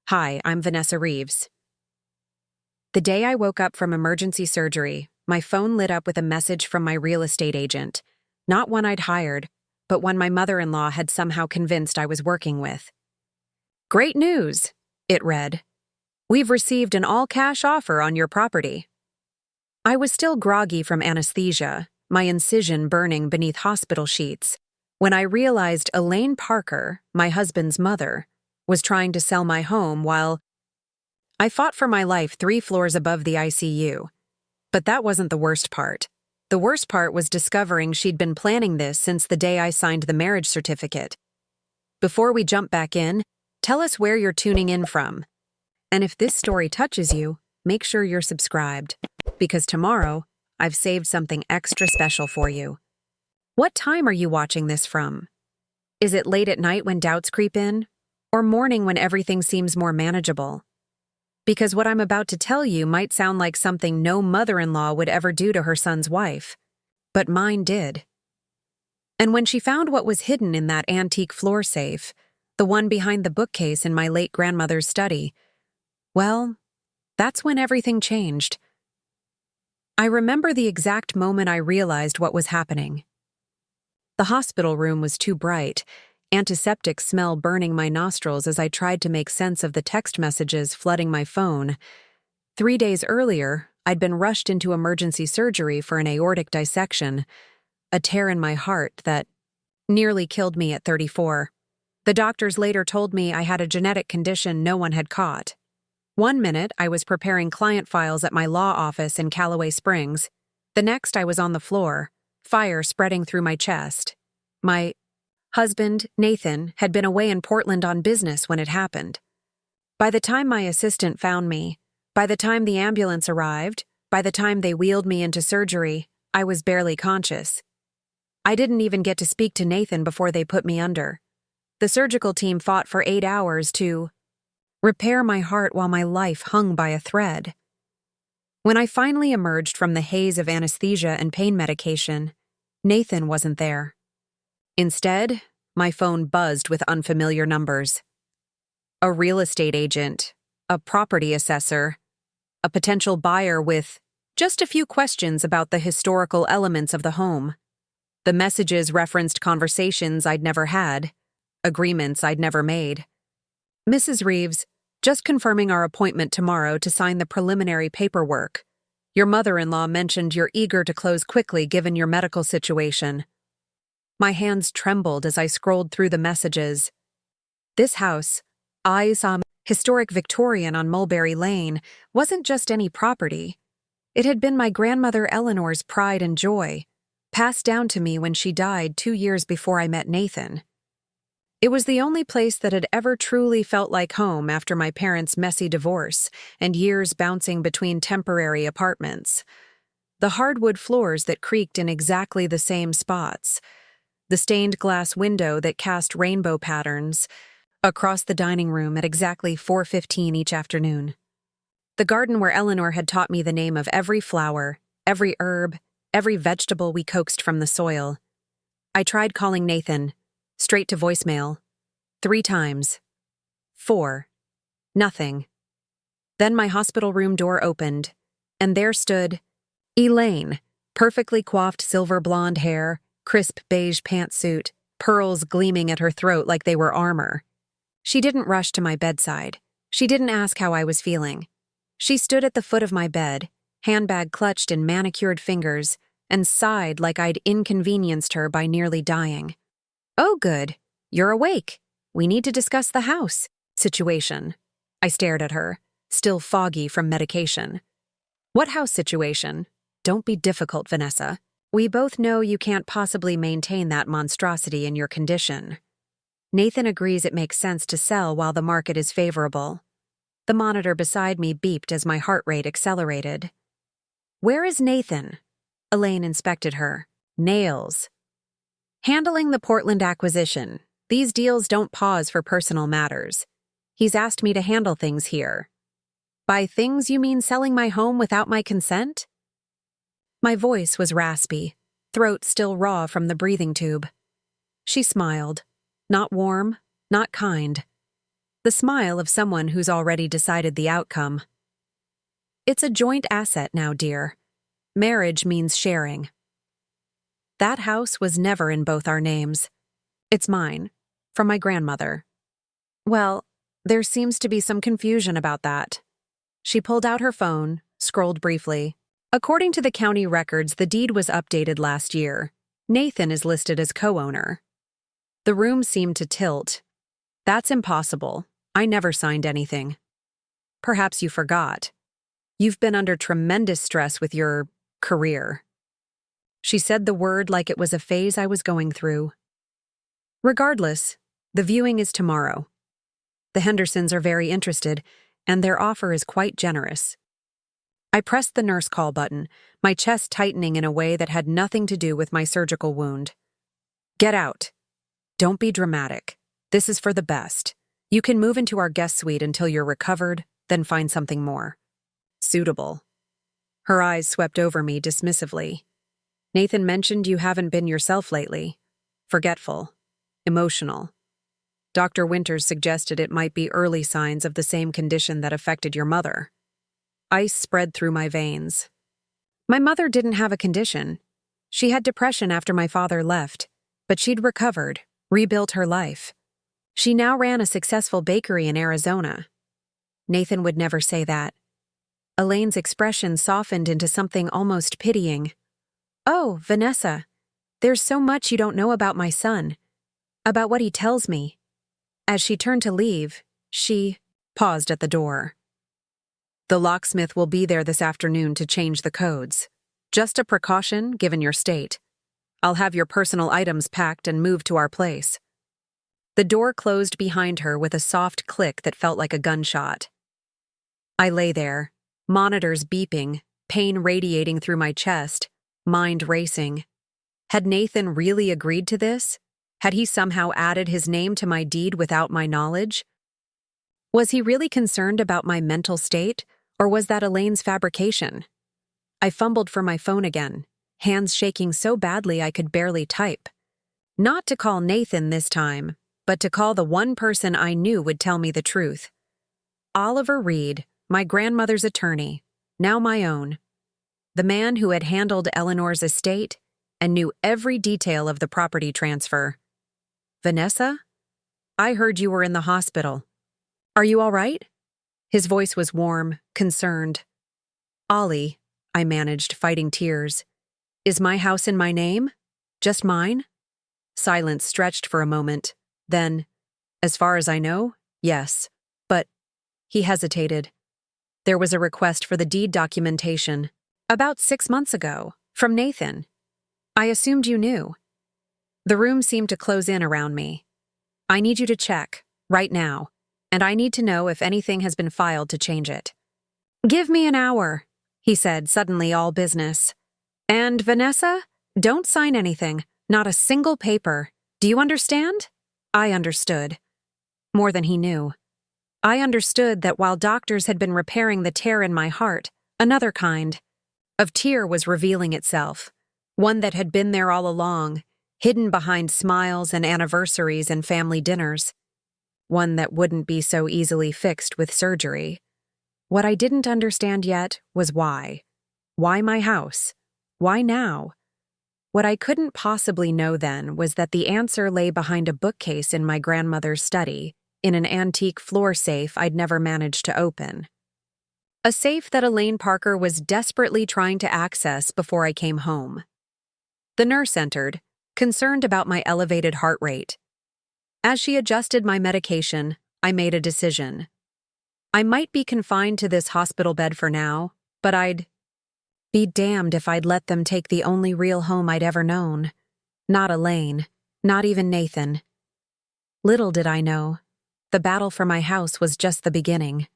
Hi, I'm Vanessa Reeves. The day I woke up from emergency surgery, my phone lit up with a message from my real estate agent. Not one I'd hired, but one my mother-in-law had somehow convinced I was working with. "Great news," it read. "We've received an all-cash offer on your property." I was still groggy from anesthesia, my incision burning beneath hospital sheets, when I realized Elaine Parker, my husband's mother, was trying to sell my home while I fought for my life 3 floors above the ICU. But that wasn't the worst part. The worst part was discovering she'd been planning this since the day I signed the marriage certificate. Before we jump back in, tell us where you're tuning in from. And if this story touches you, make sure you're subscribed, because tomorrow, I've saved something extra special for you. What time are you watching this from? Is it late at night when doubts creep in? Or morning when everything seems more manageable? Because what I'm about to tell you might sound like something no mother-in-law would ever do to her son's wife. But mine did. And when she found what was hidden in that antique floor safe, the one behind the bookcase in my late grandmother's study, well, that's when everything changed. I remember the exact moment I realized what was happening. The hospital room was too bright, antiseptic smell burning my nostrils as I tried to make sense of the text messages flooding my phone. 3 days earlier, I'd been rushed into emergency surgery for an aortic dissection, a tear in my heart that nearly killed me at 34. The doctors later told me I had a genetic condition no one had caught. One minute, I was preparing client files at my law office in Callaway Springs. The next, I was on the floor, fire spreading through my chest. My husband, Nathan, had been away in Portland on business when it happened. By the time my assistant found me, by the time the ambulance arrived, by the time they wheeled me into surgery, I was barely conscious. I didn't even get to speak to Nathan before they put me under. The surgical team fought for 8 hours to repair my heart while my life hung by a thread. When I finally emerged from the haze of anesthesia and pain medication, Nathan wasn't there. Instead, my phone buzzed with unfamiliar numbers. A real estate agent, a property assessor, a potential buyer with just a few questions about the historical elements of the home. The messages referenced conversations I'd never had, agreements I'd never made. "Mrs. Reeves, just confirming our appointment tomorrow to sign the preliminary paperwork. Your mother-in-law mentioned you're eager to close quickly given your medical situation." My hands trembled as I scrolled through the messages. This house, historic Victorian on Mulberry Lane, wasn't just any property. It had been my grandmother Eleanor's pride and joy, passed down to me when she died 2 years before I met Nathan. It was the only place that had ever truly felt like home after my parents' messy divorce and years bouncing between temporary apartments. The hardwood floors that creaked in exactly the same spots, the stained glass window that cast rainbow patterns across the dining room at exactly 4:15 each afternoon. The garden where Eleanor had taught me the name of every flower, every herb, every vegetable we coaxed from the soil. I tried calling Nathan, straight to voicemail, 3 times. 4. Nothing. Then my hospital room door opened, and there stood Elaine, perfectly coiffed silver blonde hair, crisp beige pantsuit, pearls gleaming at her throat like they were armor. She didn't rush to my bedside. She didn't ask how I was feeling. She stood at the foot of my bed, handbag clutched in manicured fingers, and sighed like I'd inconvenienced her by nearly dying. "Oh, good. You're awake. We need to discuss the house situation." I stared at her, still foggy from medication. "What house situation? Don't be difficult, Vanessa. We both know you can't possibly maintain that monstrosity in your condition." Nathan agrees it makes sense to sell while the market is favorable. The monitor beside me beeped as my heart rate accelerated. "Where is Nathan?" Elaine inspected her. "Nails. Handling the Portland acquisition. These deals don't pause for personal matters. He's asked me to handle things here." "By things you mean selling my home without my consent?" My voice was raspy, throat still raw from the breathing tube. She smiled. Not warm, not kind. the smile of someone who's already decided the outcome. It's a joint asset now, dear. Marriage means sharing. That house was never in both our names. It's mine, from my grandmother. Well, there seems to be some confusion about that. She pulled out her phone, scrolled briefly. According to the county records, the deed was updated last year. Nathan is listed as co-owner. The room seemed to tilt. That's impossible. I never signed anything. Perhaps you forgot. You've been under tremendous stress with your career. She said the word like it was a phase I was going through. Regardless, the viewing is tomorrow. The Hendersons are very interested, and their offer is quite generous. I pressed the nurse call button, my chest tightening in a way that had nothing to do with my surgical wound. Get out. Don't be dramatic. This is for the best. You can move into our guest suite until you're recovered, then find something more suitable. Her eyes swept over me dismissively. Nathan mentioned you haven't been yourself lately. Forgetful. Emotional. Dr. Winters suggested it might be early signs of the same condition that affected your mother. Ice spread through my veins. My mother didn't have a condition. She had depression after my father left, but she'd recovered, rebuilt her life. She now ran a successful bakery in Arizona. Nathan would never say that. Elaine's expression softened into something almost pitying. Oh, Vanessa, there's so much you don't know about my son, about what he tells me. As she turned to leave, she paused at the door. The locksmith will be there this afternoon to change the codes. Just a precaution, given your state. I'll have your personal items packed and moved to our place. The door closed behind her with a soft click that felt like a gunshot. I lay there, monitors beeping, pain radiating through my chest, mind racing. Had Nathan really agreed to this? Had he somehow added his name to my deed without my knowledge? Was he really concerned about my mental state, or was that Elaine's fabrication? I fumbled for my phone again, hands shaking so badly I could barely type. Not to call Nathan this time, but to call the one person I knew would tell me the truth. Oliver Reed, my grandmother's attorney, now my own. The man who had handled Eleanor's estate and knew every detail of the property transfer. Vanessa? I heard you were in the hospital. Are you all right? His voice was warm, concerned. Ollie, I managed, fighting tears. Is my house in my name? Just mine? Silence stretched for a moment. Then, as far as I know, yes. But, he hesitated. There was a request for the deed documentation. About 6 months ago, from Nathan. I assumed you knew. The room seemed to close in around me. I need you to check, right now, and I need to know if anything has been filed to change it. Give me an hour, he said, suddenly all business. And Vanessa, don't sign anything, not a single paper. Do you understand? I understood. More than he knew. I understood that while doctors had been repairing the tear in my heart, another kind of tear was revealing itself, one that had been there all along, hidden behind smiles and anniversaries and family dinners, one that wouldn't be so easily fixed with surgery. What I didn't understand yet was why. Why my house? Why now? What I couldn't possibly know then was that the answer lay behind a bookcase in my grandmother's study, in an antique floor safe I'd never managed to open. A safe that Elaine Parker was desperately trying to access before I came home. The nurse entered, concerned about my elevated heart rate. As she adjusted my medication, I made a decision. I might be confined to this hospital bed for now, but I'd be damned if I'd let them take the only real home I'd ever known. Not Elaine, not even Nathan. Little did I know, the battle for my house was just the beginning.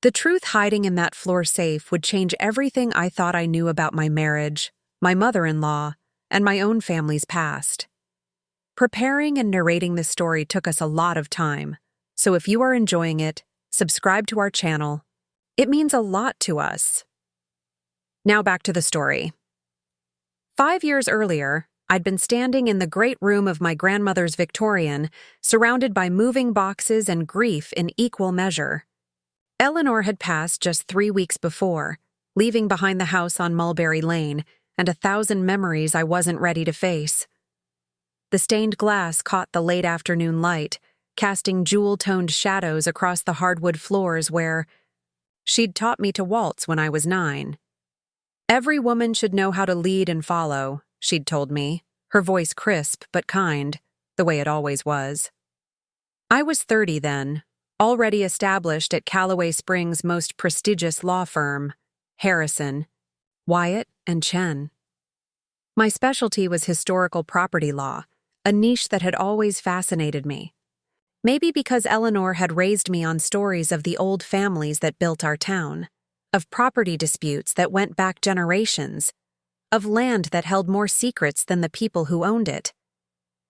The truth hiding in that floor safe would change everything I thought I knew about my marriage, my mother-in-law, and my own family's past. Preparing and narrating this story took us a lot of time, so if you are enjoying it, subscribe to our channel. It means a lot to us. Now back to the story. 5 years earlier, I'd been standing in the great room of my grandmother's Victorian, surrounded by moving boxes and grief in equal measure. Eleanor had passed just 3 weeks before, leaving behind the house on Mulberry Lane and 1,000 memories I wasn't ready to face. The stained glass caught the late afternoon light, casting jewel-toned shadows across the hardwood floors where she'd taught me to waltz when I was 9. Every woman should know how to lead and follow, she'd told me, her voice crisp but kind, the way it always was. I was 30 then, already established at Callaway Springs' most prestigious law firm, Harrison, Wyatt and Chen. My specialty was historical property law, a niche that had always fascinated me. Maybe because Eleanor had raised me on stories of the old families that built our town, of property disputes that went back generations, of land that held more secrets than the people who owned it.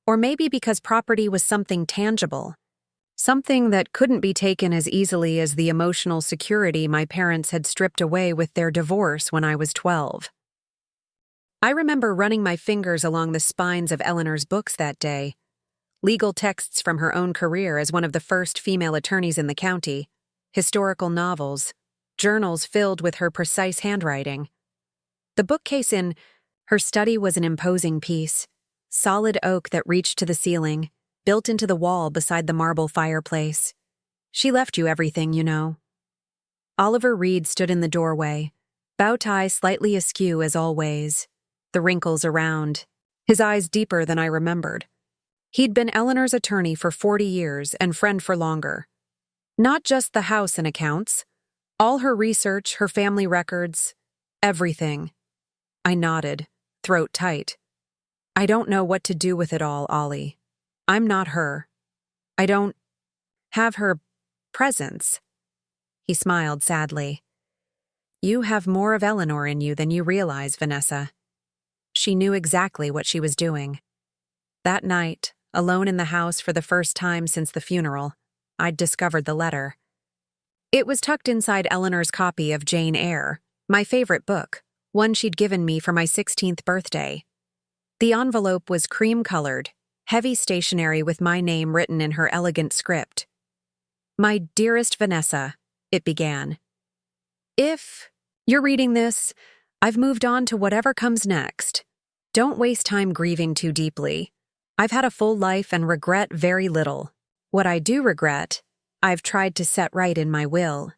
Or maybe because property was something tangible, something that couldn't be taken as easily as the emotional security my parents had stripped away with their divorce when I was 12. I remember running my fingers along the spines of Eleanor's books that day, legal texts from her own career as one of the first female attorneys in the county, historical novels, journals filled with her precise handwriting. The bookcase in her study was an imposing piece, solid oak that reached to the ceiling, built into the wall beside the marble fireplace. She left you everything, you know. Oliver Reed stood in the doorway, bow tie slightly askew as always, the wrinkles around, his eyes deeper than I remembered. He'd been Eleanor's attorney for 40 years and friend for longer. Not just the house and accounts, all her research, her family records, everything. I nodded, throat tight. I don't know what to do with it all, Ollie. I'm not her. I don't have her presence. He smiled sadly. You have more of Eleanor in you than you realize, Vanessa. She knew exactly what she was doing. That night, alone in the house for the first time since the funeral, I'd discovered the letter. It was tucked inside Eleanor's copy of Jane Eyre, my favorite book, one she'd given me for my 16th birthday. The envelope was cream-colored, heavy stationery with my name written in her elegant script. My dearest Vanessa, it began. If you're reading this, I've moved on to whatever comes next. Don't waste time grieving too deeply. I've had a full life and regret very little. What I do regret, I've tried to set right in my will.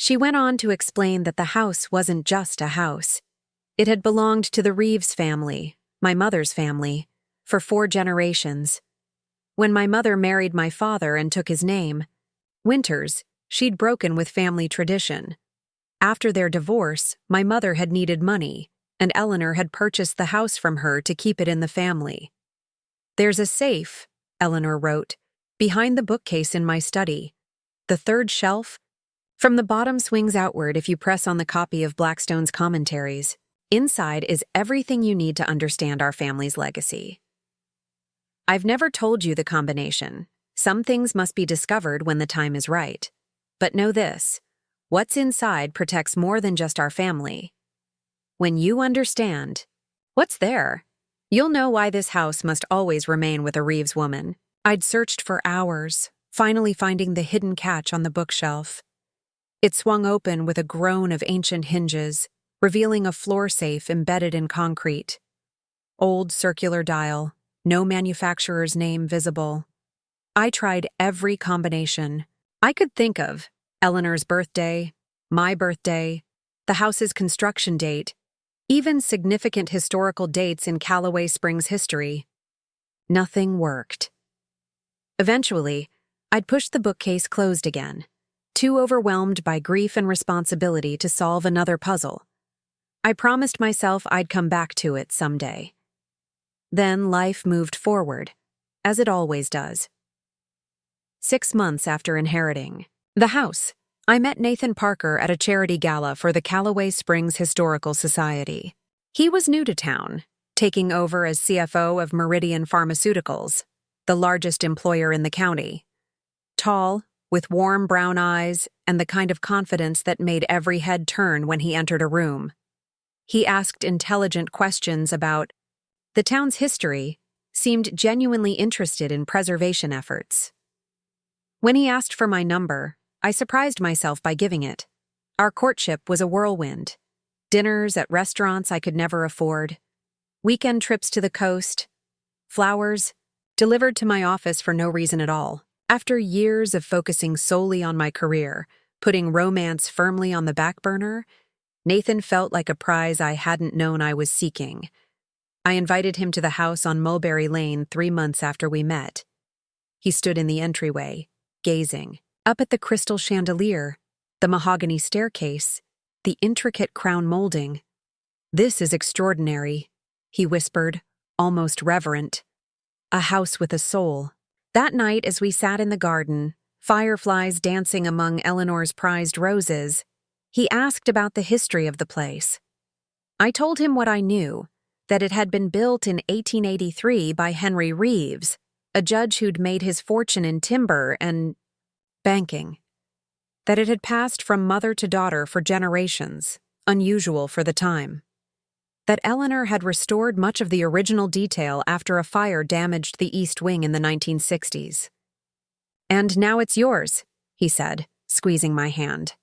She went on to explain that the house wasn't just a house. It had belonged to the Reeves family, my mother's family, for 4 generations. When my mother married my father and took his name, Winters, she'd broken with family tradition. After their divorce, my mother had needed money, and Eleanor had purchased the house from her to keep it in the family. There's a safe, Eleanor wrote, behind the bookcase in my study. The 3rd shelf. From the bottom swings outward if you press on the copy of Blackstone's commentaries. Inside is everything you need to understand our family's legacy. I've never told you the combination. Some things must be discovered when the time is right. But know this. What's inside protects more than just our family. When you understand what's there, you'll know why this house must always remain with a Reeves woman. I'd searched for hours, finally finding the hidden catch on the bookshelf. It swung open with a groan of ancient hinges, revealing a floor safe embedded in concrete. Old circular dial, no manufacturer's name visible. I tried every combination I could think of. Eleanor's birthday, my birthday, the house's construction date, even significant historical dates in Callaway Springs history. Nothing worked. Eventually, I'd pushed the bookcase closed again, too overwhelmed by grief and responsibility to solve another puzzle. I promised myself I'd come back to it someday. Then life moved forward, as it always does. 6 months after inheriting the house, I met Nathan Parker at a charity gala for the Callaway Springs Historical Society. He was new to town, taking over as CFO of Meridian Pharmaceuticals, the largest employer in the county. Tall, with warm brown eyes and the kind of confidence that made every head turn when he entered a room. He asked intelligent questions about The town's history seemed genuinely interested in preservation efforts. When he asked for my number, I surprised myself by giving it. Our courtship was a whirlwind. Dinners at restaurants I could never afford, weekend trips to the coast, flowers delivered to my office for no reason at all. After years of focusing solely on my career, putting romance firmly on the back burner, Nathan felt like a prize I hadn't known I was seeking. I invited him to the house on Mulberry Lane 3 months after we met. He stood in the entryway, gazing up at the crystal chandelier, the mahogany staircase, the intricate crown molding. "This is extraordinary," he whispered, almost reverent. "A house with a soul." That night, as we sat in the garden, fireflies dancing among Eleanor's prized roses, he asked about the history of the place. I told him what I knew, that it had been built in 1883 by Henry Reeves, a judge who'd made his fortune in timber and banking. That it had passed from mother to daughter for generations, unusual for the time. That Eleanor had restored much of the original detail after a fire damaged the east wing in the 1960s. "And now it's yours," he said, squeezing my hand.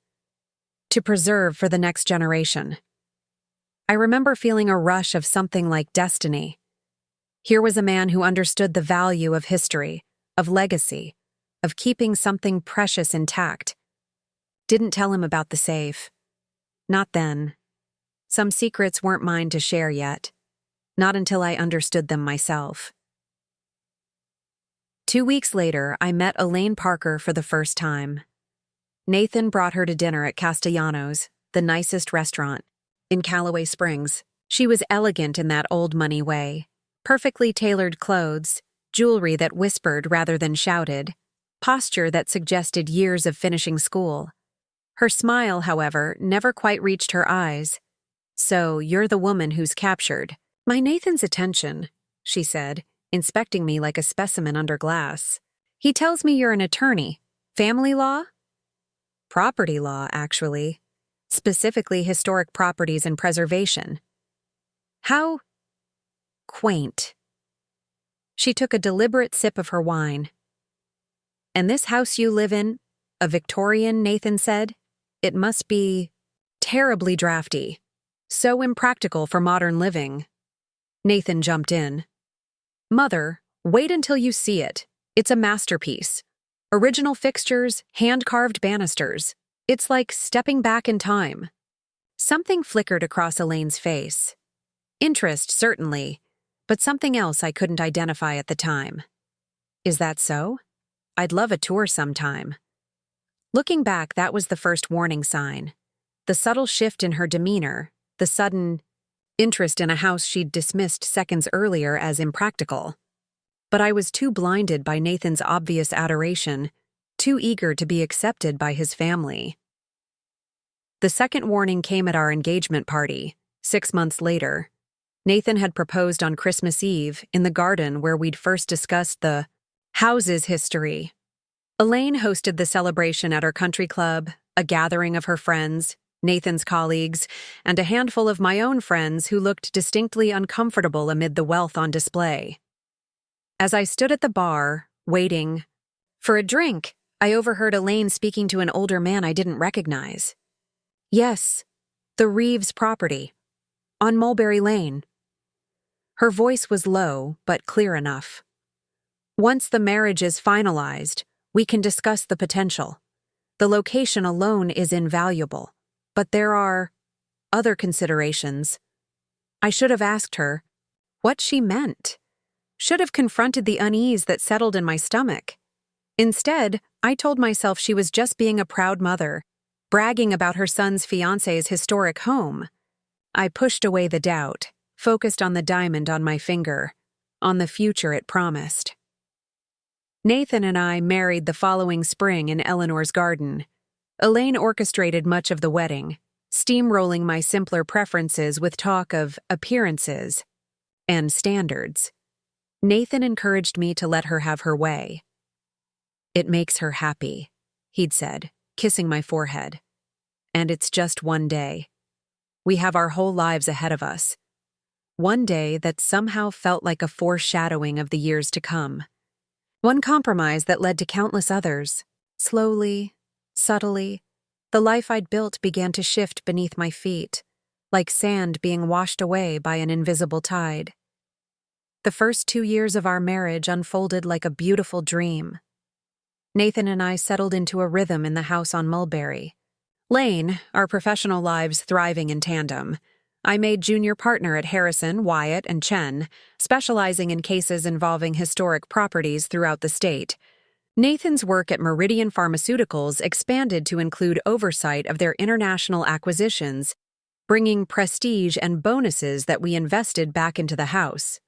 "To preserve for the next generation." I remember feeling a rush of something like destiny. Here was a man who understood the value of history, of legacy, of keeping something precious intact. Didn't tell him about the safe. Not then. Some secrets weren't mine to share yet. Not until I understood them myself. 2 weeks later, I met Elaine Parker for the first time. Nathan brought her to dinner at Castellanos, the nicest restaurant, in Callaway Springs. She was elegant in that old money way. Perfectly tailored clothes, jewelry that whispered rather than shouted, posture that suggested years of finishing school. Her smile, however, never quite reached her eyes. "So, you're the woman who's captured my Nathan's attention," she said, inspecting me like a specimen under glass. "He tells me you're an attorney. Family law?" "Property law, actually. Specifically historic properties and preservation." "How quaint." She took a deliberate sip of her wine. "And this house you live in, a Victorian," Nathan said. "It must be terribly drafty. So impractical for modern living." Nathan jumped in. "Mother, wait until you see it. It's a masterpiece. Original fixtures, hand-carved banisters. It's like stepping back in time." Something flickered across Elaine's face. Interest, certainly, but something else I couldn't identify at the time. "Is that so? I'd love a tour sometime." Looking back, that was the first warning sign. The subtle shift in her demeanor, the sudden interest in a house she'd dismissed seconds earlier as impractical. But I was too blinded by Nathan's obvious adoration, too eager to be accepted by his family. The second warning came at our engagement party, 6 months later. Nathan had proposed on Christmas Eve in the garden where we'd first discussed the house's history. Elaine hosted the celebration at her country club, a gathering of her friends, Nathan's colleagues, and a handful of my own friends who looked distinctly uncomfortable amid the wealth on display. As I stood at the bar, waiting for a drink, I overheard Elaine speaking to an older man I didn't recognize. "Yes, the Reeves property, on Mulberry Lane." Her voice was low, but clear enough. "Once the marriage is finalized, we can discuss the potential. The location alone is invaluable, but there are other considerations." I should have asked her what she meant. Should have confronted the unease that settled in my stomach. Instead, I told myself she was just being a proud mother, bragging about her son's fiancé's historic home. I pushed away the doubt, focused on the diamond on my finger, on the future it promised. Nathan and I married the following spring in Eleanor's garden. Elaine orchestrated much of the wedding, steamrolling my simpler preferences with talk of appearances and standards. Nathan encouraged me to let her have her way. "It makes her happy," he'd said, kissing my forehead. "And it's just one day. We have our whole lives ahead of us. one day that somehow felt like a foreshadowing of the years to come. One compromise that led to countless others. Slowly, subtly, the life I'd built began to shift beneath my feet, like sand being washed away by an invisible tide. The first 2 years of our marriage unfolded like a beautiful dream. Nathan and I settled into a rhythm in the house on Mulberry. Lane, our professional lives thriving in tandem. I made junior partner at Harrison, Wyatt, and Chen, specializing in cases involving historic properties throughout the state. Nathan's work at Meridian Pharmaceuticals expanded to include oversight of their international acquisitions, bringing prestige and bonuses that we invested back into the house.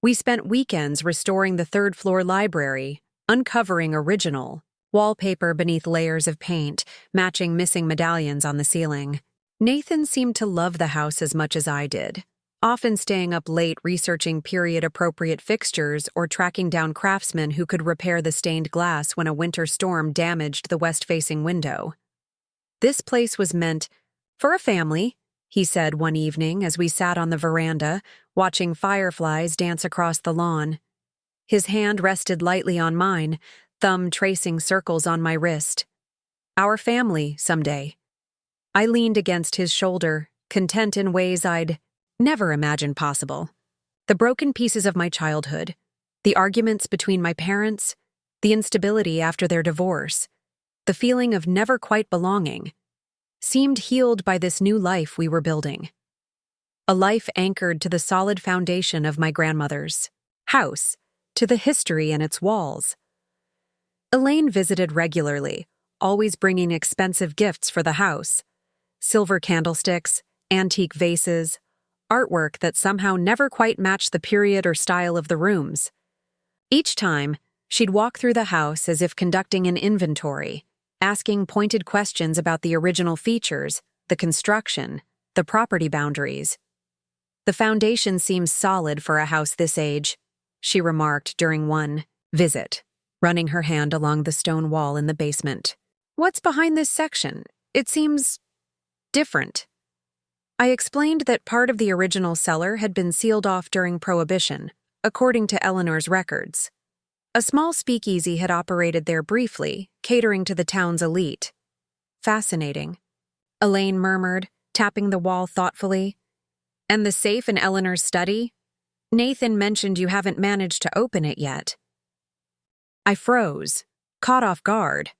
We spent weekends restoring the third-floor library, uncovering original wallpaper beneath layers of paint, matching missing medallions on the ceiling. Nathan seemed to love the house as much as I did, often staying up late researching period-appropriate fixtures or tracking down craftsmen who could repair the stained glass when a winter storm damaged the west-facing window. "This place was meant for a family," he said one evening as we sat on the veranda, watching fireflies dance across the lawn. His hand rested lightly on mine, thumb tracing circles on my wrist. "Our family, someday." I leaned against his shoulder, content in ways I'd never imagined possible. The broken pieces of my childhood, the arguments between my parents, the instability after their divorce, the feeling of never quite belonging, seemed healed by this new life we were building. A life anchored to the solid foundation of my grandmother's house, to the history in its walls. Elaine visited regularly, always bringing expensive gifts for the house. Silver candlesticks, antique vases, artwork that somehow never quite matched the period or style of the rooms. Each time, she'd walk through the house as if conducting an inventory, asking pointed questions about the original features, the construction, the property boundaries. "The foundation seems solid for a house this age," she remarked during one visit, running her hand along the stone wall in the basement. "What's behind this section? It seems different." I explained that part of the original cellar had been sealed off during Prohibition, according to Eleanor's records. A small speakeasy had operated there briefly, catering to the town's elite. "Fascinating," Elaine murmured, tapping the wall thoughtfully. "And the safe in Eleanor's study? Nathan mentioned you haven't managed to open it yet." I froze, caught off guard.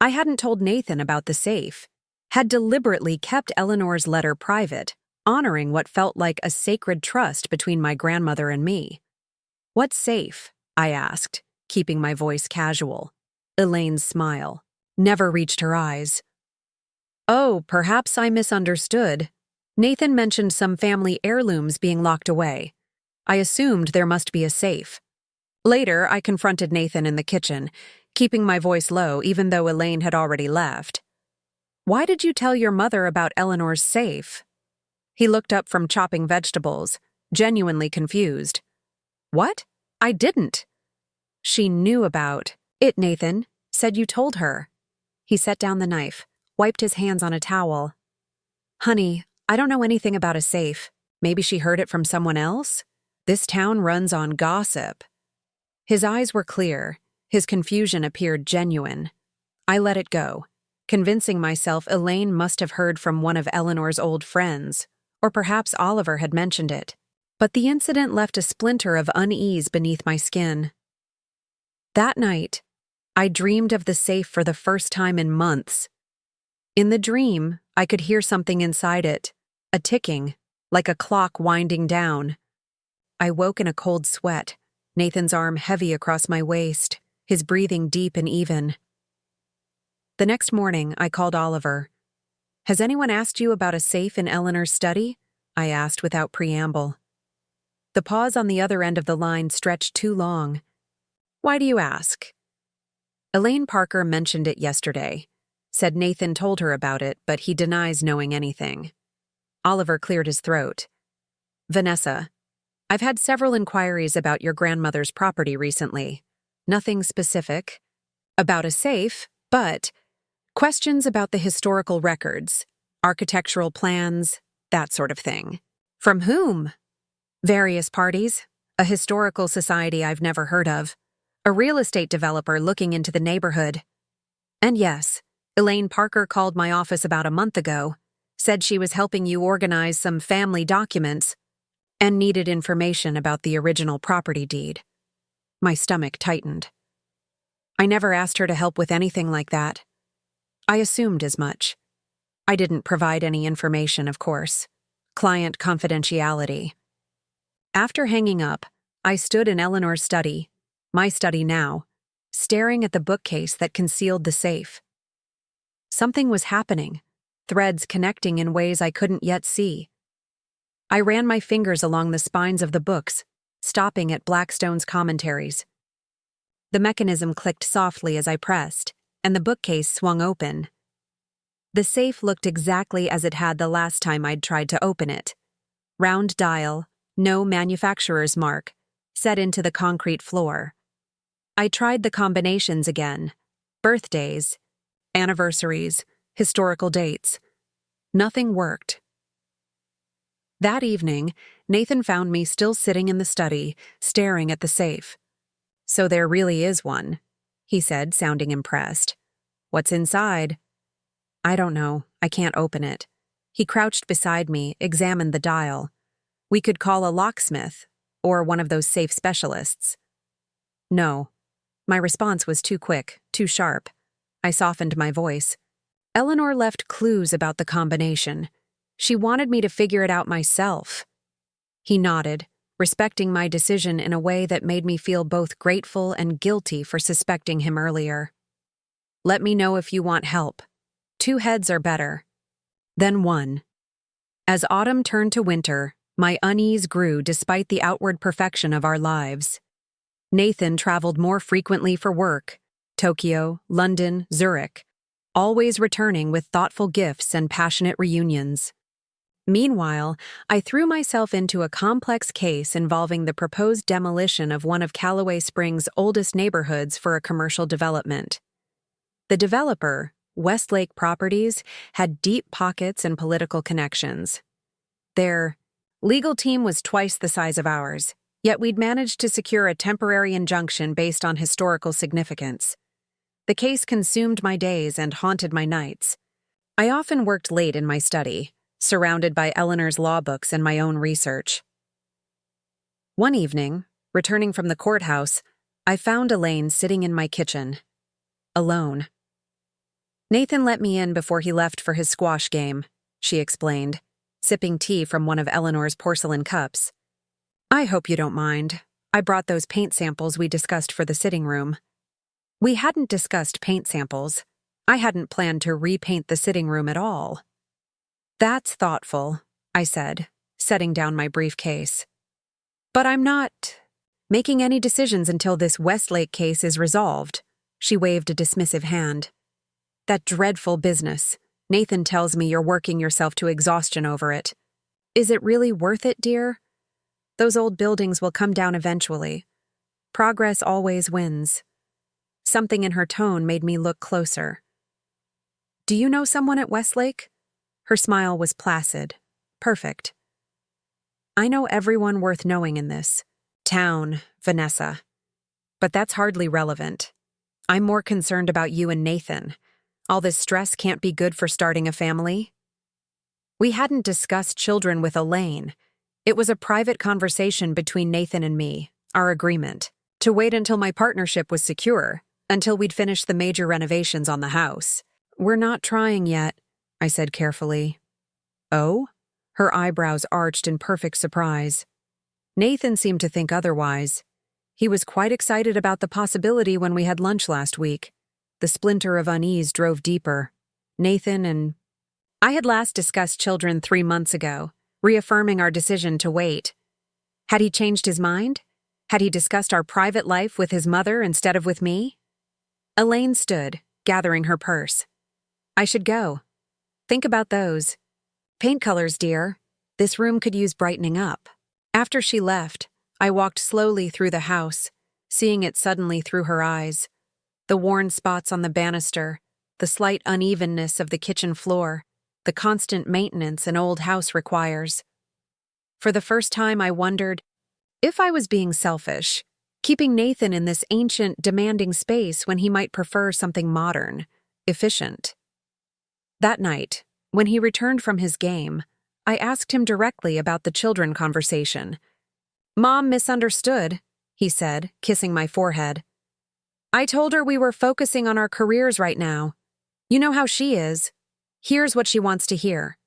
I hadn't told Nathan about the safe, had deliberately kept Eleanor's letter private, honoring what felt like a sacred trust between my grandmother and me. "What safe?" I asked, keeping my voice casual. Elaine's smile never reached her eyes. "Oh, perhaps I misunderstood. Nathan mentioned some family heirlooms being locked away. I assumed there must be a safe." Later, I confronted Nathan in the kitchen, keeping my voice low even though Elaine had already left. "Why did you tell your mother about Eleanor's safe?" He looked up from chopping vegetables, genuinely confused. "What? I didn't." "She knew about it, Nathan. Said you told her." He set down the knife, wiped his hands on a towel. "Honey, I don't know anything about a safe. Maybe she heard it from someone else? This town runs on gossip." His eyes were clear. His confusion appeared genuine. I let it go, convincing myself Elaine must have heard from one of Eleanor's old friends, or perhaps Oliver had mentioned it. But the incident left a splinter of unease beneath my skin. That night, I dreamed of the safe for the first time in months. In the dream, I could hear something inside it, a ticking, like a clock winding down. I woke in a cold sweat, Nathan's arm heavy across my waist, his breathing deep and even. The next morning, I called Oliver. "Has anyone asked you about a safe in Eleanor's study?" I asked without preamble. The pause on the other end of the line stretched too long. "Why do you ask?" "Elaine Parker mentioned it yesterday. Said Nathan told her about it, but he denies knowing anything." Oliver cleared his throat. "Vanessa, I've had several inquiries about your grandmother's property recently. Nothing specific about a safe, but questions about the historical records, architectural plans, that sort of thing." "From whom?" Various parties, a historical society I've never heard of, a real estate developer looking into the neighborhood. And yes, Elaine Parker called my office about a month ago, said she was helping you organize some family documents, and needed information about the original property deed. My stomach tightened. I never asked her to help with anything like that. I assumed as much. I didn't provide any information, of course. Client confidentiality. After hanging up, I stood in Eleanor's study, my study now, staring at the bookcase that concealed the safe. Something was happening, threads connecting in ways I couldn't yet see. I ran my fingers along the spines of the books, stopping at Blackstone's commentaries. The mechanism clicked softly as I pressed, and the bookcase swung open. The safe looked exactly as it had the last time I'd tried to open it. Round dial, no manufacturer's mark, set into the concrete floor. I tried the combinations again. Birthdays, anniversaries, historical dates. Nothing worked. That evening, Nathan found me still sitting in the study, staring at the safe. "So there really is one," he said, sounding impressed. "What's inside?" "I don't know. I can't open it." He crouched beside me, examined the dial. "We could call a locksmith, or one of those safe specialists." "No." My response was too quick, too sharp. I softened my voice. Eleanor left clues about the combination. She wanted me to figure it out myself. He nodded, respecting my decision in a way that made me feel both grateful and guilty for suspecting him earlier. "Let me know if you want help. 2 heads are better." Then 1. As autumn turned to winter, my unease grew despite the outward perfection of our lives. Nathan traveled more frequently for work, Tokyo, London, Zurich, always returning with thoughtful gifts and passionate reunions. Meanwhile, I threw myself into a complex case involving the proposed demolition of one of Callaway Springs' oldest neighborhoods for a commercial development. The developer, Westlake Properties, had deep pockets and political connections. Their legal team was twice the size of ours, yet we'd managed to secure a temporary injunction based on historical significance. The case consumed my days and haunted my nights. I often worked late in my study, surrounded by Eleanor's law books and my own research. One evening, returning from the courthouse, I found Elaine sitting in my kitchen, alone. "Nathan let me in before he left for his squash game," she explained, sipping tea from one of Eleanor's porcelain cups. "I hope you don't mind. I brought those paint samples we discussed for the sitting room." We hadn't discussed paint samples. I hadn't planned to repaint the sitting room at all. "That's thoughtful," I said, setting down my briefcase. "But I'm not making any decisions until this Westlake case is resolved." She waved a dismissive hand. "That dreadful business. Nathan tells me you're working yourself to exhaustion over it. Is it really worth it, dear? Those old buildings will come down eventually. Progress always wins." Something in her tone made me look closer. "Do you know someone at Westlake?" Her smile was placid, perfect. "I know everyone worth knowing in this town, Vanessa. But that's hardly relevant. I'm more concerned about you and Nathan. All this stress can't be good for starting a family." We hadn't discussed children with Elaine. It was a private conversation between Nathan and me, our agreement, to wait until my partnership was secure, until we'd finished the major renovations on the house. "We're not trying yet," I said carefully. "Oh?" Her eyebrows arched in perfect surprise. Nathan seemed to think otherwise. He was quite excited about the possibility when we had lunch last week. The splinter of unease drove deeper. Nathan and I had last discussed children 3 months ago, reaffirming our decision to wait. Had he changed his mind? Had he discussed our private life with his mother instead of with me? Elaine stood, gathering her purse. "I should go. Think about those. Paint colors, dear. This room could use brightening up." After she left, I walked slowly through the house, seeing it suddenly through her eyes. The worn spots on the banister, the slight unevenness of the kitchen floor, the constant maintenance an old house requires. For the first time, I wondered if I was being selfish, keeping Nathan in this ancient, demanding space when he might prefer something modern, efficient. That night, when he returned from his game, I asked him directly about the children conversation. "Mom misunderstood," he said, kissing my forehead. "I told her we were focusing on our careers right now. You know how she is. Here's what she wants to hear."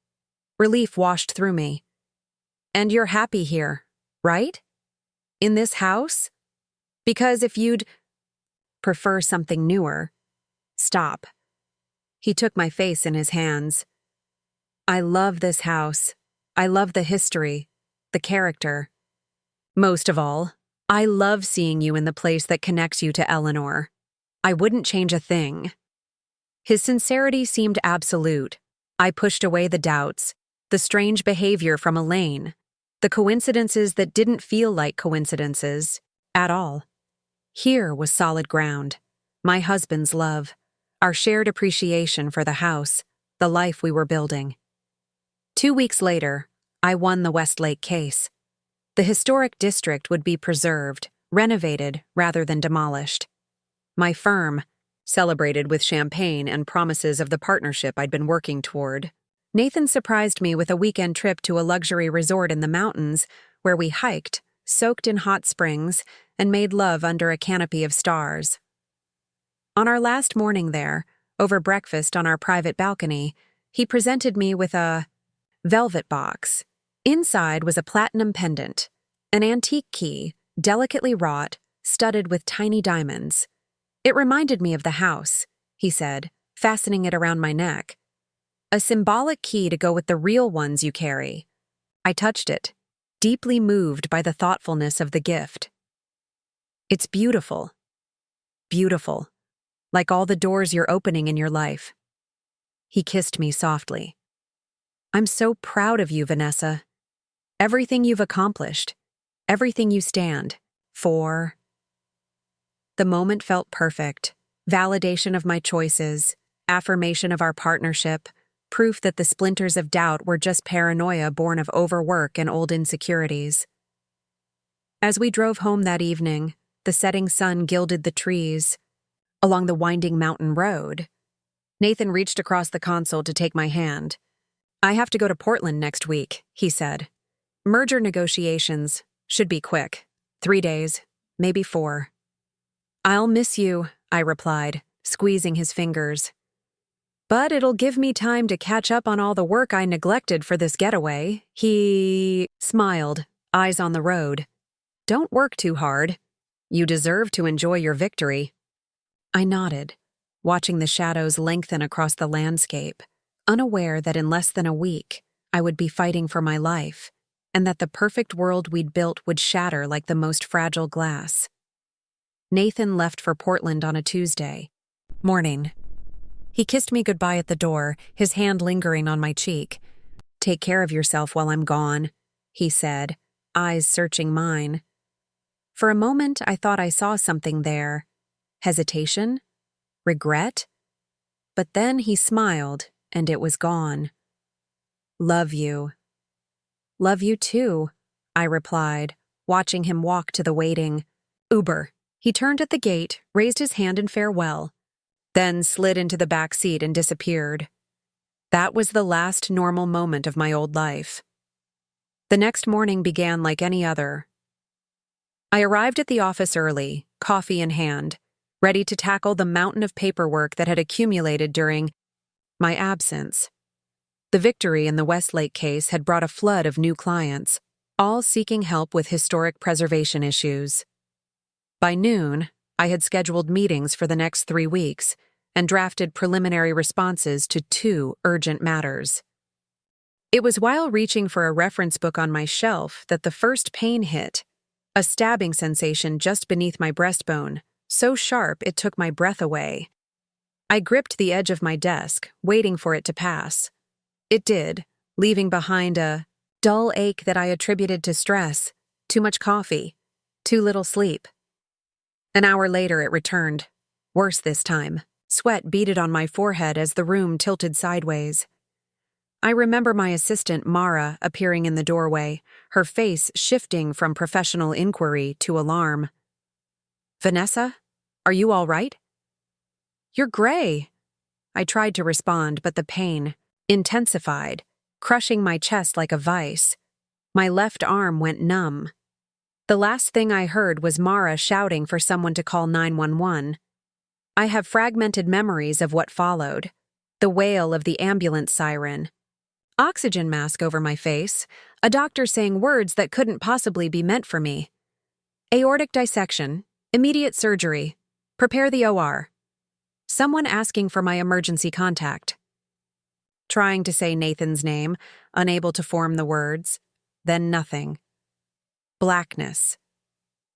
Relief washed through me. "And you're happy here, right? In this house? Because if you'd prefer something newer, stop." He took my face in his hands. "I love this house. I love the history, the character. Most of all, I love seeing you in the place that connects you to Eleanor. I wouldn't change a thing." His sincerity seemed absolute. I pushed away the doubts, the strange behavior from Elaine, the coincidences that didn't feel like coincidences at all. Here was solid ground. My husband's love, our shared appreciation for the house, the life we were building. 2 weeks later, I won the Westlake case. The historic district would be preserved, renovated rather than demolished. My firm, celebrated with champagne and promises of the partnership I'd been working toward. Nathan surprised me with a weekend trip to a luxury resort in the mountains where we hiked, soaked in hot springs, and made love under a canopy of stars. On our last morning there, over breakfast on our private balcony, he presented me with a velvet box. Inside was a platinum pendant, an antique key, delicately wrought, studded with tiny diamonds. "It reminded me of the house," he said, fastening it around my neck. "A symbolic key to go with the real ones you carry." I touched it, deeply moved by the thoughtfulness of the gift. "It's beautiful. Beautiful. Like all the doors you're opening in your life." He kissed me softly. "I'm so proud of you, Vanessa. Everything you've accomplished, everything you stand for." The moment felt perfect. Validation of my choices, affirmation of our partnership, proof that the splinters of doubt were just paranoia born of overwork and old insecurities. As we drove home that evening, the setting sun gilded the trees. Along the winding mountain road, Nathan reached across the console to take my hand. "I have to go to Portland next week," he said. "Merger negotiations should be quick. 3 days, maybe 4. "I'll miss you," I replied, squeezing his fingers. "But it'll give me time to catch up on all the work I neglected for this getaway." He smiled, eyes on the road. "Don't work too hard. You deserve to enjoy your victory." I nodded, watching the shadows lengthen across the landscape, unaware that in less than a week, I would be fighting for my life, and that the perfect world we'd built would shatter like the most fragile glass. Nathan left for Portland on a Tuesday morning. He kissed me goodbye at the door, his hand lingering on my cheek. "Take care of yourself while I'm gone," he said, eyes searching mine. For a moment, I thought I saw something there. Hesitation? Regret? But then he smiled, and it was gone. "Love you." "Love you too," I replied, watching him walk to the waiting Uber. He turned at the gate, raised his hand in farewell, then slid into the back seat and disappeared. That was the last normal moment of my old life. The next morning began like any other. I arrived at the office early, coffee in hand, ready to tackle the mountain of paperwork that had accumulated during my absence. The victory in the Westlake case had brought a flood of new clients, all seeking help with historic preservation issues. By noon, I had scheduled meetings for the next 3 weeks and drafted preliminary responses to 2 urgent matters. It was while reaching for a reference book on my shelf that the first pain hit, a stabbing sensation just beneath my breastbone, so sharp it took my breath away. I gripped the edge of my desk, waiting for it to pass. It did, leaving behind a dull ache that I attributed to stress, too much coffee, too little sleep. An hour later it returned, worse this time. Sweat beaded on my forehead as the room tilted sideways. I remember my assistant, Mara, appearing in the doorway, her face shifting from professional inquiry to alarm. "Vanessa? Are you all right?" "You're gray." I tried to respond, but the pain intensified, crushing my chest like a vice. My left arm went numb. The last thing I heard was Mara shouting for someone to call 911. I have fragmented memories of what followed. The wail of the ambulance siren. Oxygen mask over my face, a doctor saying words that couldn't possibly be meant for me. Aortic dissection, immediate surgery, prepare the OR. Someone asking for my emergency contact. Trying to say Nathan's name, unable to form the words, then nothing. Blackness.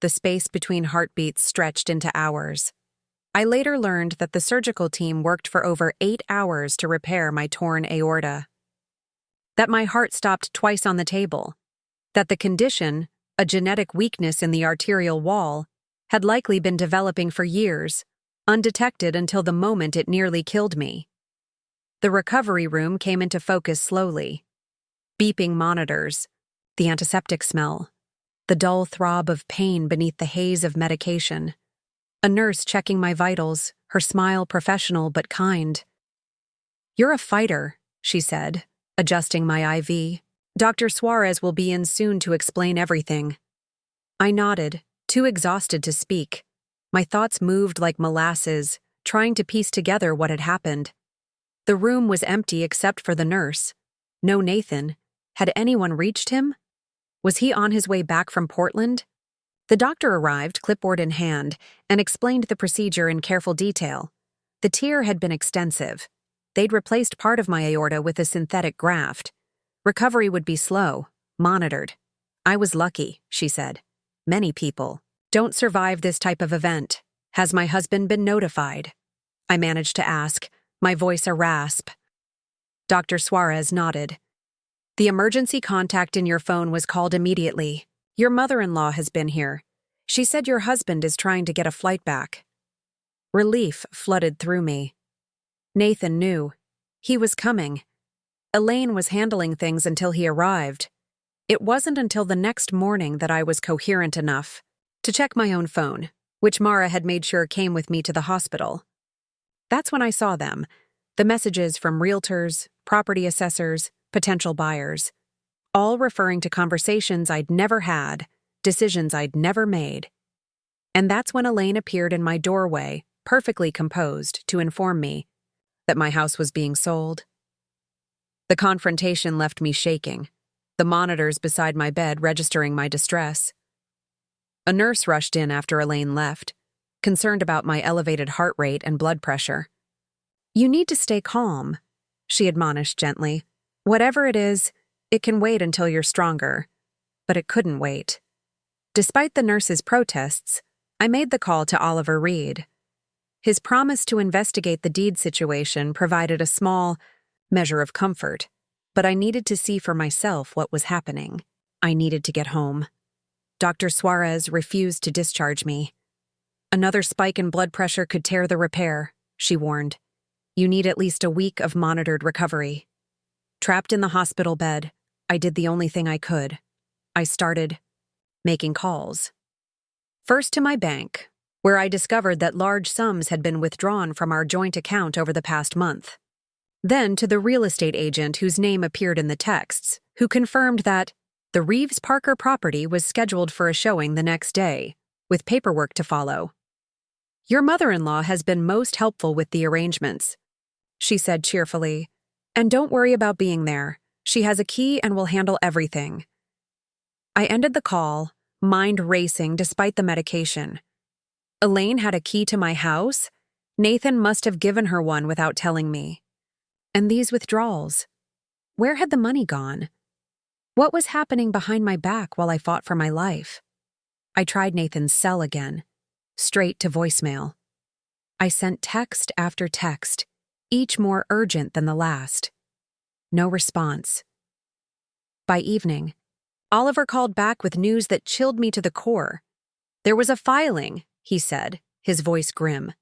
The space between heartbeats stretched into hours. I later learned that the surgical team worked for over 8 hours to repair my torn aorta. That my heart stopped twice on the table. That the condition, a genetic weakness in the arterial wall, had likely been developing for years, undetected until the moment it nearly killed me. The recovery room came into focus slowly. Beeping monitors, the antiseptic smell, the dull throb of pain beneath the haze of medication. A nurse checking my vitals, her smile professional but kind. "You're a fighter," she said, adjusting my IV. "Dr. Suarez will be in soon to explain everything." I nodded, too exhausted to speak. My thoughts moved like molasses, trying to piece together what had happened. The room was empty except for the nurse. No Nathan. Had anyone reached him? Was he on his way back from Portland? The doctor arrived, clipboard in hand, and explained the procedure in careful detail. The tear had been extensive. They'd replaced part of my aorta with a synthetic graft. Recovery would be slow, monitored. I was lucky, she said. Many people don't survive this type of event. Has my husband been notified? I managed to ask, my voice a rasp. Dr. Suarez nodded. The emergency contact in your phone was called immediately. Your mother-in-law has been here. She said your husband is trying to get a flight back. Relief flooded through me. Nathan knew. He was coming. Elaine was handling things until he arrived. It wasn't until the next morning that I was coherent enough to check my own phone, which Mara had made sure came with me to the hospital. That's when I saw them, the messages from realtors, property assessors, potential buyers, all referring to conversations I'd never had, decisions I'd never made. And that's when Elaine appeared in my doorway, perfectly composed, to inform me that my house was being sold. The confrontation left me shaking, the monitors beside my bed registering my distress. A nurse rushed in after Elaine left, concerned about my elevated heart rate and blood pressure. You need to stay calm, she admonished gently. Whatever it is, it can wait until you're stronger. But it couldn't wait. Despite the nurse's protests, I made the call to Oliver Reed. His promise to investigate the deed situation provided a small measure of comfort, but I needed to see for myself what was happening. I needed to get home. Dr. Suarez refused to discharge me. Another spike in blood pressure could tear the repair, she warned. You need at least a week of monitored recovery. Trapped in the hospital bed, I did the only thing I could. I started making calls. First to my bank, where I discovered that large sums had been withdrawn from our joint account over the past month. Then to the real estate agent whose name appeared in the texts, who confirmed that the Reeves Parker property was scheduled for a showing the next day, with paperwork to follow. Your mother-in-law has been most helpful with the arrangements, she said cheerfully. And don't worry about being there. She has a key and will handle everything. I ended the call, mind racing despite the medication. Elaine had a key to my house? Nathan must have given her one without telling me. And these withdrawals? Where had the money gone? What was happening behind my back while I fought for my life? I tried Nathan's cell again, straight to voicemail. I sent text after text, each more urgent than the last. No response. By evening, Oliver called back with news that chilled me to the core. There was a filing, he said, his voice grim.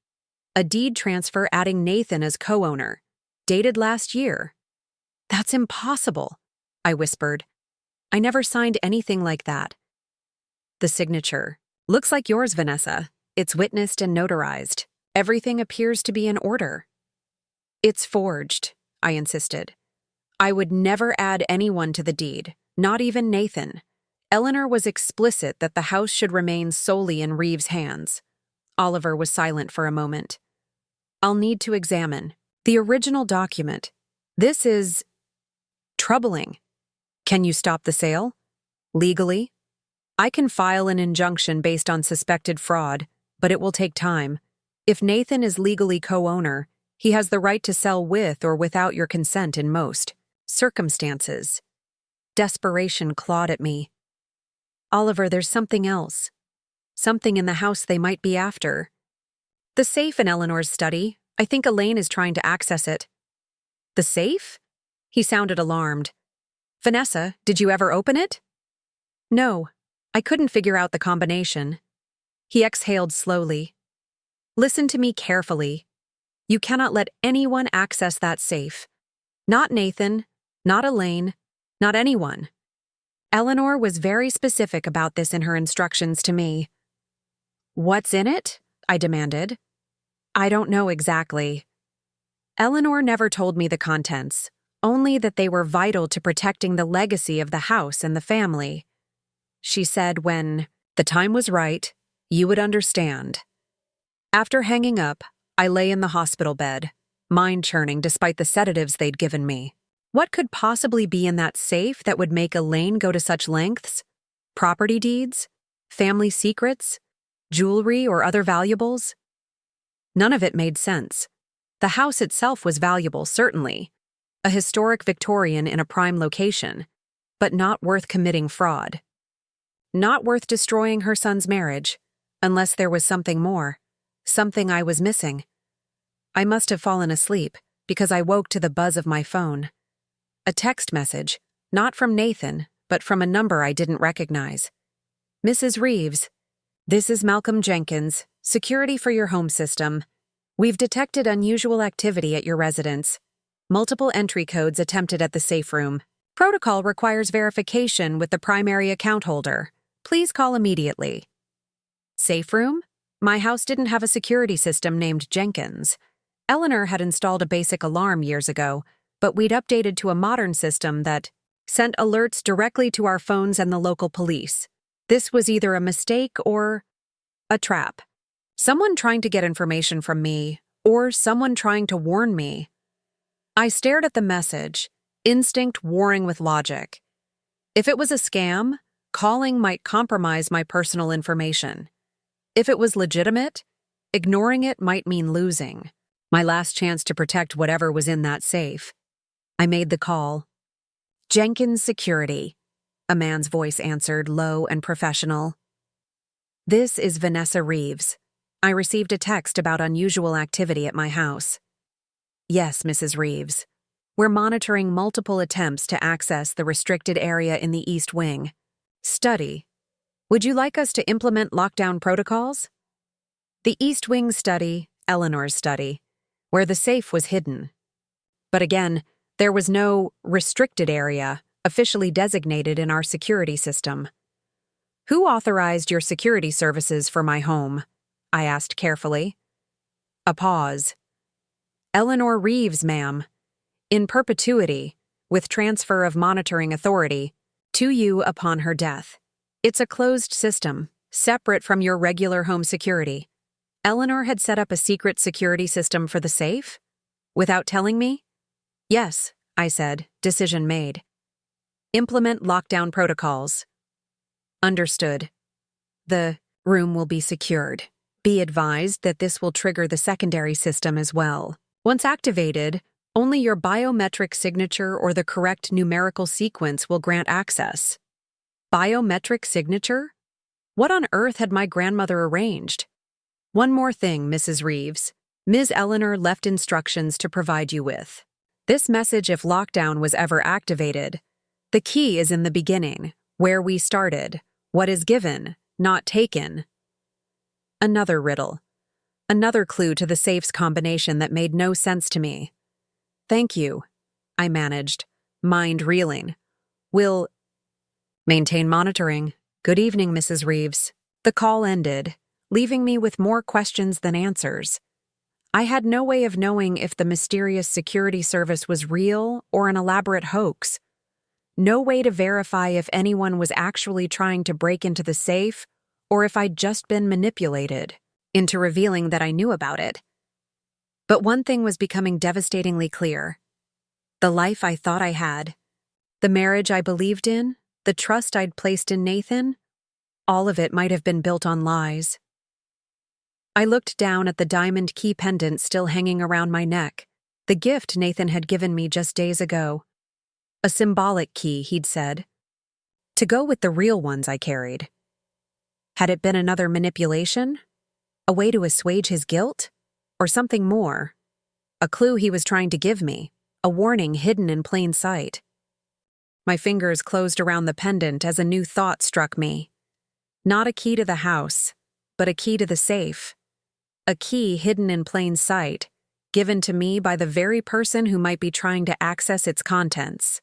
A deed transfer adding Nathan as co-owner, dated last year. That's impossible, I whispered. I never signed anything like that. The signature. Looks like yours, Vanessa. It's witnessed and notarized. Everything appears to be in order. It's forged, I insisted. I would never add anyone to the deed, not even Nathan. Eleanor was explicit that the house should remain solely in Reeves' hands. Oliver was silent for a moment. I'll need to examine the original document. This is troubling. Can you stop the sale? Legally? I can file an injunction based on suspected fraud, but it will take time. If Nathan is legally co-owner, he has the right to sell with or without your consent in most circumstances. Desperation clawed at me. Oliver, there's something else. Something in the house they might be after. The safe in Eleanor's study. I think Elaine is trying to access it. The safe? He sounded alarmed. Vanessa, did you ever open it? No. I couldn't figure out the combination. He exhaled slowly. Listen to me carefully. You cannot let anyone access that safe. Not Nathan, not Elaine, not anyone. Eleanor was very specific about this in her instructions to me. What's in it? I demanded. I don't know exactly. Eleanor never told me the contents, only that they were vital to protecting the legacy of the house and the family. She said when the time was right, you would understand. After hanging up, I lay in the hospital bed, mind churning despite the sedatives they'd given me. What could possibly be in that safe that would make Elaine go to such lengths? Property deeds? Family secrets? Jewelry or other valuables? None of it made sense. The house itself was valuable, certainly. A historic Victorian in a prime location, but not worth committing fraud. Not worth destroying her son's marriage, unless there was something more, something I was missing. I must have fallen asleep because I woke to the buzz of my phone. A text message, not from Nathan, but from a number I didn't recognize. Mrs. Reeves, this is Malcolm Jenkins, security for your home system. We've detected unusual activity at your residence. Multiple entry codes attempted at the safe room. Protocol requires verification with the primary account holder. Please call immediately. Safe room? My house didn't have a security system named Jenkins. Eleanor had installed a basic alarm years ago, but we'd updated to a modern system that sent alerts directly to our phones and the local police. This was either a mistake or a trap. Someone trying to get information from me, or someone trying to warn me. I stared at the message, instinct warring with logic. If it was a scam, calling might compromise my personal information. If it was legitimate, ignoring it might mean losing. My last chance to protect whatever was in that safe. I made the call. Jenkins Security, a man's voice answered, low and professional. This is Vanessa Reeves. I received a text about unusual activity at my house. Yes, Mrs. Reeves. We're monitoring multiple attempts to access the restricted area in the East Wing. Study. Would you like us to implement lockdown protocols? The East Wing study, Eleanor's study, where the safe was hidden. But again, there was no restricted area officially designated in our security system. Who authorized your security services for my home? I asked carefully. A pause. Eleanor Reeves, ma'am. In perpetuity, with transfer of monitoring authority, to you upon her death. It's a closed system, separate from your regular home security. Eleanor had set up a secret security system for the safe? Without telling me? Yes, I said, decision made. Implement lockdown protocols. Understood. The room will be secured. Be advised that this will trigger the secondary system as well. Once activated, only your biometric signature or the correct numerical sequence will grant access. Biometric signature? What on earth had my grandmother arranged? One more thing, Mrs. Reeves. Ms. Eleanor left instructions to provide you with. This message, if lockdown was ever activated, the key is in the beginning, where we started, what is given, not taken. Another riddle. Another clue to the safe's combination that made no sense to me. Thank you, I managed, mind reeling. Will maintain monitoring. Good evening, Mrs. Reeves. The call ended, leaving me with more questions than answers. I had no way of knowing if the mysterious security service was real or an elaborate hoax. No way to verify if anyone was actually trying to break into the safe or if I'd just been manipulated into revealing that I knew about it. But one thing was becoming devastatingly clear. The life I thought I had, the marriage I believed in, the trust I'd placed in Nathan, all of it might have been built on lies. I looked down at the diamond key pendant still hanging around my neck, the gift Nathan had given me just days ago. A symbolic key, he'd said, to go with the real ones I carried. Had it been another manipulation? A way to assuage his guilt? Or something more? A clue he was trying to give me, a warning hidden in plain sight. My fingers closed around the pendant as a new thought struck me. Not a key to the house, but a key to the safe. A key hidden in plain sight, given to me by the very person who might be trying to access its contents.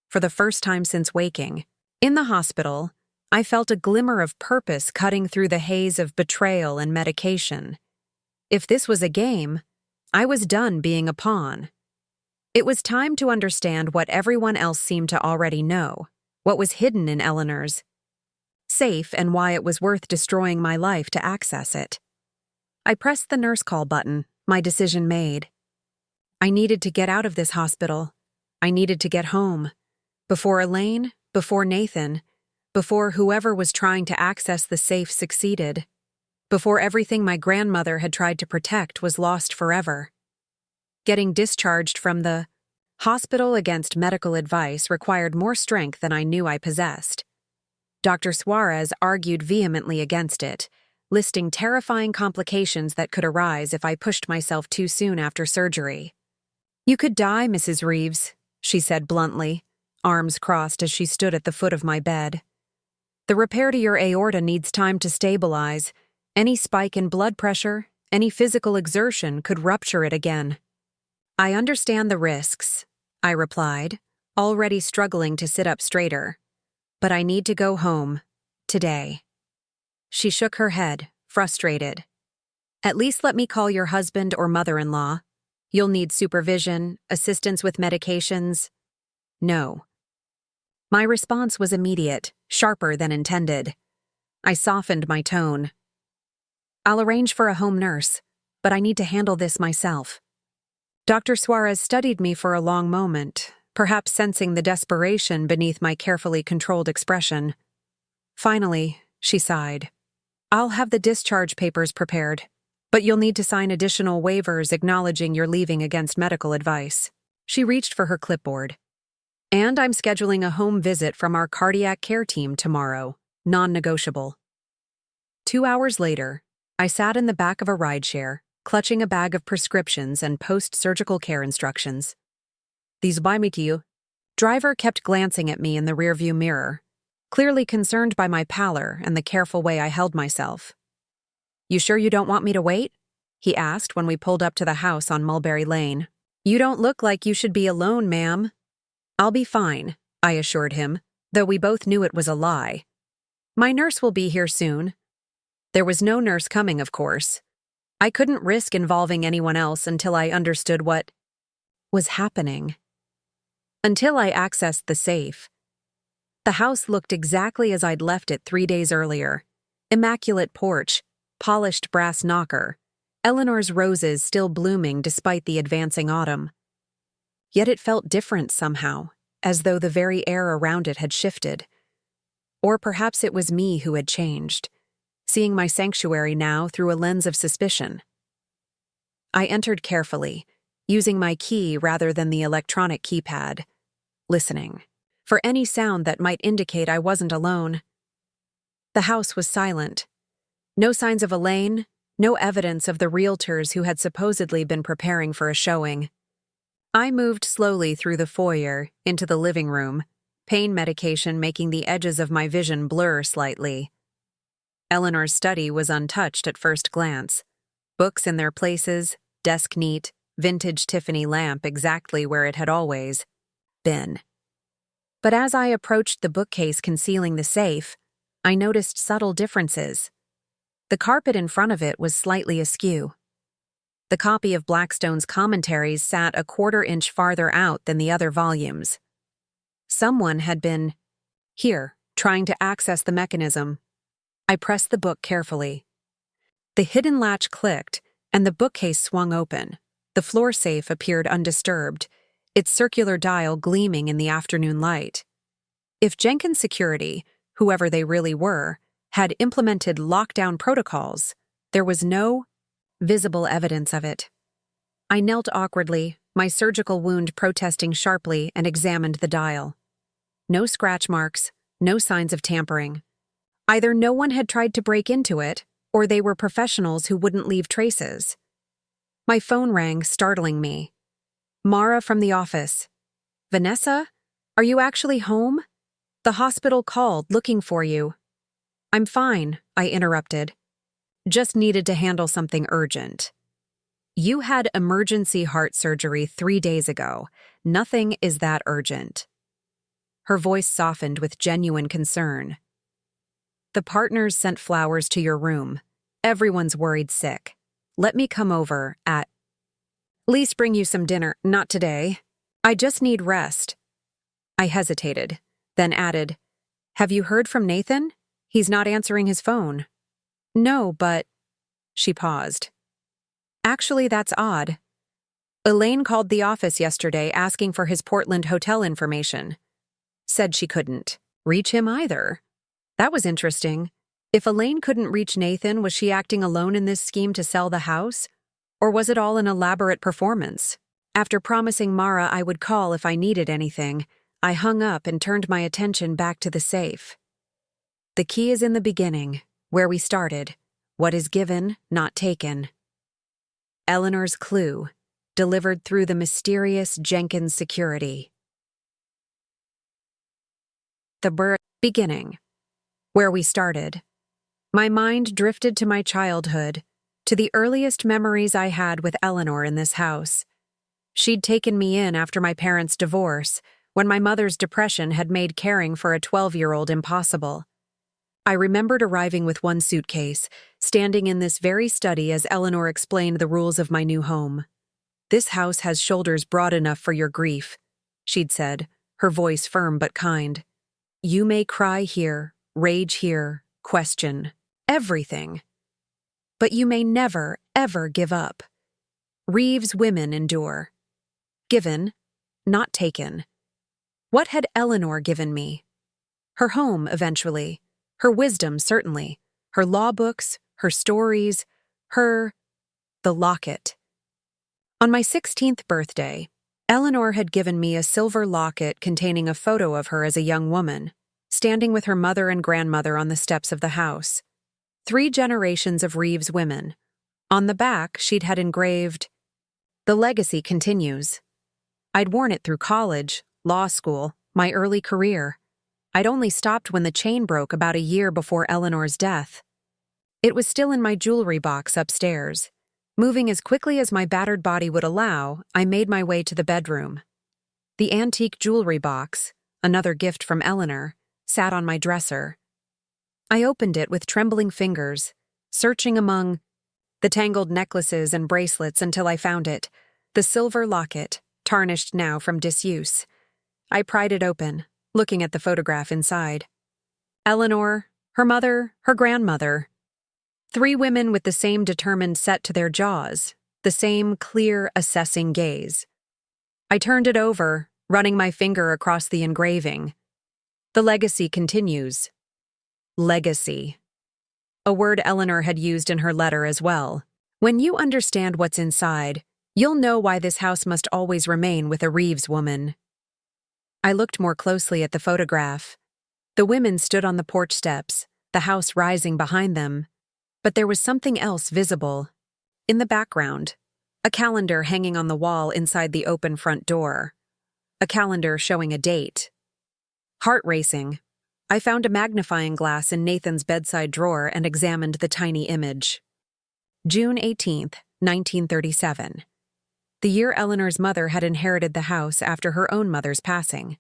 For the first time since waking, in the hospital, I felt a glimmer of purpose cutting through the haze of betrayal and medication. If this was a game, I was done being a pawn. It was time to understand what everyone else seemed to already know, what was hidden in Eleanor's safe and why it was worth destroying my life to access it. I pressed the nurse call button, my decision made. I needed to get out of this hospital. I needed to get home. Before Elaine, before Nathan, before whoever was trying to access the safe succeeded. Before everything my grandmother had tried to protect was lost forever. Getting discharged from the hospital against medical advice required more strength than I knew I possessed. Dr. Suarez argued vehemently against it, listing terrifying complications that could arise if I pushed myself too soon after surgery. "You could die, Mrs. Reeves," she said bluntly, arms crossed as she stood at the foot of my bed. "The repair to your aorta needs time to stabilize. Any spike in blood pressure, any physical exertion could rupture it again." "I understand the risks," I replied, already struggling to sit up straighter. "But I need to go home. Today." She shook her head, frustrated. "At least let me call your husband or mother-in-law. You'll need supervision, assistance with medications." "No." My response was immediate, sharper than intended. I softened my tone. "I'll arrange for a home nurse, but I need to handle this myself." Dr. Suarez studied me for a long moment, perhaps sensing the desperation beneath my carefully controlled expression. Finally, she sighed. "I'll have the discharge papers prepared, but you'll need to sign additional waivers acknowledging you're leaving against medical advice." She reached for her clipboard. "And I'm scheduling a home visit from our cardiac care team tomorrow, non-negotiable." 2 hours later, I sat in the back of a rideshare, clutching a bag of prescriptions and post-surgical care instructions. "These buy me to you." Driver kept glancing at me in the rearview mirror, clearly concerned by my pallor and the careful way I held myself. "You sure you don't want me to wait?" he asked when we pulled up to the house on Mulberry Lane. "You don't look like you should be alone, ma'am." "I'll be fine," I assured him, though we both knew it was a lie. "My nurse will be here soon." There was no nurse coming, of course. I couldn't risk involving anyone else until I understood what was happening. Until I accessed the safe. The house looked exactly as I'd left it 3 days earlier. Immaculate porch, polished brass knocker, Eleanor's roses still blooming despite the advancing autumn. Yet it felt different somehow, as though the very air around it had shifted. Or perhaps it was me who had changed, seeing my sanctuary now through a lens of suspicion. I entered carefully, using my key rather than the electronic keypad, listening for any sound that might indicate I wasn't alone. The house was silent. No signs of Elaine, no evidence of the realtors who had supposedly been preparing for a showing. I moved slowly through the foyer into the living room, pain medication making the edges of my vision blur slightly. Eleanor's study was untouched at first glance. Books in their places, desk neat, vintage Tiffany lamp exactly where it had always bin. But as I approached the bookcase concealing the safe, I noticed subtle differences. The carpet in front of it was slightly askew. The copy of Blackstone's commentaries sat a quarter-inch farther out than the other volumes. Someone had been here, trying to access the mechanism. I pressed the book carefully. The hidden latch clicked, and the bookcase swung open. The floor safe appeared undisturbed, its circular dial gleaming in the afternoon light. If Jenkins Security, whoever they really were, had implemented lockdown protocols, there was no visible evidence of it. I knelt awkwardly, my surgical wound protesting sharply, and examined the dial. No scratch marks, no signs of tampering. Either no one had tried to break into it, or they were professionals who wouldn't leave traces. My phone rang, startling me. Mara from the office. Vanessa? Are you actually home? The hospital called, looking for you. I'm fine, I interrupted. Just needed to handle something urgent. You had emergency heart surgery 3 days ago. Nothing is that urgent. Her voice softened with genuine concern. The partners sent flowers to your room. Everyone's worried sick. Let me come over at least bring you some dinner. Not today. I just need rest. I hesitated, then added, Have you heard from Nathan? He's not answering his phone. No, but... She paused. Actually, that's odd. Elaine called the office yesterday asking for his Portland hotel information. Said she couldn't reach him either. That was interesting. If Elaine couldn't reach Nathan, was she acting alone in this scheme to sell the house? Or was it all an elaborate performance? After promising Mara I would call if I needed anything, I hung up and turned my attention back to the safe. The key is in the beginning, where we started. What is given, not taken. Eleanor's clue, delivered through the mysterious Jenkins Security. The beginning, where we started. My mind drifted to my childhood, to the earliest memories I had with Eleanor in this house. She'd taken me in after my parents' divorce, when my mother's depression had made caring for a 12-year-old impossible. I remembered arriving with one suitcase, standing in this very study as Eleanor explained the rules of my new home. This house has shoulders broad enough for your grief, she'd said, her voice firm but kind. You may cry here, rage here, question, everything. But you may never, ever give up. Reeves women endure. Given, not taken. What had Eleanor given me? Her home, eventually. Her wisdom, certainly. Her law books, her stories, the locket. On my 16th birthday, Eleanor had given me a silver locket containing a photo of her as a young woman, standing with her mother and grandmother on the steps of the house. 3 generations of Reeves women. On the back, she'd had engraved, "The legacy continues." I'd worn it through college, law school, my early career. I'd only stopped when the chain broke about a year before Eleanor's death. It was still in my jewelry box upstairs. Moving as quickly as my battered body would allow, I made my way to the bedroom. The antique jewelry box, another gift from Eleanor, sat on my dresser. I opened it with trembling fingers, searching among the tangled necklaces and bracelets until I found it, the silver locket, tarnished now from disuse. I pried it open, looking at the photograph inside. Eleanor, her mother, her grandmother. 3 women with the same determined set to their jaws, the same clear, assessing gaze. I turned it over, running my finger across the engraving. The legacy continues. Legacy. A word Eleanor had used in her letter as well. When you understand what's inside, you'll know why this house must always remain with a Reeves woman. I looked more closely at the photograph. The women stood on the porch steps, the house rising behind them. But there was something else visible. In the background, a calendar hanging on the wall inside the open front door. A calendar showing a date. Heart racing, I found a magnifying glass in Nathan's bedside drawer and examined the tiny image. June 18th, 1937. the year Eleanor's mother had inherited the house after her own mother's passing.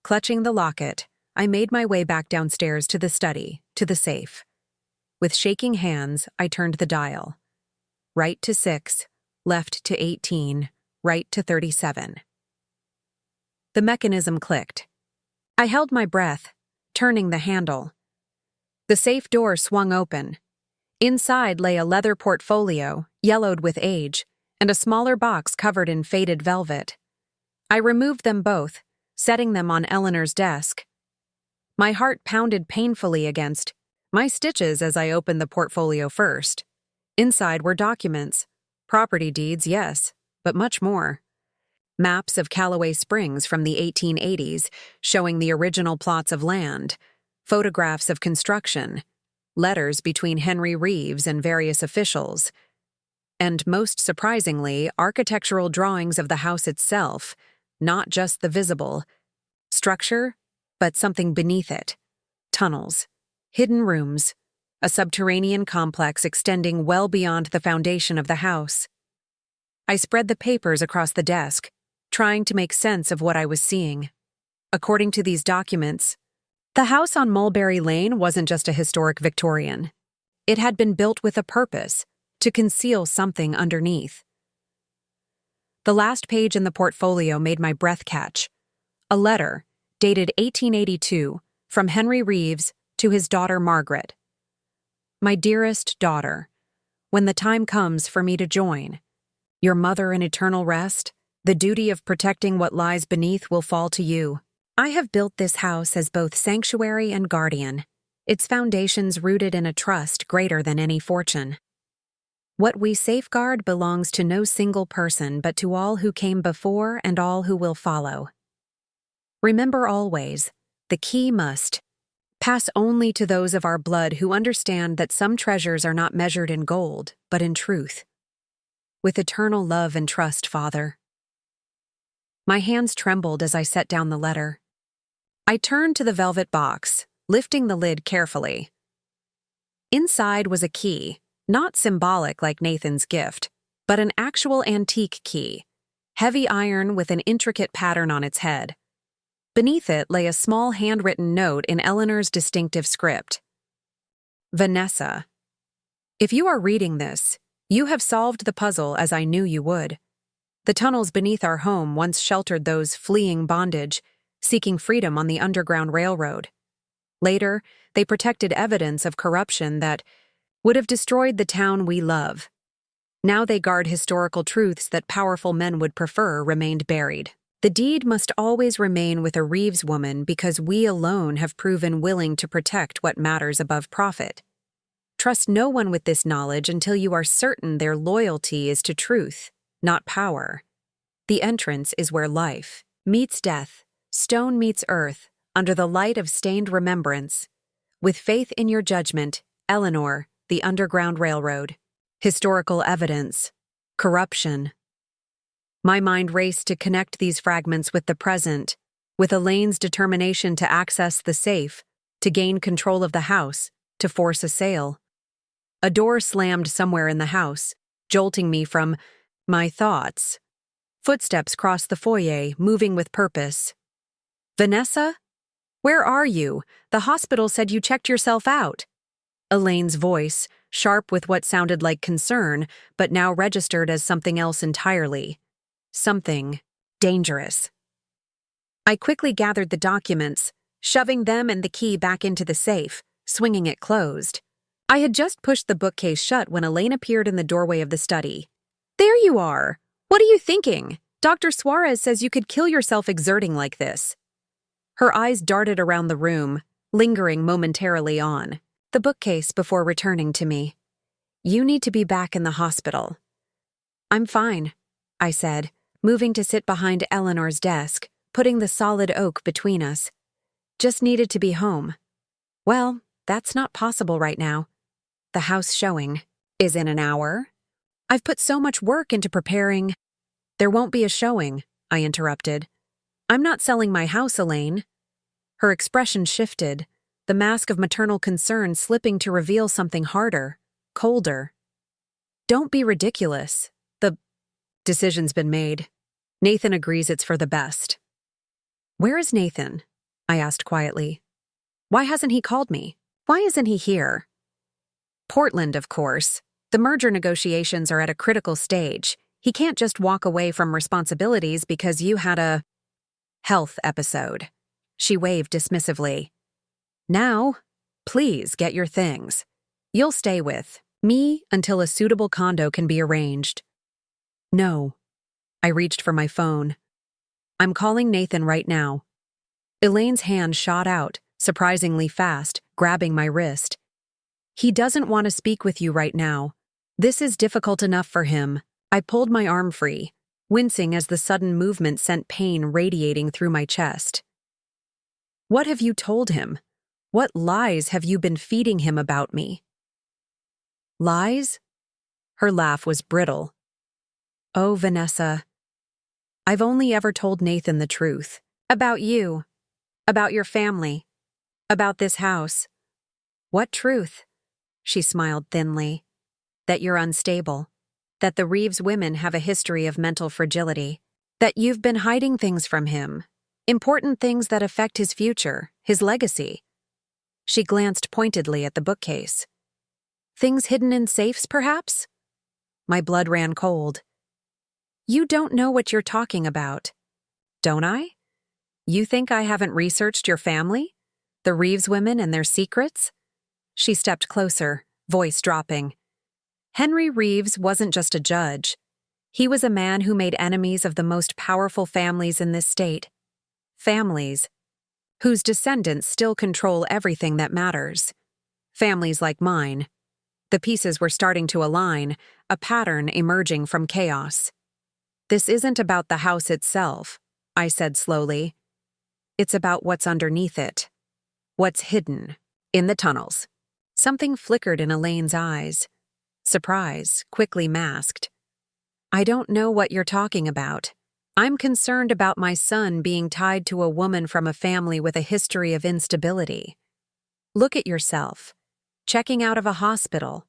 Clutching the locket, I made my way back downstairs to the study, to the safe. With shaking hands, I turned the dial. Right to 6, left to 18, right to 37. The mechanism clicked. I held my breath, turning the handle. The safe door swung open. Inside lay a leather portfolio, yellowed with age, and a smaller box covered in faded velvet. I removed them both, setting them on Eleanor's desk. My heart pounded painfully against my stitches as I opened the portfolio first. Inside were documents. Property deeds, yes, but much more. Maps of Callaway Springs from the 1880s, showing the original plots of land, photographs of construction, letters between Henry Reeves and various officials, and most surprisingly, architectural drawings of the house itself, not just the visible structure, but something beneath it. Tunnels, hidden rooms, a subterranean complex extending well beyond the foundation of the house. I spread the papers across the desk, trying to make sense of what I was seeing. According to these documents, the house on Mulberry Lane wasn't just a historic Victorian. It had been built with a purpose, to conceal something underneath. The last page in the portfolio made my breath catch. A letter, dated 1882, from Henry Reeves to his daughter Margaret. My dearest daughter, when the time comes for me to join your mother in eternal rest, the duty of protecting what lies beneath will fall to you. I have built this house as both sanctuary and guardian, its foundations rooted in a trust greater than any fortune. What we safeguard belongs to no single person but to all who came before and all who will follow. Remember always, the key must pass only to those of our blood who understand that some treasures are not measured in gold, but in truth. With eternal love and trust, Father. My hands trembled as I set down the letter. I turned to the velvet box, lifting the lid carefully. Inside was a key, not symbolic like Nathan's gift, but an actual antique key, heavy iron with an intricate pattern on its head. Beneath it lay a small handwritten note in Eleanor's distinctive script. Vanessa, if you are reading this, you have solved the puzzle as I knew you would. The tunnels beneath our home once sheltered those fleeing bondage, seeking freedom on the Underground Railroad. Later, they protected evidence of corruption that would have destroyed the town we love. Now they guard historical truths that powerful men would prefer remained buried. The deed must always remain with a Reeves woman because we alone have proven willing to protect what matters above profit. Trust no one with this knowledge until you are certain their loyalty is to truth, not power. The entrance is where life meets death, stone meets earth, under the light of stained remembrance. With faith in your judgment, Eleanor, the Underground Railroad. Historical evidence. Corruption. My mind raced to connect these fragments with the present, with Elaine's determination to access the safe, to gain control of the house, to force a sale. A door slammed somewhere in the house, jolting me from my thoughts. Footsteps crossed the foyer, moving with purpose. Vanessa? Where are you? The hospital said you checked yourself out. Elaine's voice, sharp with what sounded like concern, but now registered as something else entirely. Something dangerous. I quickly gathered the documents, shoving them and the key back into the safe, swinging it closed. I had just pushed the bookcase shut when Elaine appeared in the doorway of the study. There you are! What are you thinking? Dr. Suarez says you could kill yourself exerting like this. Her eyes darted around the room, lingering momentarily on the bookcase before returning to me. You need to be back in the hospital. I'm fine, I said, moving to sit behind Eleanor's desk, putting the solid oak between us. Just needed to be home. Well, that's not possible right now. The house showing is in an hour. I've put so much work into preparing. There won't be a showing, I interrupted. I'm not selling my house, Elaine. Her expression shifted, the mask of maternal concern slipping to reveal something harder, colder. Don't be ridiculous. Decision's been made. Nathan agrees it's for the best. Where is Nathan? I asked quietly. Why hasn't he called me? Why isn't he here? Portland, of course. The merger negotiations are at a critical stage. He can't just walk away from responsibilities because you had a health episode. She waved dismissively. Now, please get your things. You'll stay with me until a suitable condo can be arranged. No. I reached for my phone. I'm calling Nathan right now. Elaine's hand shot out, surprisingly fast, grabbing my wrist. He doesn't want to speak with you right now. This is difficult enough for him. I pulled my arm free, wincing as the sudden movement sent pain radiating through my chest. What have you told him? What lies have you been feeding him about me? Lies? Her laugh was brittle. Oh, Vanessa. I've only ever told Nathan the truth. About you. About your family. About this house. What truth? She smiled thinly. That you're unstable. That the Reeves women have a history of mental fragility. That you've been hiding things from him. Important things that affect his future, his legacy. She glanced pointedly at the bookcase. Things hidden in safes, perhaps? My blood ran cold. You don't know what you're talking about. Don't I? You think I haven't researched your family? The Reeves women and their secrets? She stepped closer, voice dropping. Henry Reeves wasn't just a judge. He was a man who made enemies of the most powerful families in this state. Families whose descendants still control everything that matters. Families like mine. The pieces were starting to align, a pattern emerging from chaos. This isn't about the house itself, I said slowly. It's about what's underneath it. What's hidden in the tunnels. Something flickered in Elaine's eyes. Surprise, quickly masked. I don't know what you're talking about. I'm concerned about my son being tied to a woman from a family with a history of instability. Look at yourself. Checking out of a hospital.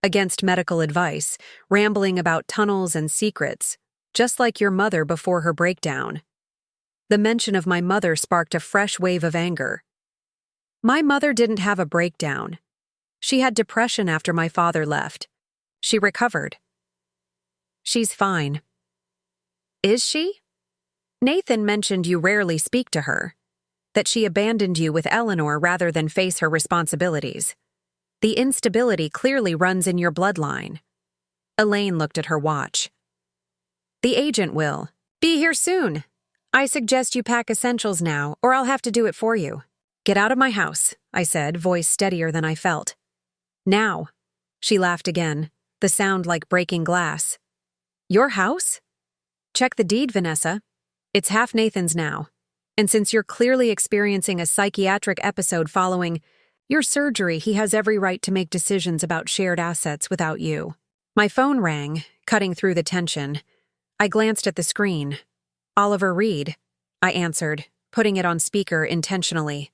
Against medical advice, rambling about tunnels and secrets, just like your mother before her breakdown. The mention of my mother sparked a fresh wave of anger. My mother didn't have a breakdown. She had depression after my father left. She recovered. She's fine. Is she? Nathan mentioned you rarely speak to her. That she abandoned you with Eleanor rather than face her responsibilities. The instability clearly runs in your bloodline. Elaine looked at her watch. The agent will be here soon. I suggest you pack essentials now, or I'll have to do it for you. Get out of my house, I said, voice steadier than I felt. Now. She laughed again, the sound like breaking glass. Your house? Check the deed, Vanessa. It's half Nathan's now. And since you're clearly experiencing a psychiatric episode following your surgery, he has every right to make decisions about shared assets without you. My phone rang, cutting through the tension. I glanced at the screen. Oliver Reed, I answered, putting it on speaker intentionally.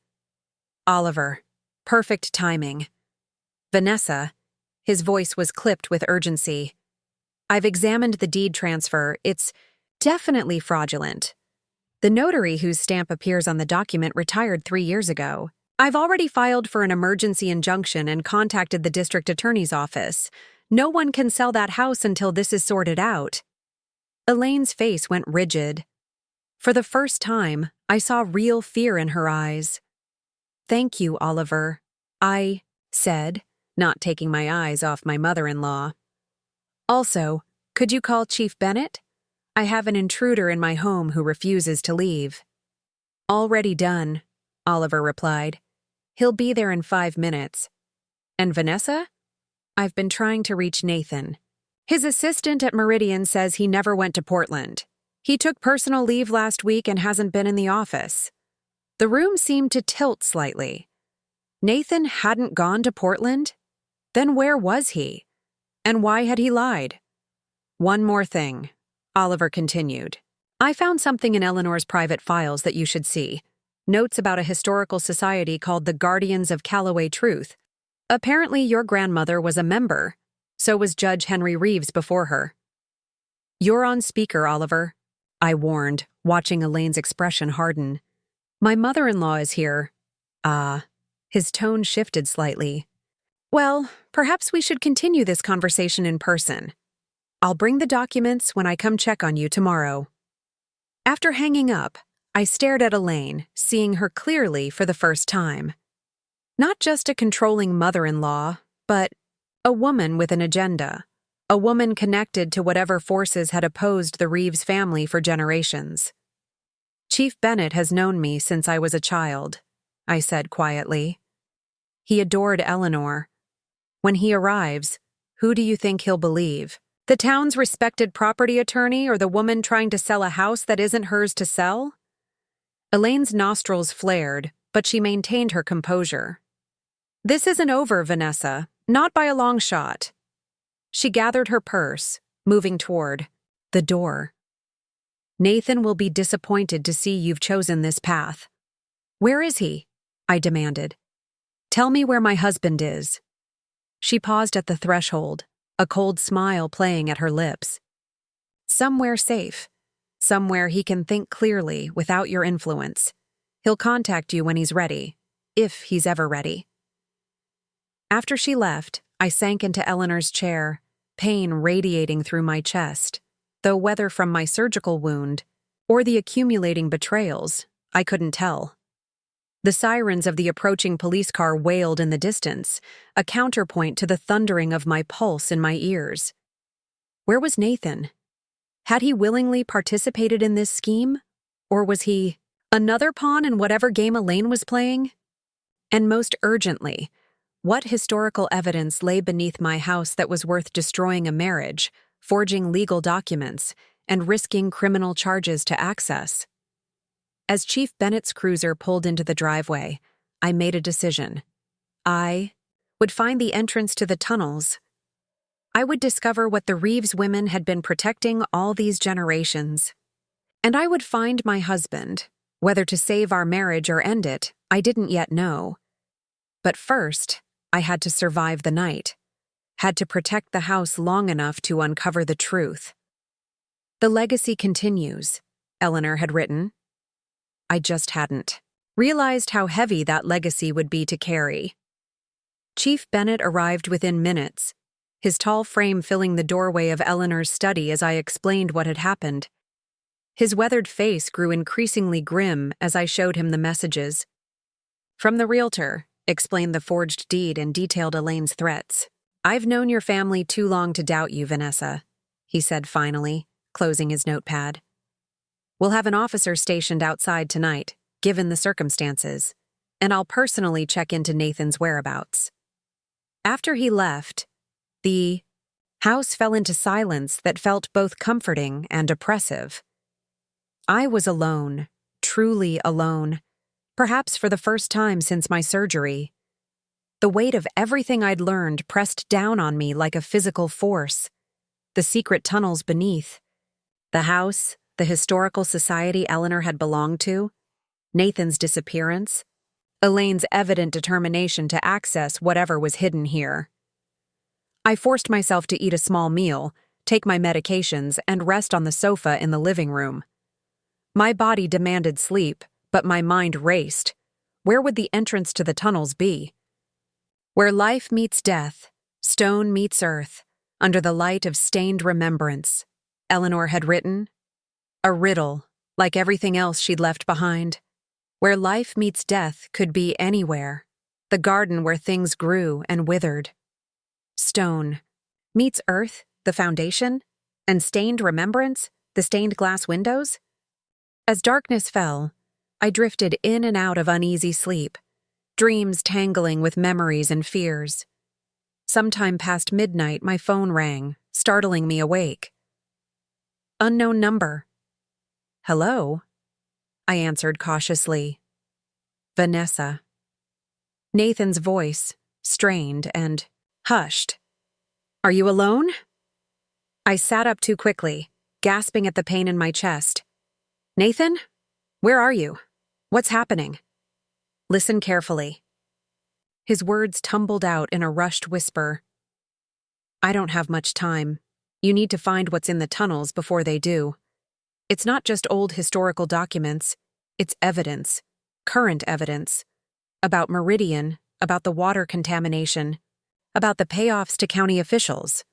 Oliver. Perfect timing. Vanessa. His voice was clipped with urgency. I've examined the deed transfer. It's definitely fraudulent. The notary whose stamp appears on the document retired 3 years ago. I've already filed for an emergency injunction and contacted the district attorney's office. No one can sell that house until this is sorted out. Elaine's face went rigid. For the first time, I saw real fear in her eyes. Thank you, Oliver, I said, not taking my eyes off my mother-in-law. Also, could you call Chief Bennett? I have an intruder in my home who refuses to leave. Already done, Oliver replied. He'll be there in 5 minutes. And Vanessa? I've been trying to reach Nathan. His assistant at Meridian says he never went to Portland. He took personal leave last week and hasn't been in the office. The room seemed to tilt slightly. Nathan hadn't gone to Portland? Then where was he? And why had he lied? One more thing, Oliver continued. I found something in Eleanor's private files that you should see. Notes about a historical society called the Guardians of Callaway Truth. Apparently your grandmother was a member. So was Judge Henry Reeves before her. You're on speaker, Oliver, I warned, watching Elaine's expression harden. My mother-in-law is here. His tone shifted slightly. Well, perhaps we should continue this conversation in person. I'll bring the documents when I come check on you tomorrow. After hanging up, I stared at Elaine, seeing her clearly for the first time. Not just a controlling mother-in-law, but a woman with an agenda. A woman connected to whatever forces had opposed the Reeves family for generations. Chief Bennett has known me since I was a child, I said quietly. He adored Eleanor. When he arrives, who do you think he'll believe? The town's respected property attorney or the woman trying to sell a house that isn't hers to sell? Elaine's nostrils flared, but she maintained her composure. This isn't over, Vanessa, not by a long shot. She gathered her purse, moving toward the door. Nathan will be disappointed to see you've chosen this path. Where is he? I demanded. Tell me where my husband is. She paused at the threshold, a cold smile playing at her lips. Somewhere safe. Somewhere he can think clearly without your influence. He'll contact you when he's ready, if he's ever ready. After she left, I sank into Eleanor's chair, pain radiating through my chest, though whether from my surgical wound or the accumulating betrayals, I couldn't tell. The sirens of the approaching police car wailed in the distance, a counterpoint to the thundering of my pulse in my ears. Where was Nathan? Had he willingly participated in this scheme? Or was he another pawn in whatever game Elaine was playing? And most urgently, what historical evidence lay beneath my house that was worth destroying a marriage, forging legal documents, and risking criminal charges to access? As Chief Bennett's cruiser pulled into the driveway, I made a decision. I would find the entrance to the tunnels. I would discover what the Reeves women had been protecting all these generations. And I would find my husband. Whether to save our marriage or end it, I didn't yet know. But first, I had to survive the night. Had to protect the house long enough to uncover the truth. The legacy continues, Eleanor had written. I just hadn't realized how heavy that legacy would be to carry. Chief Bennett arrived within minutes, his tall frame filling the doorway of Eleanor's study as I explained what had happened. His weathered face grew increasingly grim as I showed him the messages. From the realtor, explained the forged deed and detailed Elaine's threats. I've known your family too long to doubt you, Vanessa, he said finally, closing his notepad. We'll have an officer stationed outside tonight, given the circumstances, and I'll personally check into Nathan's whereabouts. After he left, the house fell into silence that felt both comforting and oppressive. I was alone, truly alone, perhaps for the first time since my surgery. The weight of everything I'd learned pressed down on me like a physical force. The secret tunnels beneath, the house, the historical society Eleanor had belonged to, Nathan's disappearance, Elaine's evident determination to access whatever was hidden here. I forced myself to eat a small meal, take my medications, and rest on the sofa in the living room. My body demanded sleep, but my mind raced. Where would the entrance to the tunnels be? Where life meets death, stone meets earth, under the light of stained remembrance, Eleanor had written. A riddle, like everything else she'd left behind. Where life meets death could be anywhere, the garden where things grew and withered. Stone meets earth, the foundation, and stained remembrance, the stained glass windows. As darkness fell, I drifted in and out of uneasy sleep, dreams tangling with memories and fears. Sometime past midnight, my phone rang, startling me awake. Unknown number. Hello? I answered cautiously. Vanessa. Nathan's voice, strained and hushed. Are you alone? I sat up too quickly, gasping at the pain in my chest. Nathan? Where are you? What's happening? Listen carefully. His words tumbled out in a rushed whisper. I don't have much time. You need to find what's in the tunnels before they do. It's not just old historical documents, it's evidence, current evidence, about Meridian, about the water contamination, about the payoffs to county officials.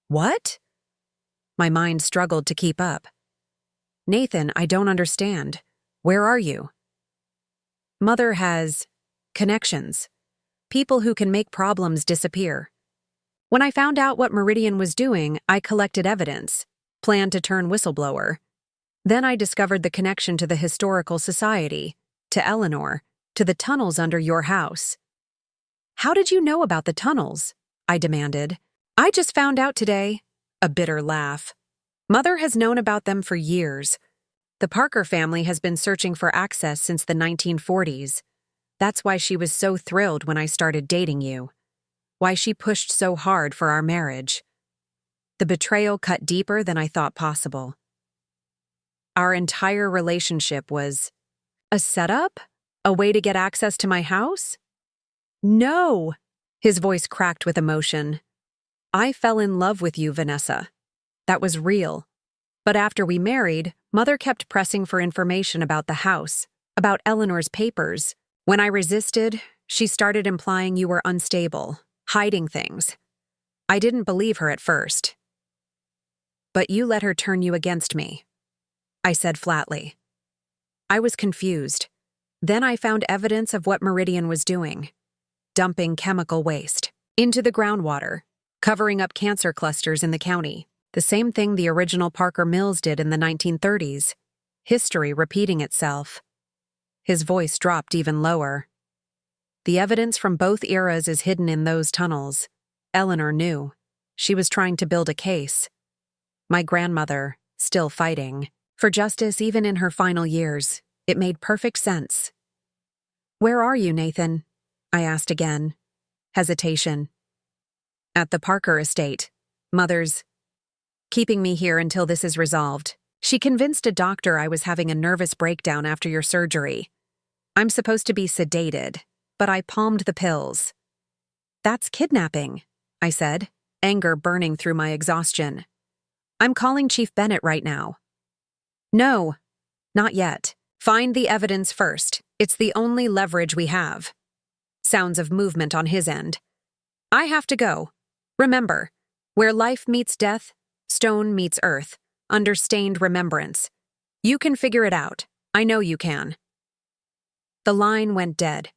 What? My mind struggled to keep up. Nathan, I don't understand. Where are you? Mother has connections. People who can make problems disappear. When I found out what Meridian was doing, I collected evidence, planned to turn whistleblower. Then I discovered the connection to the Historical Society, to Eleanor, to the tunnels under your house. How did you know about the tunnels? I demanded. I just found out today. A bitter laugh. Mother has known about them for years. The Parker family has been searching for access since the 1940s. That's why she was so thrilled when I started dating you. Why she pushed so hard for our marriage. The betrayal cut deeper than I thought possible. Our entire relationship was a setup? A way to get access to my house? No! His voice cracked with emotion. I fell in love with you, Vanessa. That was real. But after we married, Mother kept pressing for information about the house, about Eleanor's papers. When I resisted, she started implying you were unstable, hiding things. I didn't believe her at first. But you let her turn you against me, I said flatly. I was confused. Then I found evidence of what Meridian was doing. Dumping chemical waste into the groundwater, covering up cancer clusters in the county. The same thing the original Parker Mills did in the 1930s. History repeating itself. His voice dropped even lower. The evidence from both eras is hidden in those tunnels. Eleanor knew. She was trying to build a case. My grandmother, still fighting. For justice even in her final years. It made perfect sense. Where are you, Nathan? I asked again. Hesitation. At the Parker estate. Mother's keeping me here until this is resolved. She convinced a doctor I was having a nervous breakdown after your surgery. I'm supposed to be sedated, but I palmed the pills. That's kidnapping, I said, anger burning through my exhaustion. I'm calling Chief Bennett right now. No, not yet. Find the evidence first. It's the only leverage we have. Sounds of movement on his end. I have to go. Remember, where life meets death, stone meets earth, under stained remembrance. You can figure it out. I know you can. The line went dead.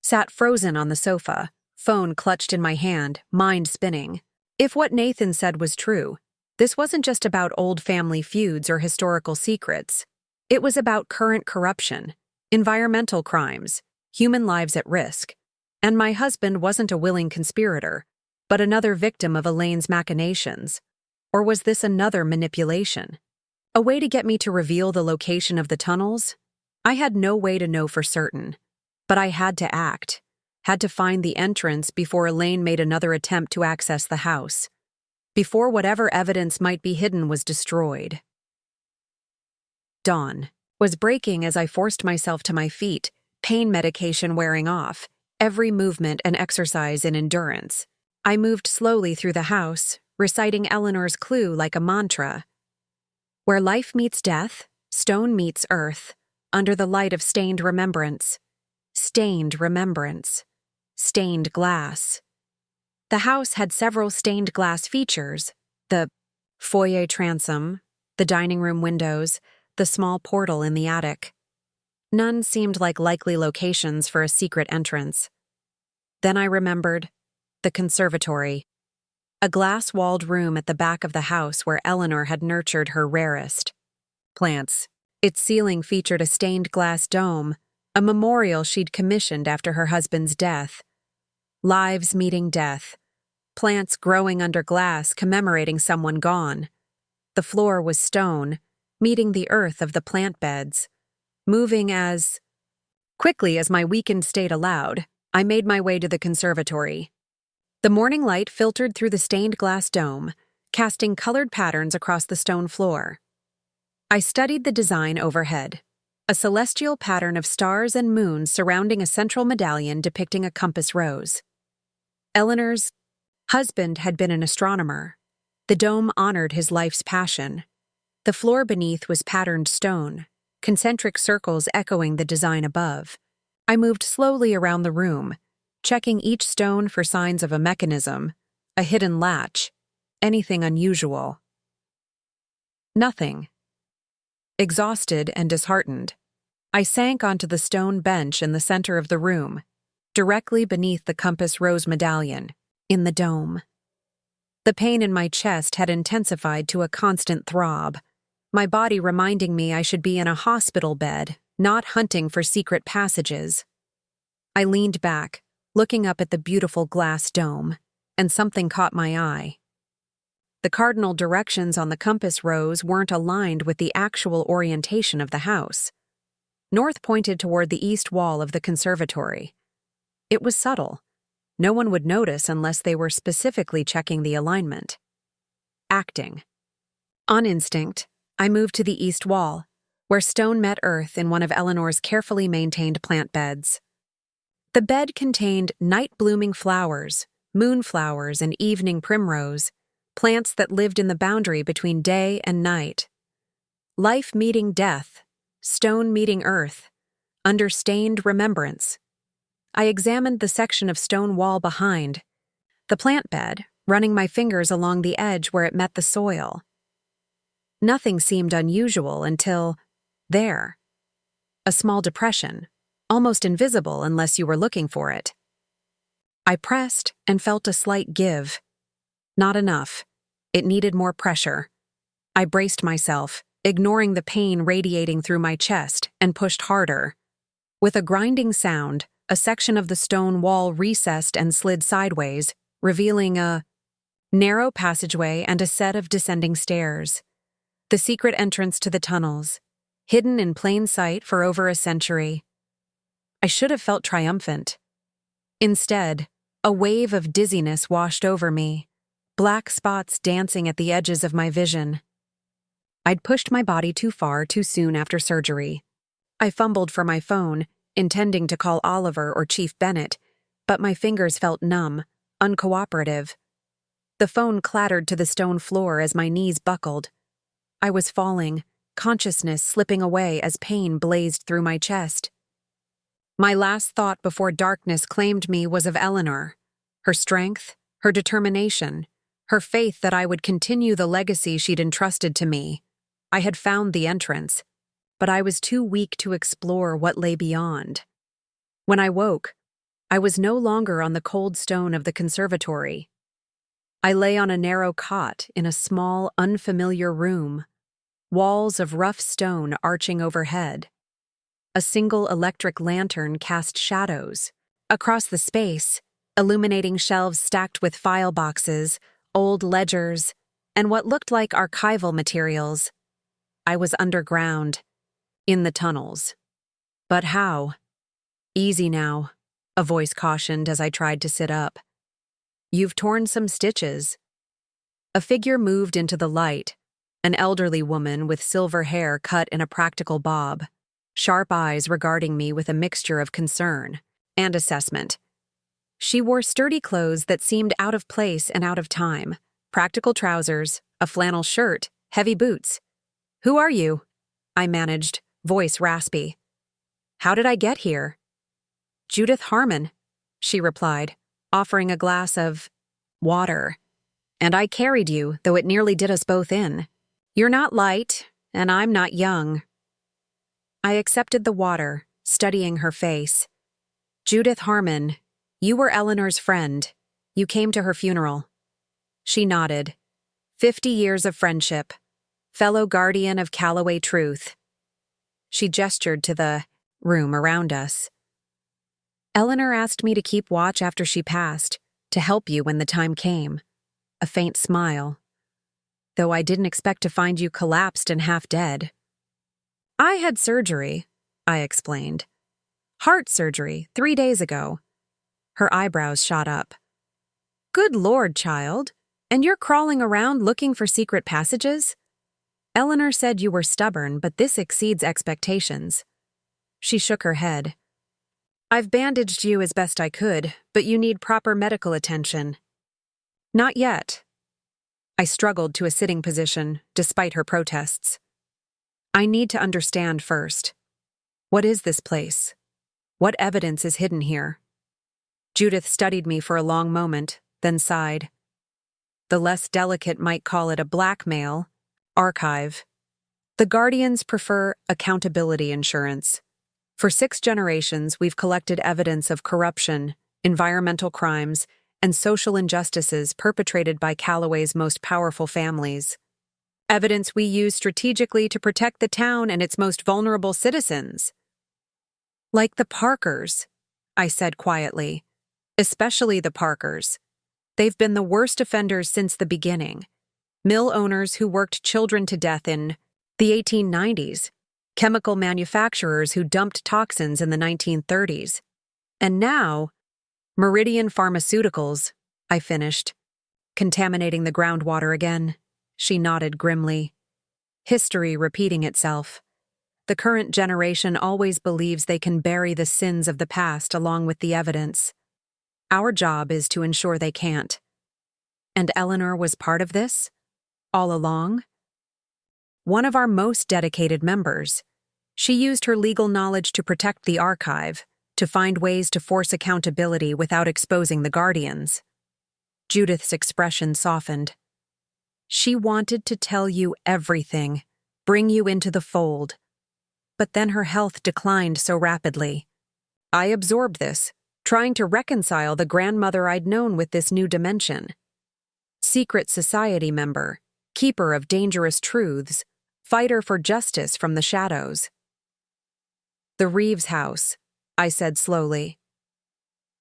Sat frozen on the sofa, phone clutched in my hand, mind spinning. If what Nathan said was true, this wasn't just about old family feuds or historical secrets. It was about current corruption, environmental crimes, human lives at risk. And my husband wasn't a willing conspirator, but another victim of Elaine's machinations. Or was this another manipulation? A way to get me to reveal the location of the tunnels? I had no way to know for certain, but I had to act, had to find the entrance before Elaine made another attempt to access the house, before whatever evidence might be hidden was destroyed. Dawn was breaking as I forced myself to my feet, pain medication wearing off, every movement an exercise in endurance. I moved slowly through the house, reciting Eleanor's clue like a mantra. Where life meets death, stone meets earth, under the light of stained remembrance. Stained remembrance. Stained glass. The house had several stained glass features. The foyer transom, the dining room windows, the small portal in the attic. None seemed like likely locations for a secret entrance. Then I remembered the conservatory, a glass-walled room at the back of the house where Eleanor had nurtured her rarest plants. Its ceiling featured a stained glass dome, a memorial she'd commissioned after her husband's death. Lives meeting death, plants growing under glass commemorating someone gone. The floor was stone, meeting the earth of the plant beds, moving as quickly as my weakened state allowed. I made my way to the conservatory. The morning light filtered through the stained glass dome, casting colored patterns across the stone floor. I studied the design overhead, a celestial pattern of stars and moons surrounding a central medallion depicting a compass rose. Eleanor's husband had been an astronomer. The dome honored his life's passion. The floor beneath was patterned stone, concentric circles echoing the design above. I moved slowly around the room, checking each stone for signs of a mechanism, a hidden latch, anything unusual. Nothing. Exhausted and disheartened, I sank onto the stone bench in the center of the room, directly beneath the compass rose medallion, in the dome. The pain in my chest had intensified to a constant throb, my body reminding me I should be in a hospital bed, not hunting for secret passages. I leaned back, looking up at the beautiful glass dome, and something caught my eye. The cardinal directions on the compass rose weren't aligned with the actual orientation of the house. North pointed toward the east wall of the conservatory. It was subtle. No one would notice unless they were specifically checking the alignment. Acting. On instinct, I moved to the east wall, where stone met earth in one of Eleanor's carefully maintained plant beds. The bed contained night-blooming flowers, moonflowers, and evening primrose, plants that lived in the boundary between day and night. Life meeting death, stone meeting earth, under stained remembrance. I examined the section of stone wall behind, the plant bed, running my fingers along the edge where it met the soil. Nothing seemed unusual until, there. A small depression, almost invisible unless you were looking for it. I pressed and felt a slight give. Not enough. It needed more pressure. I braced myself, ignoring the pain radiating through my chest, and pushed harder. With a grinding sound, a section of the stone wall recessed and slid sideways, revealing a narrow passageway and a set of descending stairs. The secret entrance to the tunnels, hidden in plain sight for over a century. I should have felt triumphant. Instead, a wave of dizziness washed over me, black spots dancing at the edges of my vision. I'd pushed my body too far too soon after surgery. I fumbled for my phone, intending to call Oliver or Chief Bennett, but my fingers felt numb, uncooperative. The phone clattered to the stone floor as my knees buckled. I was falling, consciousness slipping away as pain blazed through my chest. My last thought before darkness claimed me was of Eleanor, her strength, her determination, her faith that I would continue the legacy she'd entrusted to me. I had found the entrance, but I was too weak to explore what lay beyond. When I woke, I was no longer on the cold stone of the conservatory. I lay on a narrow cot in a small, unfamiliar room, walls of rough stone arching overhead. A single electric lantern cast shadows across the space, illuminating shelves stacked with file boxes, old ledgers, and what looked like archival materials. I was underground, in the tunnels. But how? Easy now, a voice cautioned as I tried to sit up. You've torn some stitches. A figure moved into the light, an elderly woman with silver hair cut in a practical bob, sharp eyes regarding me with a mixture of concern and assessment. She wore sturdy clothes that seemed out of place and out of time, practical trousers, a flannel shirt, heavy boots. "Who are you?" I managed, voice raspy. "How did I get here?" "Judith Harmon," she replied, offering a glass of water. "And I carried you, though it nearly did us both in. You're not light, and I'm not young." I accepted the water, studying her face. "Judith Harmon, you were Eleanor's friend. You came to her funeral." She nodded. 50 years of friendship. Fellow guardian of Callaway truth. She gestured to the room around us. "Eleanor asked me to keep watch after she passed, to help you when the time came." A faint smile. "Though I didn't expect to find you collapsed and half dead." "I had surgery," I explained. "Heart surgery, 3 days ago." Her eyebrows shot up. "Good Lord, child. And you're crawling around looking for secret passages?" "Eleanor said you were stubborn, but this exceeds expectations." She shook her head. "I've bandaged you as best I could, but you need proper medical attention." "Not yet." I struggled to a sitting position, despite her protests. I need to understand first. What is this place? What evidence is hidden here? Judith studied me for a long moment, then sighed. The less delicate might call it a blackmail archive. The Guardians prefer accountability insurance. For 6 generations, we've collected evidence of corruption, environmental crimes, and social injustices perpetrated by Callaway's most powerful families. Evidence we use strategically to protect the town and its most vulnerable citizens. Like the Parkers, I said quietly. Especially the Parkers. They've been the worst offenders since the beginning. Mill owners who worked children to death in the 1890s, chemical manufacturers who dumped toxins in the 1930s. And now, Meridian Pharmaceuticals, I finished. Contaminating the groundwater again. She nodded grimly. History repeating itself. The current generation always believes they can bury the sins of the past along with the evidence. Our job is to ensure they can't. And Eleanor was part of this? All along? One of our most dedicated members. She used her legal knowledge to protect the archive, to find ways to force accountability without exposing the Guardians. Judith's expression softened. She wanted to tell you everything, bring you into the fold. But then her health declined so rapidly. I absorbed this, trying to reconcile the grandmother I'd known with this new dimension. Secret society member, keeper of dangerous truths, fighter for justice from the shadows. The Reeves house, I said slowly.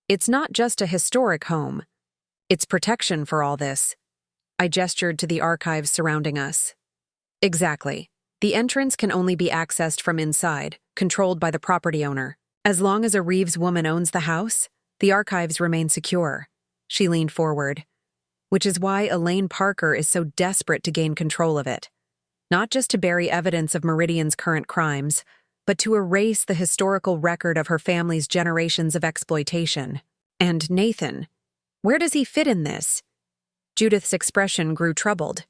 It's not just a historic home. It's protection for all this. I gestured to the archives surrounding us. Exactly. The entrance can only be accessed from inside, controlled by the property owner. As long as a Reeves woman owns the house, the archives remain secure. She leaned forward. Which is why Elaine Parker is so desperate to gain control of it. Not just to bury evidence of Meridian's current crimes, but to erase the historical record of her family's generations of exploitation. And Nathan, where does he fit in this? Judith's expression grew troubled.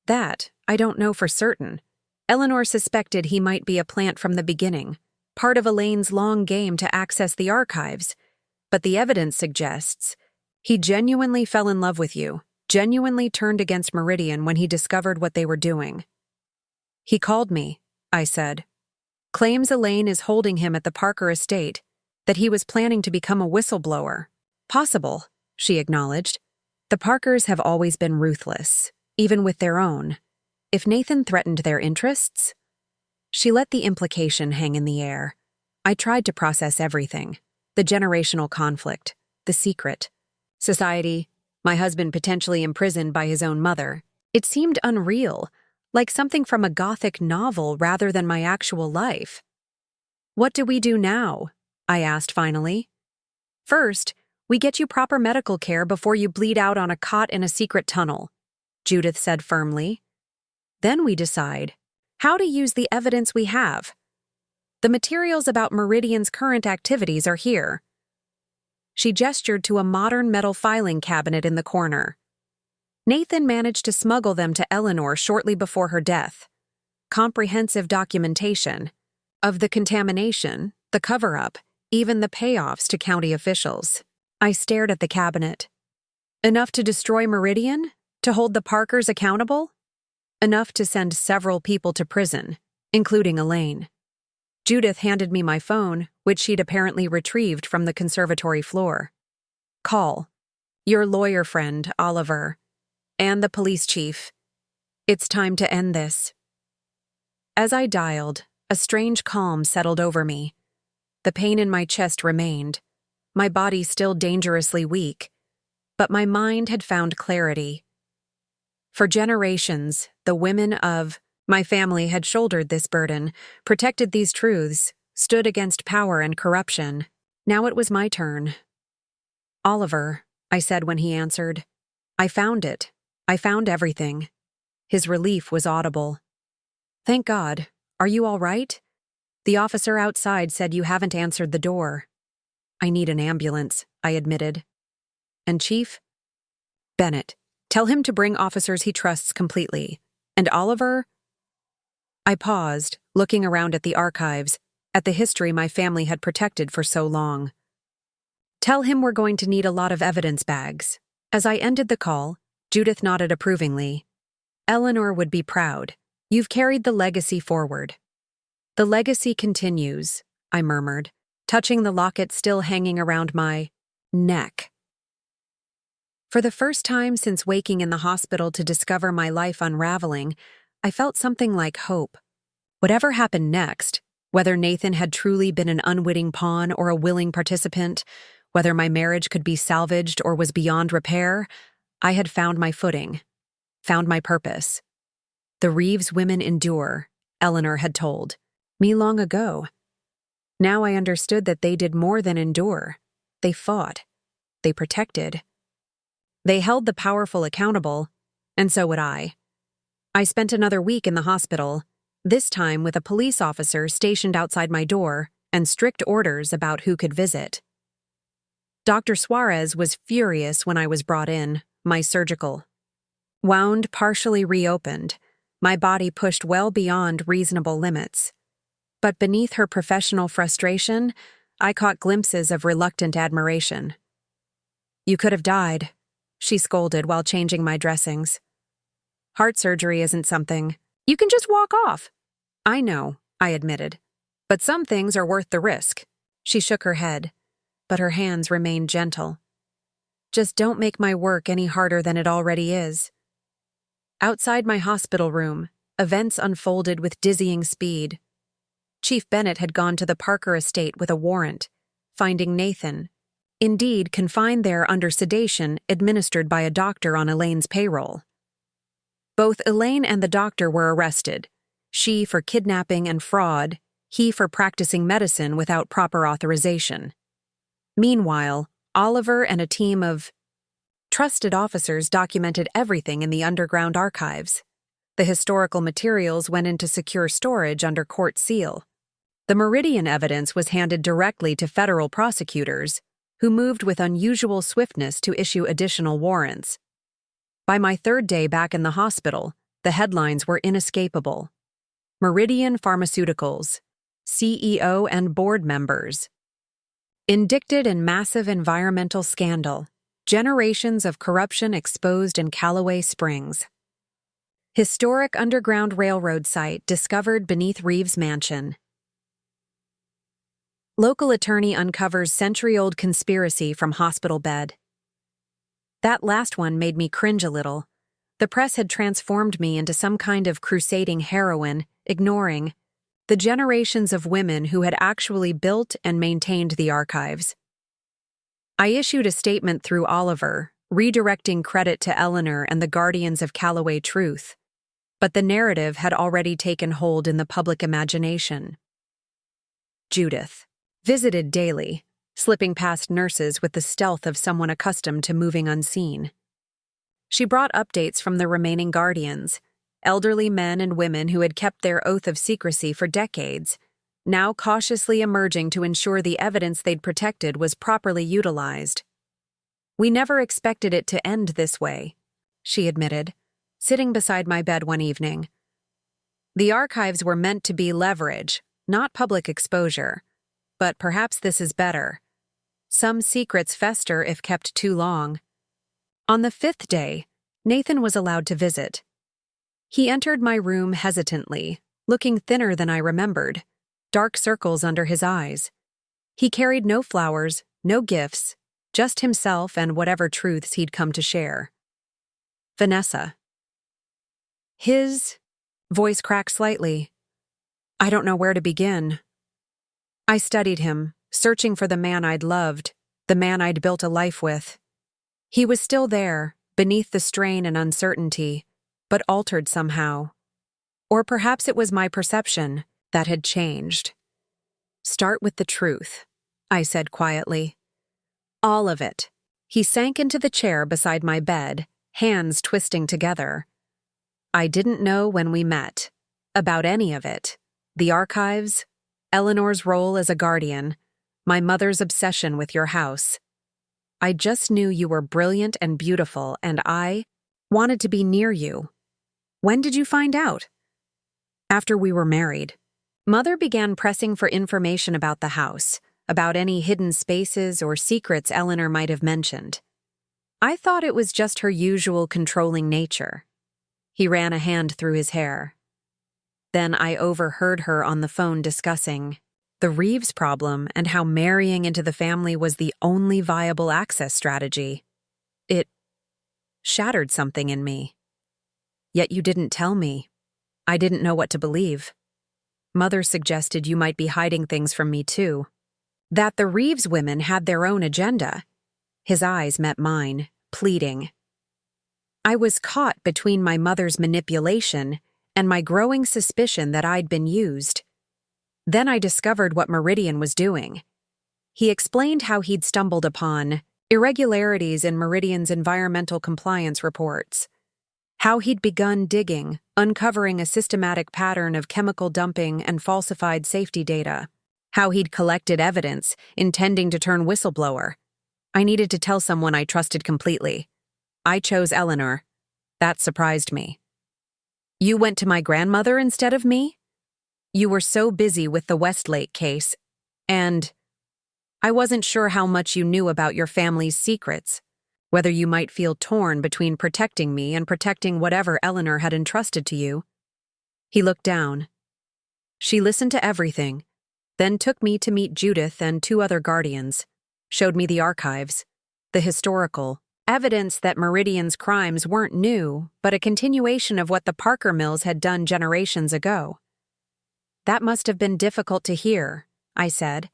That, I don't know for certain. Eleanor suspected he might be a plant from the beginning, part of Elaine's long game to access the archives. But the evidence suggests he genuinely fell in love with you, genuinely turned against Meridian when he discovered what they were doing. He called me, I said. Claims Elaine is holding him at the Parker estate, that he was planning to become a whistleblower. Possible, she acknowledged. The Parkers have always been ruthless, even with their own. If Nathan threatened their interests? She let the implication hang in the air. I tried to process everything. The generational conflict, the secret. Society, my husband potentially imprisoned by his own mother. It seemed unreal, like something from a Gothic novel rather than my actual life. What do we do now? I asked finally. First, we get you proper medical care before you bleed out on a cot in a secret tunnel, Judith said firmly. Then we decide how to use the evidence we have. The materials about Meridian's current activities are here. She gestured to a modern metal filing cabinet in the corner. Nathan managed to smuggle them to Eleanor shortly before her death. Comprehensive documentation of the contamination, the cover-up, even the payoffs to county officials. I stared at the cabinet. Enough to destroy Meridian? To hold the Parkers accountable? Enough to send several people to prison, including Elaine. Judith handed me my phone, which she'd apparently retrieved from the conservatory floor. Call. Your lawyer friend, Oliver. And the police chief. It's time to end this. As I dialed, a strange calm settled over me. The pain in my chest remained, my body still dangerously weak, but my mind had found clarity. For generations, the women of my family had shouldered this burden, protected these truths, stood against power and corruption. Now it was my turn. Oliver, I said when he answered. I found it. I found everything. His relief was audible. Thank God. Are you all right? The officer outside said you haven't answered the door. I need an ambulance, I admitted. And Chief? Bennett, Tell him to bring officers he trusts completely. And Oliver? I paused, looking around at the archives, at the history my family had protected for so long. Tell him we're going to need a lot of evidence bags. As I ended the call, Judith nodded approvingly. Eleanor would be proud. You've carried the legacy forward. The legacy continues, I murmured, touching the locket still hanging around my neck. For the first time since waking in the hospital to discover my life unraveling, I felt something like hope. Whatever happened next, whether Nathan had truly been an unwitting pawn or a willing participant, whether my marriage could be salvaged or was beyond repair, I had found my footing, found my purpose. The Reeves women endure, Eleanor had told me long ago. Now I understood that they did more than endure. They fought. They protected. They held the powerful accountable, and so would I. I spent another week in the hospital, this time with a police officer stationed outside my door and strict orders about who could visit. Dr. Suarez was furious when I was brought in, my surgical wound partially reopened, my body pushed well beyond reasonable limits. But beneath her professional frustration, I caught glimpses of reluctant admiration. You could have died, she scolded while changing my dressings. Heart surgery isn't something you can just walk off. I know, I admitted. But some things are worth the risk. She shook her head, but her hands remained gentle. Just don't make my work any harder than it already is. Outside my hospital room, events unfolded with dizzying speed. Chief Bennett had gone to the Parker estate with a warrant, finding Nathan, indeed confined there under sedation administered by a doctor on Elaine's payroll. Both Elaine and the doctor were arrested, she for kidnapping and fraud, he for practicing medicine without proper authorization. Meanwhile, Oliver and a team of trusted officers documented everything in the underground archives. The historical materials went into secure storage under court seal. The Meridian evidence was handed directly to federal prosecutors, who moved with unusual swiftness to issue additional warrants. By my third day back in the hospital, the headlines were inescapable. Meridian Pharmaceuticals, CEO and board members. Indicted in massive environmental scandal. Generations of corruption exposed in Callaway Springs. Historic Underground Railroad site discovered beneath Reeves' mansion. Local attorney uncovers century-old conspiracy from hospital bed. That last one made me cringe a little. The press had transformed me into some kind of crusading heroine, ignoring the generations of women who had actually built and maintained the archives. I issued a statement through Oliver, redirecting credit to Eleanor and the guardians of Callaway Truth. But the narrative had already taken hold in the public imagination. Judith visited daily, slipping past nurses with the stealth of someone accustomed to moving unseen. She brought updates from the remaining guardians, elderly men and women who had kept their oath of secrecy for decades, now cautiously emerging to ensure the evidence they'd protected was properly utilized. We never expected it to end this way, she admitted, sitting beside my bed one evening. The archives were meant to be leverage, not public exposure. But perhaps this is better. Some secrets fester if kept too long. On the 5th day, Nathan was allowed to visit. He entered my room hesitantly, looking thinner than I remembered, dark circles under his eyes. He carried no flowers, no gifts, just himself and whatever truths he'd come to share. Vanessa. His voice cracked slightly. I don't know where to begin. I studied him, searching for the man I'd loved, the man I'd built a life with. He was still there, beneath the strain and uncertainty, but altered somehow. Or perhaps it was my perception that had changed. Start with the truth, I said quietly. All of it. He sank into the chair beside my bed, hands twisting together. I didn't know when we met. About any of it. The archives, Eleanor's role as a guardian, my mother's obsession with your house. I just knew you were brilliant and beautiful, and I Wanted to be near you. When did you find out? After we were married. Mother began pressing for information about the house, about any hidden spaces or secrets Eleanor might have mentioned. I thought it was just her usual controlling nature. He ran a hand through his hair. Then I overheard her on the phone discussing the Reeves problem and how marrying into the family was the only viable access strategy. It shattered something in me. Yet you didn't tell me. I didn't know what to believe. Mother suggested you might be hiding things from me too. That the Reeves women had their own agenda. His eyes met mine, pleading. I was caught between my mother's manipulation and my growing suspicion that I'd been used. Then I discovered what Meridian was doing. He explained how he'd stumbled upon irregularities in Meridian's environmental compliance reports, how he'd begun digging, uncovering a systematic pattern of chemical dumping and falsified safety data, how he'd collected evidence, intending to turn whistleblower. I needed to tell someone I trusted completely. I chose Eleanor. That surprised me. You went to my grandmother instead of me? You were so busy with the Westlake case, and I wasn't sure how much you knew about your family's secrets, whether you might feel torn between protecting me and protecting whatever Eleanor had entrusted to you. He looked down. She listened to everything, then took me to meet Judith and 2 other guardians, showed me the archives, the historical evidence that Meridian's crimes weren't new, but a continuation of what the Parker Mills had done generations ago. That must have been difficult to hear, I said,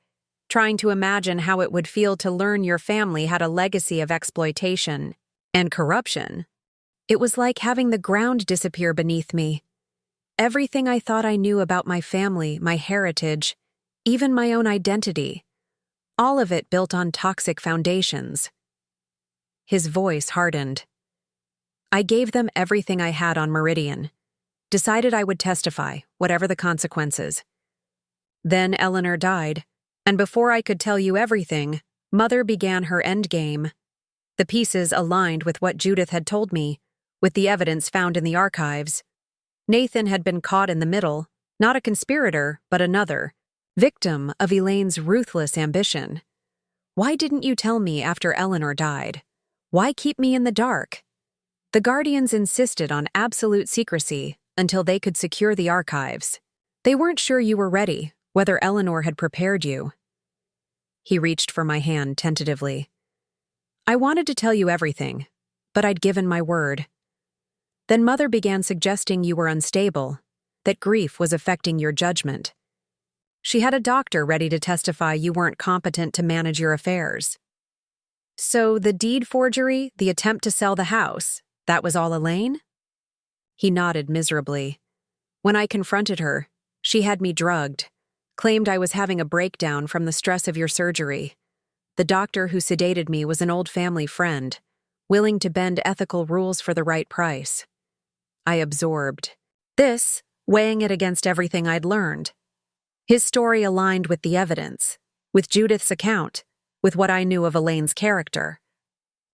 trying to imagine how it would feel to learn your family had a legacy of exploitation and corruption. It was like having the ground disappear beneath me. Everything I thought I knew about my family, my heritage, even my own identity, all of it built on toxic foundations. His voice hardened. I gave them everything I had on Meridian, decided I would testify, whatever the consequences. Then Eleanor died, and before I could tell you everything, Mother began her endgame. The pieces aligned with what Judith had told me, with the evidence found in the archives. Nathan had been caught in the middle, not a conspirator, but another, victim of Elaine's ruthless ambition. Why didn't you tell me after Eleanor died? Why keep me in the dark? The guardians insisted on absolute secrecy until they could secure the archives. They weren't sure you were ready, whether Eleanor had prepared you. He reached for my hand tentatively. I wanted to tell you everything, but I'd given my word. Then Mother began suggesting you were unstable, that grief was affecting your judgment. She had a doctor ready to testify you weren't competent to manage your affairs. So the deed forgery, the attempt to sell the house, that was all Elaine? He nodded miserably. When I confronted her, she had me drugged, claimed I was having a breakdown from the stress of your surgery. The doctor who sedated me was an old family friend, willing to bend ethical rules for the right price. I absorbed this, weighing it against everything I'd learned. His story aligned with the evidence, with Judith's account, with what I knew of Elaine's character.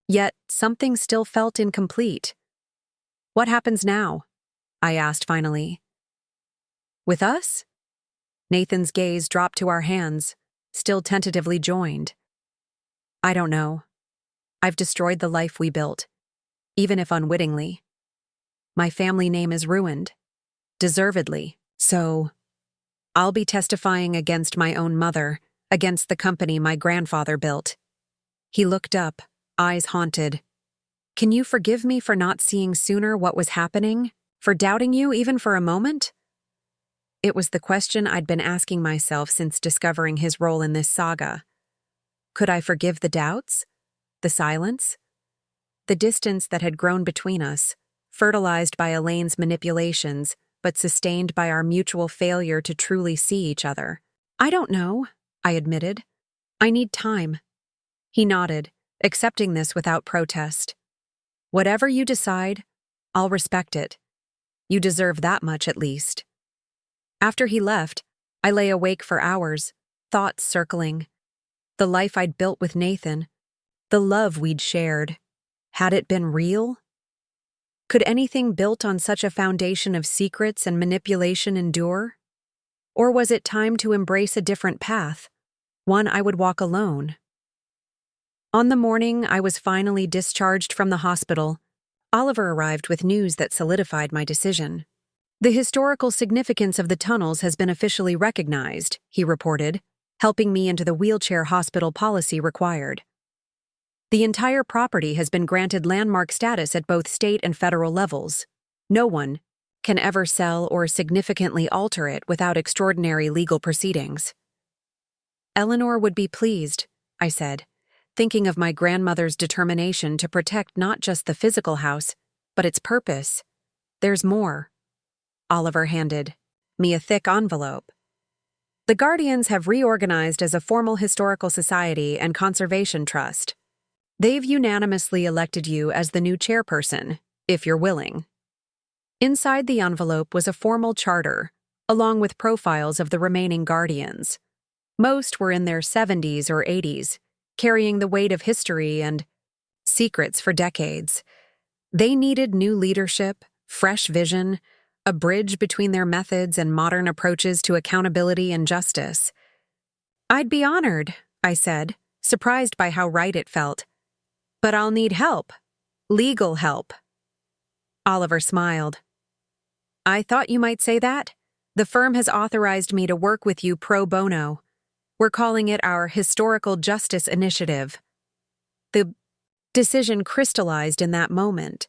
Yet something still felt incomplete. What happens now? I asked finally. With us? Nathan's gaze dropped to our hands, still tentatively joined. I don't know. I've destroyed the life we built, even if unwittingly. My family name is ruined, deservedly. So, I'll be testifying against my own mother, against the company my grandfather built. He looked up, eyes haunted. Can you forgive me for not seeing sooner what was happening? For doubting you even for a moment? It was the question I'd been asking myself since discovering his role in this saga. Could I forgive the doubts? The silence? The distance that had grown between us, fertilized by Elaine's manipulations, but sustained by our mutual failure to truly see each other. I don't know, I admitted. I need time. He nodded, accepting this without protest. Whatever you decide, I'll respect it. You deserve that much at least. After he left, I lay awake for hours, thoughts circling. The life I'd built with Nathan, the love we'd shared. Had it been real? Could anything built on such a foundation of secrets and manipulation endure? Or was it time to embrace a different path, one I would walk alone? On the morning I was finally discharged from the hospital, Oliver arrived with news that solidified my decision. "The historical significance of the tunnels has been officially recognized," he reported, helping me into the wheelchair hospital policy required. "The entire property has been granted landmark status at both state and federal levels. No one can ever sell or significantly alter it without extraordinary legal proceedings." "Eleanor would be pleased," I said, thinking of my grandmother's determination to protect not just the physical house, but its purpose. "There's more." Oliver handed me a thick envelope. "The Guardians have reorganized as a formal historical society and conservation trust. They've unanimously elected you as the new chairperson, if you're willing." Inside the envelope was a formal charter, along with profiles of the remaining Guardians. Most were in their 70s or 80s, carrying the weight of history and secrets for decades. They needed new leadership, fresh vision, a bridge between their methods and modern approaches to accountability and justice. "I'd be honored," I said, surprised by how right it felt. "But I'll need help. Legal help." Oliver smiled. "I thought you might say that. The firm has authorized me to work with you pro bono. We're calling it our Historical Justice Initiative." The decision crystallized in that moment,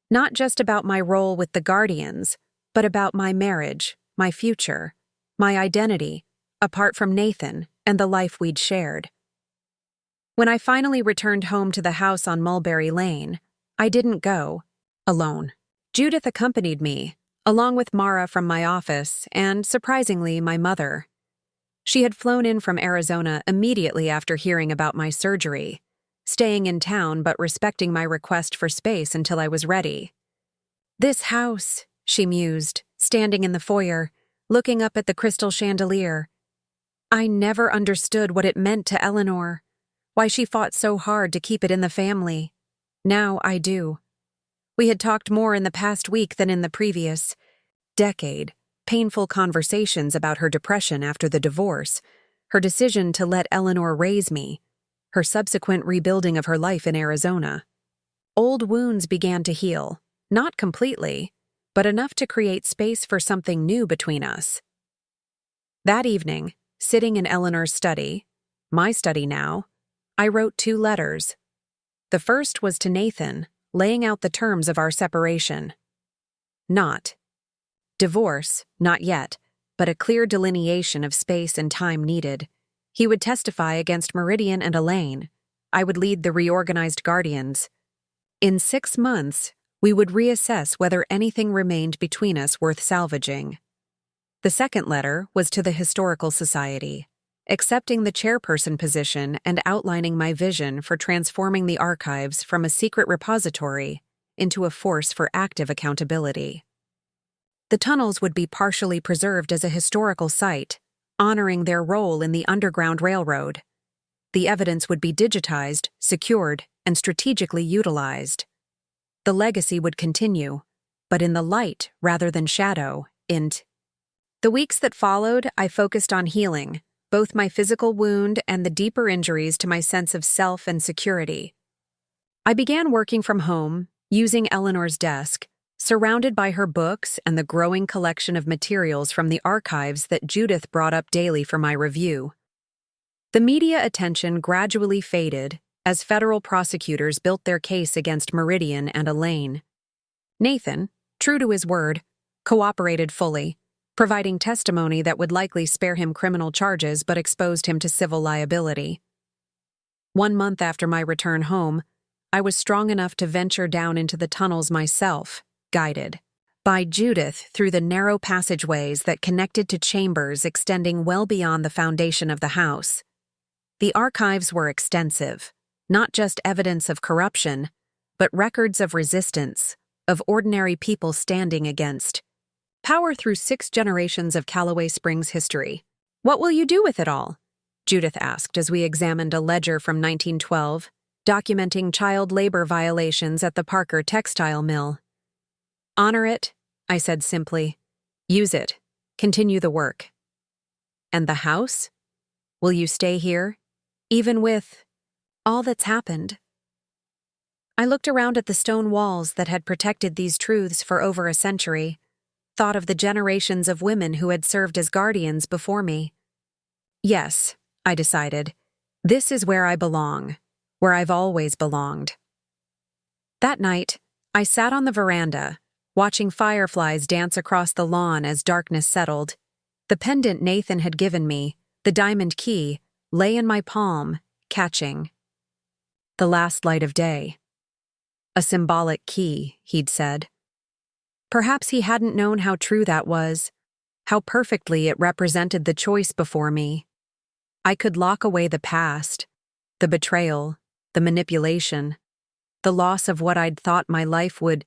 not just about my role with the Guardians, but about my marriage, my future, my identity, apart from Nathan and the life we'd shared. When I finally returned home to the house on Mulberry Lane, I didn't go alone. Judith accompanied me, along with Mara from my office and, surprisingly, my mother. She had flown in from Arizona immediately after hearing about my surgery, staying in town but respecting my request for space until I was ready. "This house," she mused, standing in the foyer, looking up at the crystal chandelier. "I never understood what it meant to Eleanor, why she fought so hard to keep it in the family. Now I do." We had talked more in the past week than in the previous decade. Painful conversations about her depression after the divorce, her decision to let Eleanor raise me, her subsequent rebuilding of her life in Arizona. Old wounds began to heal, not completely, but enough to create space for something new between us. That evening, sitting in Eleanor's study, my study now, I wrote 2 letters. The first was to Nathan, laying out the terms of our separation. Not divorce, not yet, but a clear delineation of space and time needed. He would testify against Meridian and Elaine. I would lead the reorganized Guardians. In 6 months, we would reassess whether anything remained between us worth salvaging. The second letter was to the Historical Society, accepting the chairperson position and outlining my vision for transforming the archives from a secret repository into a force for active accountability. The tunnels would be partially preserved as a historical site, honoring their role in the Underground Railroad. The evidence would be digitized, secured, and strategically utilized. The legacy would continue, but in the light rather than shadow. The weeks that followed, I focused on healing, both my physical wound and the deeper injuries to my sense of self and security. I began working from home, using Eleanor's desk, surrounded by her books and the growing collection of materials from the archives that Judith brought up daily for my review. The media attention gradually faded as federal prosecutors built their case against Meridian and Elaine. Nathan, true to his word, cooperated fully, providing testimony that would likely spare him criminal charges but exposed him to civil liability. 1 month after my return home, I was strong enough to venture down into the tunnels myself, guided by Judith through the narrow passageways that connected to chambers extending well beyond the foundation of the house. The archives were extensive, not just evidence of corruption, but records of resistance, of ordinary people standing against power through 6 generations of Callaway Springs history. "What will you do with it all?" Judith asked as we examined a ledger from 1912, documenting child labor violations at the Parker textile mill. Honor it, I said simply. Use it. Continue the work. And the house? Will you stay here? Even with all that's happened? I looked around at the stone walls that had protected these truths for over a century, thought of the generations of women who had served as guardians before me. Yes, I decided, this is where I belong, where I've always belonged. That night, I sat on the veranda, watching fireflies dance across the lawn as darkness settled. The pendant Nathan had given me, the diamond key, lay in my palm, catching the last light of day. A symbolic key, he'd said. Perhaps he hadn't known how true that was, how perfectly it represented the choice before me. I could lock away the past, the betrayal, the manipulation, the loss of what I'd thought my life would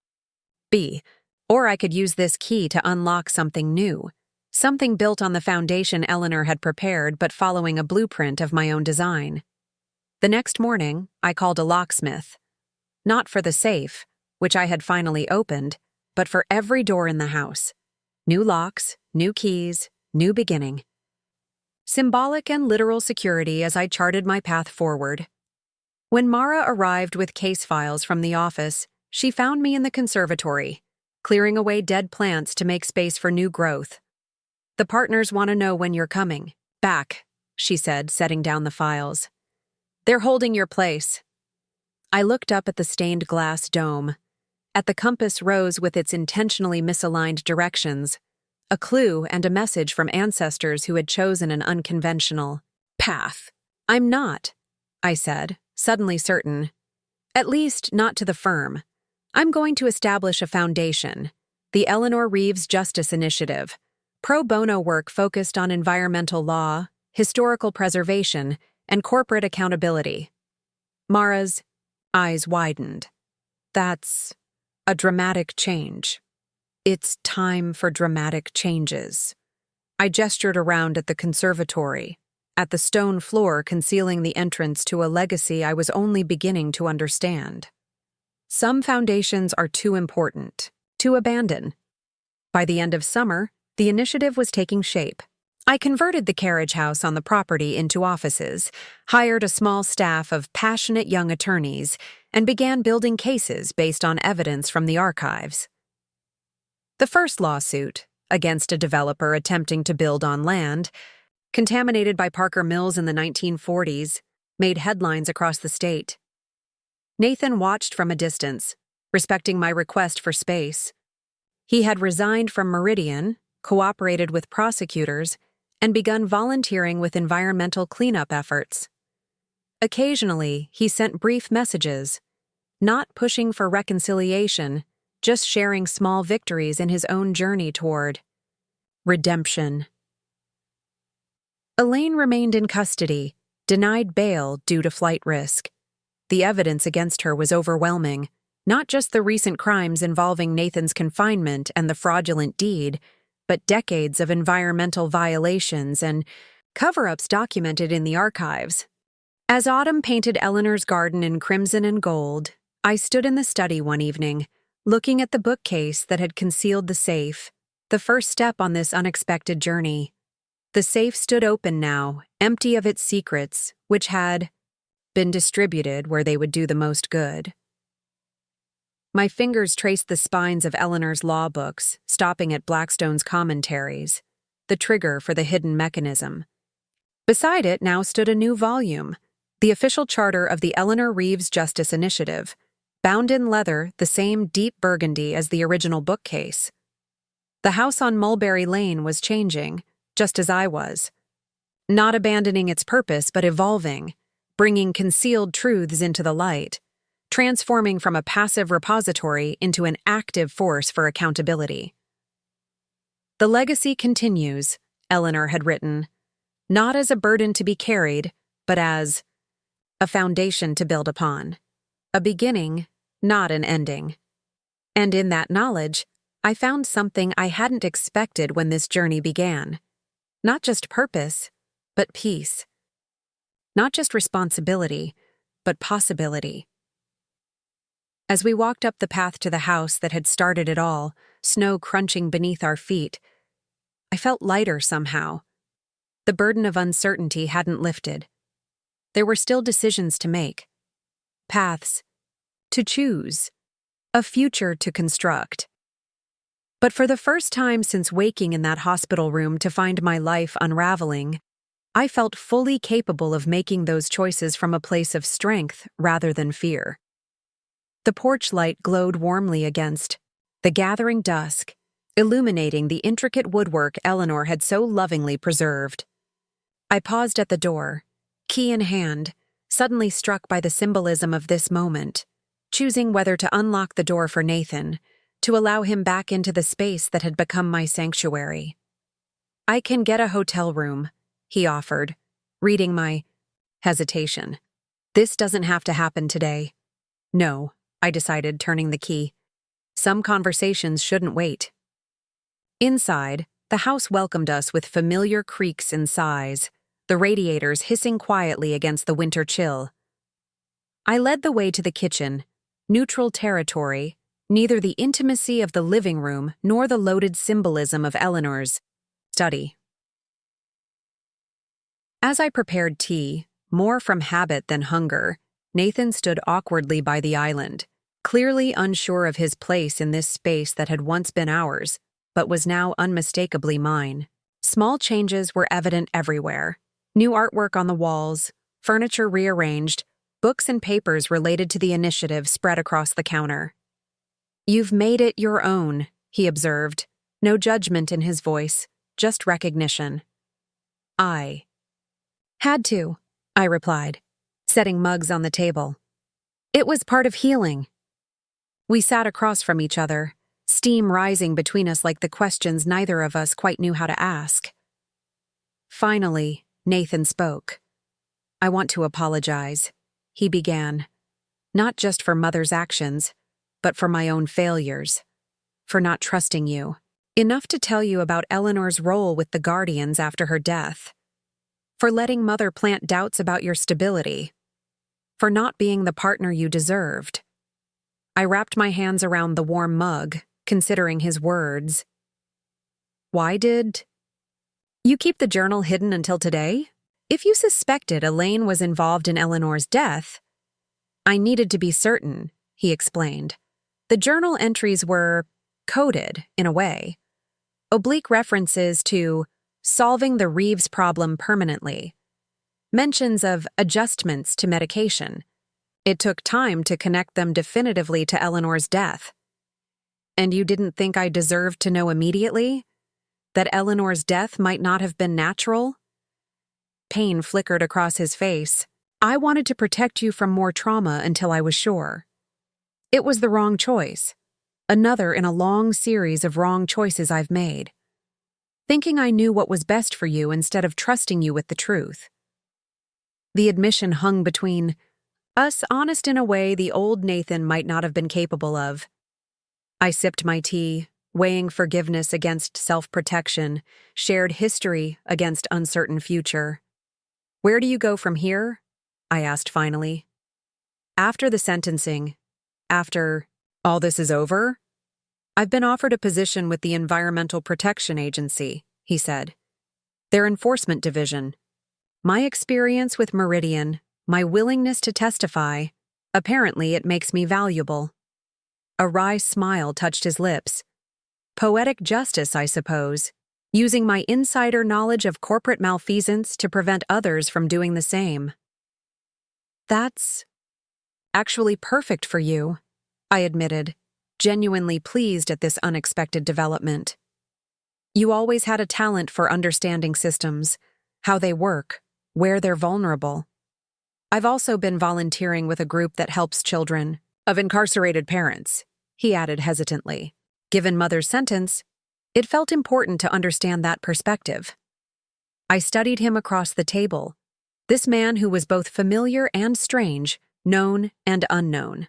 be, or I could use this key to unlock something new, something built on the foundation Eleanor had prepared but following a blueprint of my own design. The next morning, I called a locksmith. Not for the safe, which I had finally opened, but for every door in the house. New locks, new keys, new beginning. Symbolic and literal security as I charted my path forward. When Mara arrived with case files from the office, she found me in the conservatory, clearing away dead plants to make space for new growth. The partners want to know when you're coming back, she said, setting down the files. They're holding your place. I looked up at the stained glass dome, at the compass rose with its intentionally misaligned directions, a clue and a message from ancestors who had chosen an unconventional path. I'm not, I said, suddenly certain. At least not to the firm. I'm going to establish a foundation, the Elaine Reeves Justice Initiative, pro bono work focused on environmental law, historical preservation, and corporate accountability. Mara's eyes widened. That's a dramatic change. It's time for dramatic changes. I gestured around at the conservatory, at the stone floor concealing the entrance to a legacy I was only beginning to understand. Some foundations are too important to abandon. By the end of summer, the initiative was taking shape. I converted the carriage house on the property into offices, hired a small staff of passionate young attorneys, and began building cases based on evidence from the archives. The first lawsuit, against a developer attempting to build on land, contaminated by Parker Mills in the 1940s, made headlines across the state. Nathan watched from a distance, respecting my request for space. He had resigned from Meridian, cooperated with prosecutors, and begun volunteering with environmental cleanup efforts. Occasionally, he sent brief messages, not pushing for reconciliation, just sharing small victories in his own journey toward redemption. Elaine remained in custody, denied bail due to flight risk. The evidence against her was overwhelming, not just the recent crimes involving Nathan's confinement and the fraudulent deed, but decades of environmental violations and cover-ups documented in the archives. As autumn painted Eleanor's garden in crimson and gold, I stood in the study one evening, looking at the bookcase that had concealed the safe, the first step on this unexpected journey. The safe stood open now, empty of its secrets, which had been distributed where they would do the most good. My fingers traced the spines of Eleanor's law books, stopping at Blackstone's commentaries, the trigger for the hidden mechanism. Beside it now stood a new volume, the official charter of the Elaine Reeves Justice Initiative, bound in leather the same deep burgundy as the original bookcase. The house on Mulberry Lane was changing, just as I was. Not abandoning its purpose, but evolving, bringing concealed truths into the light, transforming from a passive repository into an active force for accountability. The legacy continues, Eleanor had written, not as a burden to be carried, but as a foundation to build upon, a beginning, not an ending. And in that knowledge, I found something I hadn't expected when this journey began. Not just purpose, but peace. Not just responsibility, but possibility. As we walked up the path to the house that had started it all, snow crunching beneath our feet, I felt lighter somehow. The burden of uncertainty hadn't lifted. There were still decisions to make, paths to choose, a future to construct. But for the first time since waking in that hospital room to find my life unraveling, I felt fully capable of making those choices from a place of strength rather than fear. The porch light glowed warmly against the gathering dusk, illuminating the intricate woodwork Eleanor had so lovingly preserved. I paused at the door, key in hand, suddenly struck by the symbolism of this moment, choosing whether to unlock the door for Nathan, to allow him back into the space that had become my sanctuary. "I can get a hotel room," he offered, reading my hesitation. "This doesn't have to happen today." "No," I decided, turning the key. "Some conversations shouldn't wait." Inside, the house welcomed us with familiar creaks and sighs, the radiators hissing quietly against the winter chill. I led the way to the kitchen, neutral territory, neither the intimacy of the living room nor the loaded symbolism of Eleanor's study. As I prepared tea, more from habit than hunger, Nathan stood awkwardly by the island, clearly unsure of his place in this space that had once been ours, but was now unmistakably mine. Small changes were evident everywhere. New artwork on the walls, furniture rearranged, books and papers related to the initiative spread across the counter. "You've made it your own," he observed, no judgment in his voice, just recognition. "I had to," I replied, setting mugs on the table. "It was part of healing." We sat across from each other, steam rising between us like the questions neither of us quite knew how to ask. Finally, Nathan spoke. "I want to apologize," he began, "not just for Mother's actions, but for my own failures, for not trusting you enough to tell you about Eleanor's role with the Guardians after her death, for letting Mother plant doubts about your stability, for not being the partner you deserved." I wrapped my hands around the warm mug, considering his words. "Why did you keep the journal hidden until today? If you suspected Elaine was involved in Eleanor's death—" "I needed to be certain," he explained. "The journal entries were coded, in a way. Oblique references to solving the Reeves problem permanently. Mentions of adjustments to medication. It took time to connect them definitively to Eleanor's death." "And you didn't think I deserved to know immediately? That Eleanor's death might not have been natural?" Pain flickered across his face. "I wanted to protect you from more trauma until I was sure. It was the wrong choice. Another in a long series of wrong choices I've made. Thinking I knew what was best for you instead of trusting you with the truth." The admission hung between us, honest in a way the old Nathan might not have been capable of. I sipped my tea, weighing forgiveness against self-protection, shared history against uncertain future. "Where do you go from here?" I asked finally. "After the sentencing, after all this is over, I've been offered a position with the Environmental Protection Agency," he said. "Their enforcement division. My experience with Meridian, my willingness to testify, apparently it makes me valuable." A wry smile touched his lips. "Poetic justice, I suppose, using my insider knowledge of corporate malfeasance to prevent others from doing the same." "That's actually perfect for you," I admitted, genuinely pleased at this unexpected development. "You always had a talent for understanding systems, how they work, where they're vulnerable. I've also been volunteering with a group that helps children of incarcerated parents," he added hesitantly. Given Mother's sentence, it felt important to understand that perspective. I studied him across the table, this man who was both familiar and strange, known and unknown.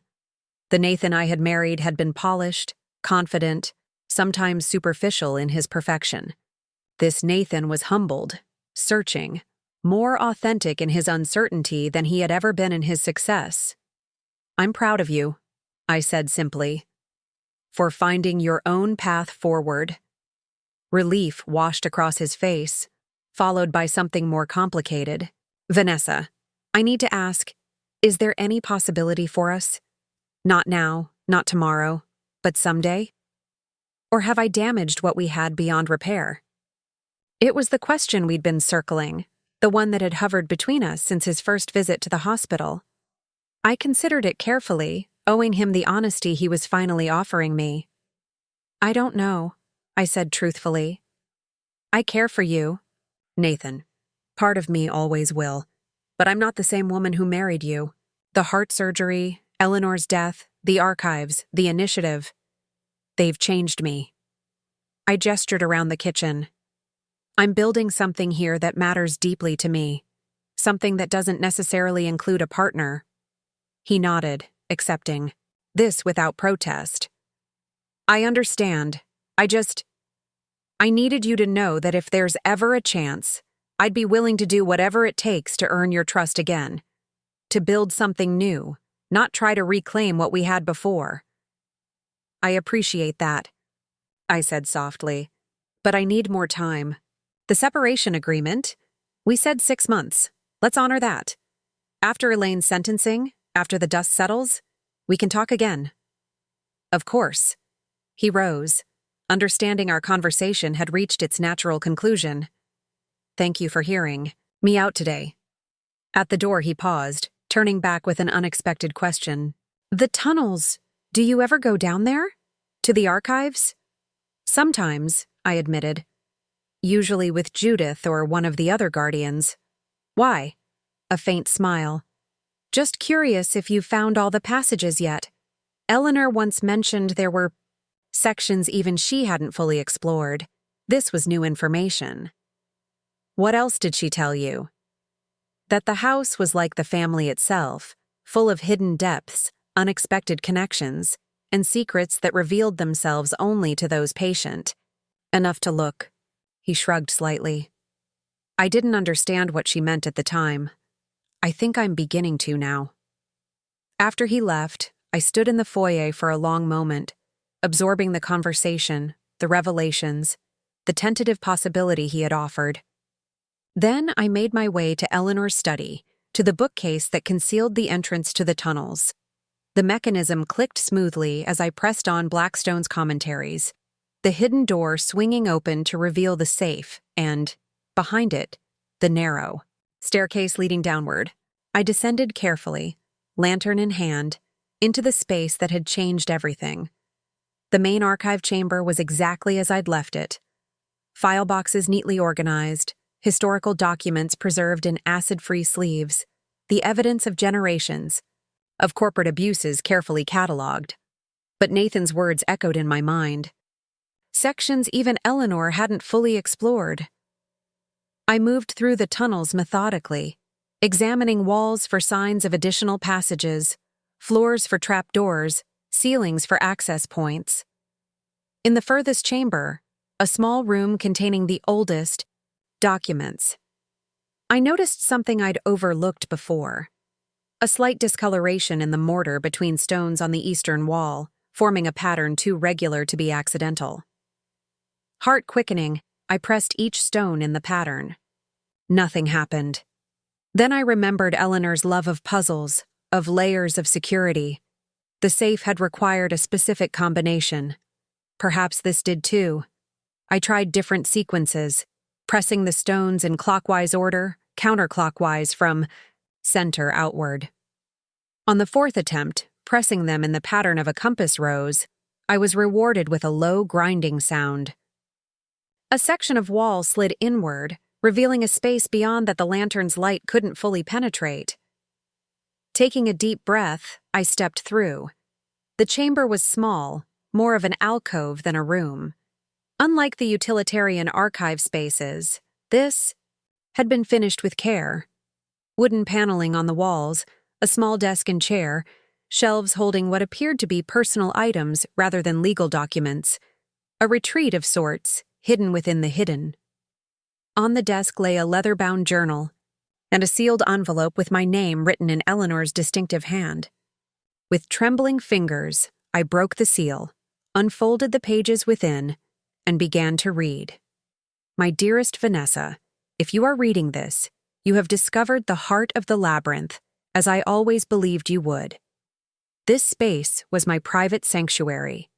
The Nathan I had married had been polished, confident, sometimes superficial in his perfection. This Nathan was humbled, searching, more authentic in his uncertainty than he had ever been in his success. "I'm proud of you," I said simply. For finding your own path forward. Relief washed across his face, followed by something more complicated. Vanessa, I need to ask, is there any possibility for us? Not now, not tomorrow, but someday? Or have I damaged what we had beyond repair? It was the question we'd been circling, the one that had hovered between us since his first visit to the hospital. I considered it carefully, owing him the honesty he was finally offering me. I don't know, I said truthfully. I care for you, Nathan. Part of me always will. But I'm not the same woman who married you. The heart surgery, Eleanor's death, the archives, the initiative. They've changed me. I gestured around the kitchen. I'm building something here that matters deeply to me. Something that doesn't necessarily include a partner. He nodded, accepting. This without protest. I understand. I needed you to know that if there's ever a chance, I'd be willing to do whatever it takes to earn your trust again. To build something new, not try to reclaim what we had before. I appreciate that, I said softly, but I need more time. The separation agreement, we said 6 months. Let's honor that. After Elaine's sentencing, after the dust settles, we can talk again. Of course. He rose, understanding our conversation had reached its natural conclusion. Thank you for hearing me out today. At the door he paused, turning back with an unexpected question. The tunnels, do you ever go down there? To the archives? Sometimes, I admitted. Usually with Judith or one of the other guardians. Why? A faint smile. Just curious if you've found all the passages yet. Eleanor once mentioned there were sections even she hadn't fully explored. This was new information. What else did she tell you? That the house was like the family itself, full of hidden depths, unexpected connections, and secrets that revealed themselves only to those patient. Enough to look. He shrugged slightly. I didn't understand what she meant at the time. I think I'm beginning to now. After he left, I stood in the foyer for a long moment, absorbing the conversation, the revelations, the tentative possibility he had offered. Then I made my way to Eleanor's study, to the bookcase that concealed the entrance to the tunnels. The mechanism clicked smoothly as I pressed on Blackstone's commentaries, the hidden door swinging open to reveal the safe and, behind it, the narrow staircase leading downward. I descended carefully, lantern in hand, into the space that had changed everything. The main archive chamber was exactly as I'd left it. File boxes neatly organized, historical documents preserved in acid-free sleeves, the evidence of generations, of corporate abuses carefully cataloged. But Nathan's words echoed in my mind. Sections even Eleanor hadn't fully explored. I moved through the tunnels methodically, examining walls for signs of additional passages, floors for trapdoors, ceilings for access points. In the furthest chamber, a small room containing the oldest documents. I noticed something I'd overlooked before. A slight discoloration in the mortar between stones on the eastern wall, forming a pattern too regular to be accidental. Heart quickening, I pressed each stone in the pattern. Nothing happened. Then I remembered Eleanor's love of puzzles, of layers of security. The safe had required a specific combination. Perhaps this did too. I tried different sequences, pressing the stones in clockwise order, counterclockwise from center outward. On the fourth attempt, pressing them in the pattern of a compass rose, I was rewarded with a low grinding sound. A section of wall slid inward, revealing a space beyond that the lantern's light couldn't fully penetrate. Taking a deep breath, I stepped through. The chamber was small, more of an alcove than a room. Unlike the utilitarian archive spaces, this had been finished with care. Wooden paneling on the walls, a small desk and chair, shelves holding what appeared to be personal items rather than legal documents. A retreat of sorts, hidden within the hidden. On the desk lay a leather-bound journal and a sealed envelope with my name written in Eleanor's distinctive hand. With trembling fingers, I broke the seal, unfolded the pages within, and began to read. My dearest Vanessa, if you are reading this, you have discovered the heart of the labyrinth, as I always believed you would. This space was my private sanctuary,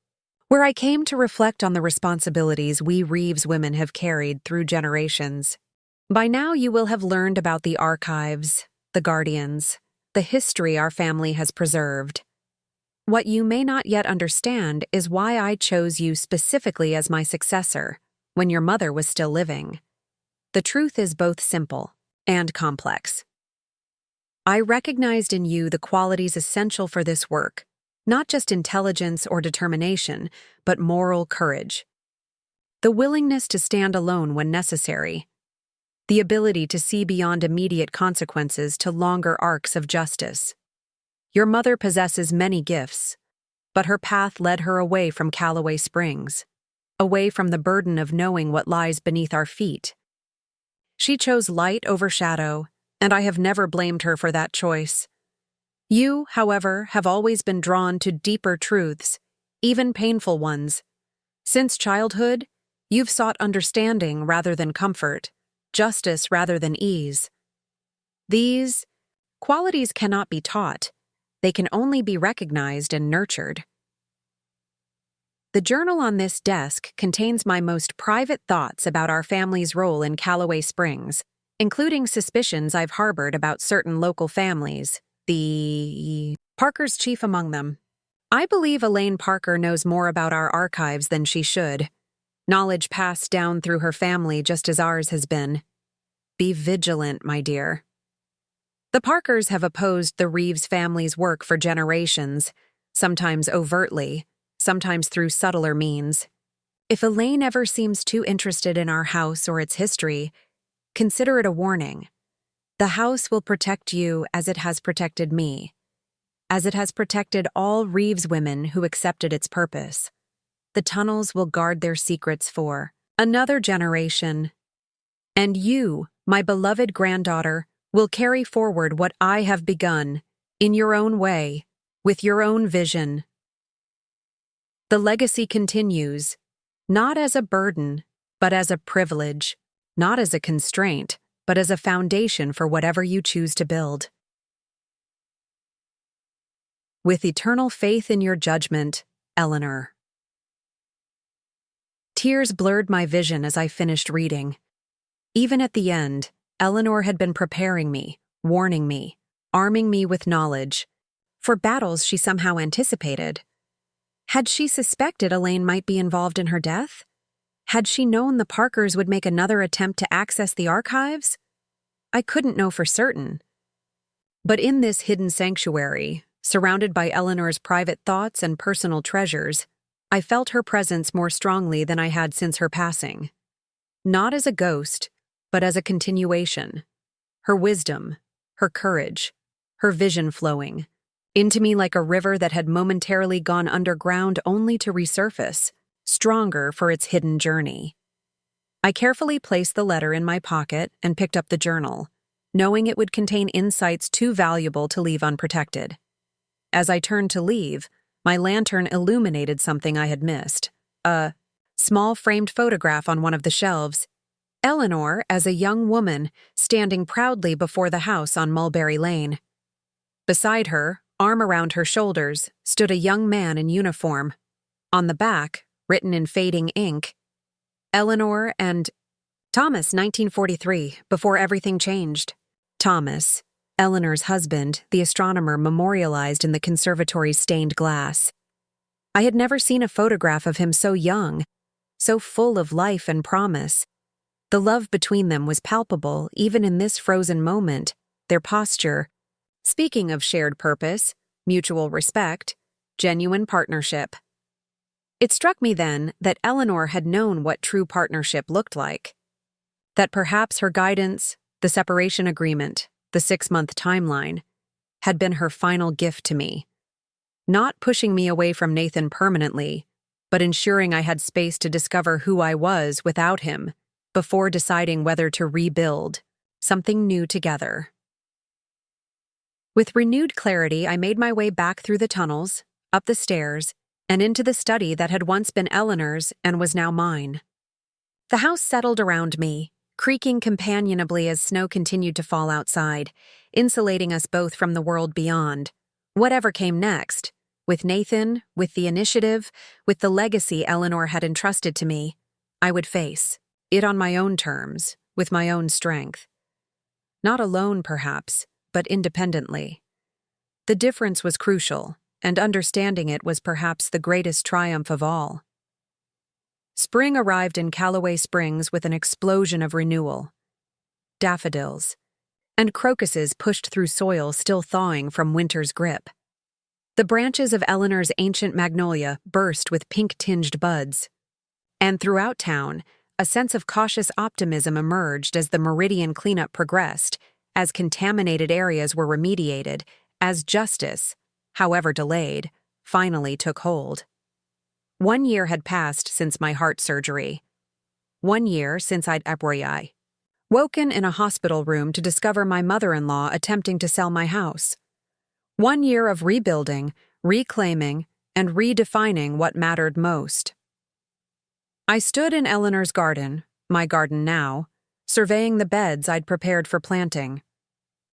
where I came to reflect on the responsibilities we Reeves women have carried through generations. By now you will have learned about the archives, the guardians, the history our family has preserved. What you may not yet understand is why I chose you specifically as my successor when your mother was still living. The truth is both simple and complex. I recognized in you the qualities essential for this work, not just intelligence or determination, but moral courage. The willingness to stand alone when necessary. The ability to see beyond immediate consequences to longer arcs of justice. Your mother possesses many gifts, but her path led her away from Callaway Springs, away from the burden of knowing what lies beneath our feet. She chose light over shadow, and I have never blamed her for that choice. You, however, have always been drawn to deeper truths, even painful ones. Since childhood, you've sought understanding rather than comfort, justice rather than ease. These qualities cannot be taught. They can only be recognized and nurtured. The journal on this desk contains my most private thoughts about our family's role in Callaway Springs, including suspicions I've harbored about certain local families, the Parkers chief among them. I believe Elaine Parker knows more about our archives than she should. Knowledge passed down through her family just as ours has been. Be vigilant, my dear. The Parkers have opposed the Reeves family's work for generations, sometimes overtly, sometimes through subtler means. If Elaine ever seems too interested in our house or its history, consider it a warning. The house will protect you as it has protected me, as it has protected all Reeves women who accepted its purpose. The tunnels will guard their secrets for another generation. And you, my beloved granddaughter, will carry forward what I have begun, in your own way, with your own vision. The legacy continues, not as a burden, but as a privilege, not as a constraint, but as a foundation for whatever you choose to build. With eternal faith in your judgment, Eleanor. Tears blurred my vision as I finished reading. Even at the end, Eleanor had been preparing me, warning me, arming me with knowledge, for battles she somehow anticipated. Had she suspected Elaine might be involved in her death? Had she known the Parkers would make another attempt to access the archives? I couldn't know for certain. But in this hidden sanctuary, surrounded by Eleanor's private thoughts and personal treasures, I felt her presence more strongly than I had since her passing. Not as a ghost, but as a continuation. Her wisdom, her courage, her vision flowing into me like a river that had momentarily gone underground only to resurface, stronger for its hidden journey. I carefully placed the letter in my pocket and picked up the journal, knowing it would contain insights too valuable to leave unprotected. As I turned to leave, my lantern illuminated something I had missed, a small framed photograph on one of the shelves. Eleanor as a young woman standing proudly before the house on Mulberry Lane. Beside her, arm around her shoulders, stood a young man in uniform. On the back, written in fading ink, Eleanor and Thomas, 1943, before everything changed. Thomas, Eleanor's husband, the astronomer memorialized in the conservatory's stained glass. I had never seen a photograph of him so young, so full of life and promise. The love between them was palpable even in this frozen moment, their posture. Speaking of shared purpose, mutual respect, genuine partnership. It struck me then that Eleanor had known what true partnership looked like. That perhaps her guidance, the separation agreement, the 6-month timeline, had been her final gift to me. Not pushing me away from Nathan permanently, but ensuring I had space to discover who I was without him, before deciding whether to rebuild something new together. With renewed clarity, I made my way back through the tunnels, up the stairs, and into the study that had once been Eleanor's and was now mine. The house settled around me, creaking companionably as snow continued to fall outside, insulating us both from the world beyond. Whatever came next, with Nathan, with the initiative, with the legacy Eleanor had entrusted to me, I would face it on my own terms, with my own strength. Not alone, perhaps, but independently. The difference was crucial, and understanding it was perhaps the greatest triumph of all. Spring arrived in Callaway Springs with an explosion of renewal. Daffodils and crocuses pushed through soil still thawing from winter's grip. The branches of Eleanor's ancient magnolia burst with pink-tinged buds. And throughout town, a sense of cautious optimism emerged as the Meridian cleanup progressed, as contaminated areas were remediated, as justice, however delayed, finally took hold. 1 year had passed since my heart surgery. 1 year since I'd woken in a hospital room to discover my mother-in-law attempting to sell my house. 1 year of rebuilding, reclaiming, and redefining what mattered most. I stood in Eleanor's garden, my garden now, surveying the beds I'd prepared for planting.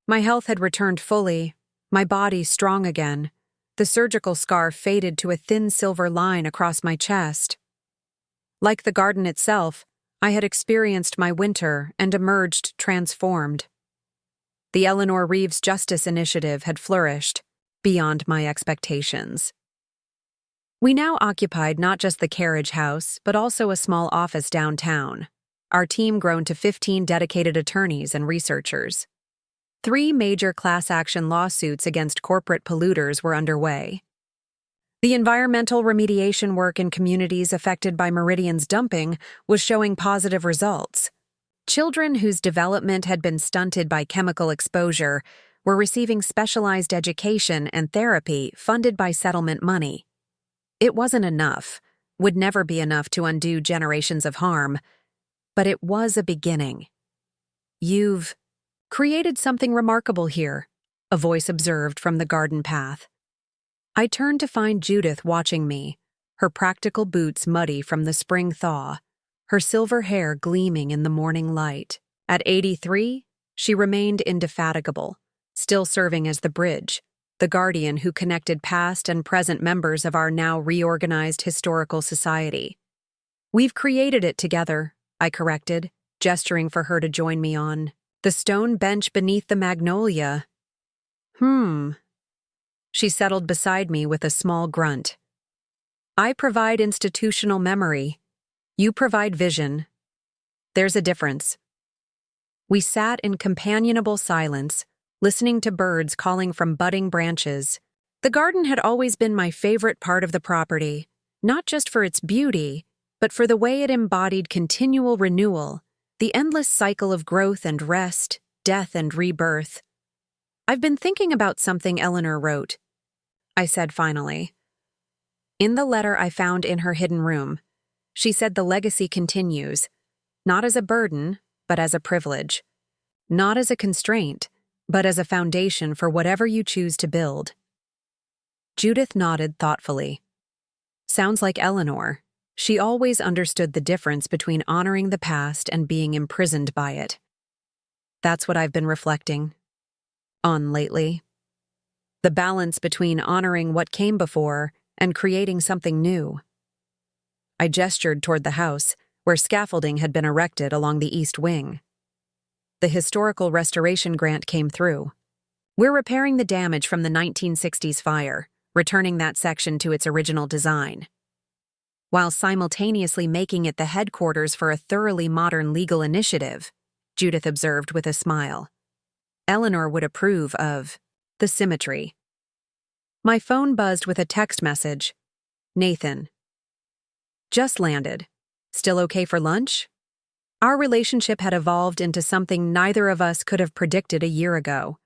My health had returned fully, my body strong again. The surgical scar faded to a thin silver line across my chest. Like the garden itself, I had experienced my winter and emerged transformed. The Eleanor Reeves Justice Initiative had flourished, beyond my expectations. We now occupied not just the carriage house, but also a small office downtown, our team grown to 15 dedicated attorneys and researchers. 3 major class action lawsuits against corporate polluters were underway. The environmental remediation work in communities affected by Meridian's dumping was showing positive results. Children whose development had been stunted by chemical exposure were receiving specialized education and therapy funded by settlement money. It wasn't enough, would never be enough to undo generations of harm, but it was a beginning. "You've created something remarkable here," a voice observed from the garden path. I turned to find Judith watching me, her practical boots muddy from the spring thaw, her silver hair gleaming in the morning light. At 83, she remained indefatigable, still serving as the bridge, the guardian who connected past and present members of our now reorganized historical society. "We've created it together," I corrected, gesturing for her to join me on the stone bench beneath the magnolia. She settled beside me with a small grunt. "I provide institutional memory. You provide vision. There's a difference." We sat in companionable silence, listening to birds calling from budding branches. The garden had always been my favorite part of the property, not just for its beauty, but for the way it embodied continual renewal, the endless cycle of growth and rest, death and rebirth. "I've been thinking about something Eleanor wrote," I said finally. In the letter I found in her hidden room, she said the legacy continues, not as a burden, but as a privilege. Not as a constraint, but as a foundation for whatever you choose to build. Judith nodded thoughtfully. Sounds like Eleanor. She always understood the difference between honoring the past and being imprisoned by it. That's what I've been reflecting on lately. The balance between honoring what came before and creating something new. I gestured toward the house, where scaffolding had been erected along the east wing. The historical restoration grant came through. We're repairing the damage from the 1960s fire, returning that section to its original design, while simultaneously making it the headquarters for a thoroughly modern legal initiative, Judith observed with a smile. Eleanor would approve of the symmetry. My phone buzzed with a text message. "Nathan. Just landed. Still okay for lunch?" Our relationship had evolved into something neither of us could have predicted a year ago.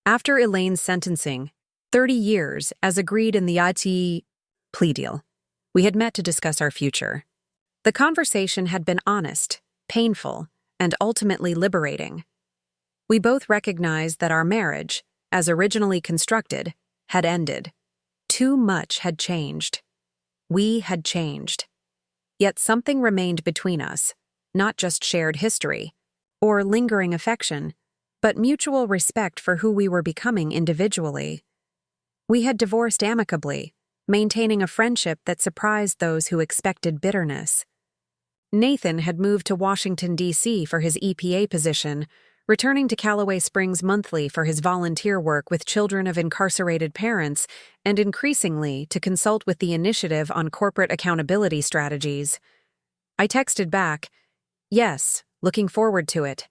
After Elaine's sentencing, 30 years, as agreed in the IT plea deal, we had met to discuss our future. The conversation had been honest, painful, and ultimately liberating. We both recognized that our marriage, as originally constructed, had ended. Too much had changed. We had changed. Yet something remained between us, not just shared history or lingering affection, but mutual respect for who we were becoming individually. We had divorced amicably, maintaining a friendship that surprised those who expected bitterness. Nathan had moved to Washington, D.C. for his EPA position, returning to Callaway Springs monthly for his volunteer work with children of incarcerated parents, and increasingly to consult with the Initiative on Corporate Accountability Strategies. I texted back, "Yes, looking forward to it."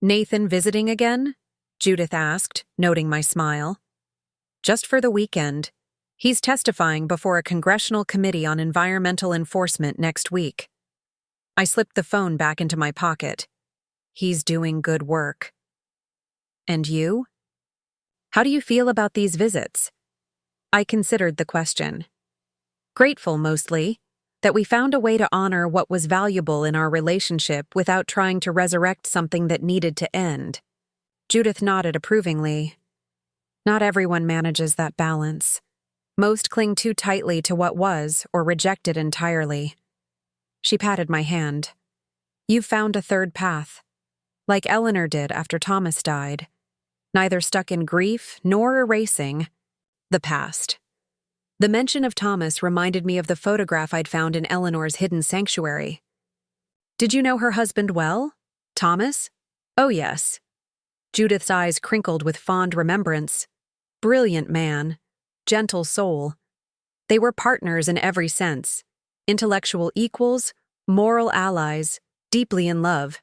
"Nathan visiting again?" Judith asked, noting my smile. "Just for the weekend. He's testifying before a congressional committee on environmental enforcement next week." I slipped the phone back into my pocket. He's doing good work. "And you? How do you feel about these visits?" I considered the question. Grateful, mostly, that we found a way to honor what was valuable in our relationship without trying to resurrect something that needed to end. Judith nodded approvingly. Not everyone manages that balance. Most cling too tightly to what was or reject it entirely. She patted my hand. "You've found a third path, like Eleanor did after Thomas died, neither stuck in grief nor erasing the past." The mention of Thomas reminded me of the photograph I'd found in Eleanor's hidden sanctuary. "Did you know her husband well, Thomas?" "Oh, yes." Judith's eyes crinkled with fond remembrance. "Brilliant man, gentle soul. They were partners in every sense. Intellectual equals, moral allies, deeply in love."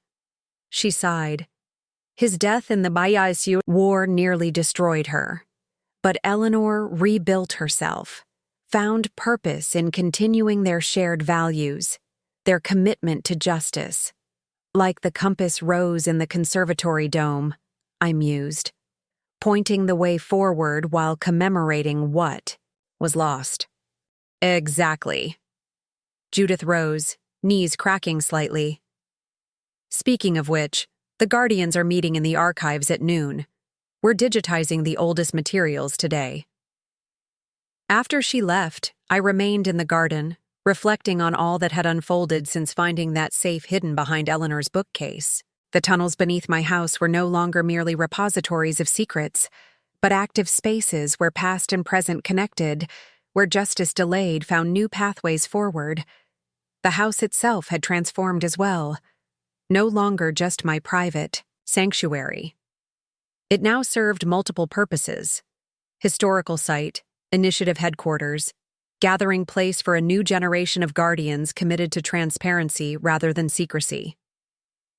She sighed. "His death in the Bayesiu War nearly destroyed her. But Eleanor rebuilt herself, found purpose in continuing their shared values, their commitment to justice. Like the compass rose in the conservatory dome," I mused, "pointing the way forward while commemorating what was lost." "Exactly." Judith rose, knees cracking slightly. "Speaking of which, the Guardians are meeting in the archives at noon. We're digitizing the oldest materials today." After she left, I remained in the garden, reflecting on all that had unfolded since finding that safe hidden behind Eleanor's bookcase. The tunnels beneath my house were no longer merely repositories of secrets, but active spaces where past and present connected, where justice delayed found new pathways forward. The house itself had transformed as well, no longer just my private sanctuary. It now served multiple purposes: historical site, initiative headquarters, gathering place for a new generation of guardians committed to transparency rather than secrecy.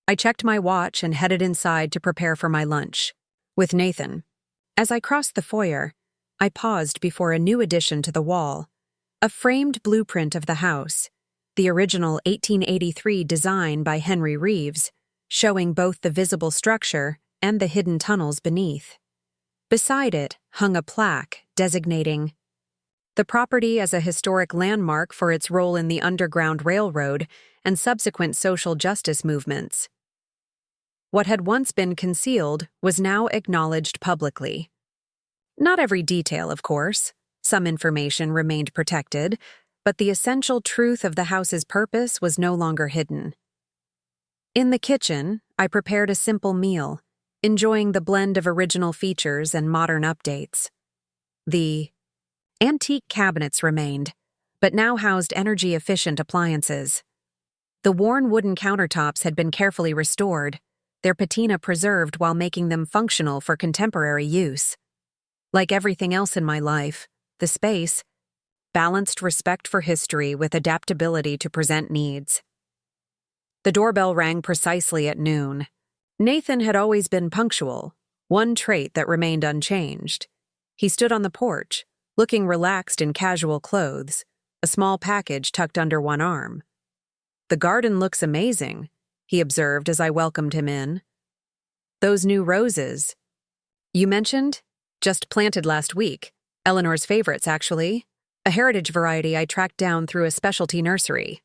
I checked my watch and headed inside to prepare for my lunch with Nathan. As I crossed the foyer, I paused before a new addition to the wall, a framed blueprint of the house, the original 1883 design by Henry Reeves, showing both the visible structure and the hidden tunnels beneath. Beside it hung a plaque designating the property as a historic landmark for its role in the Underground Railroad and subsequent social justice movements. What had once been concealed was now acknowledged publicly. Not every detail, of course. Some information remained protected, but the essential truth of the house's purpose was no longer hidden. In the kitchen, I prepared a simple meal, enjoying the blend of original features and modern updates. The antique cabinets remained, but now housed energy-efficient appliances. The worn wooden countertops had been carefully restored, their patina preserved while making them functional for contemporary use. Like everything else in my life, the space balanced respect for history with adaptability to present needs. The doorbell rang precisely at noon. Nathan had always been punctual, one trait that remained unchanged. He stood on the porch, looking relaxed in casual clothes, a small package tucked under one arm. "The garden looks amazing," he observed as I welcomed him in. "Those new roses you mentioned? Just planted last week. Eleanor's favorites, actually. A heritage variety I tracked down through a specialty nursery."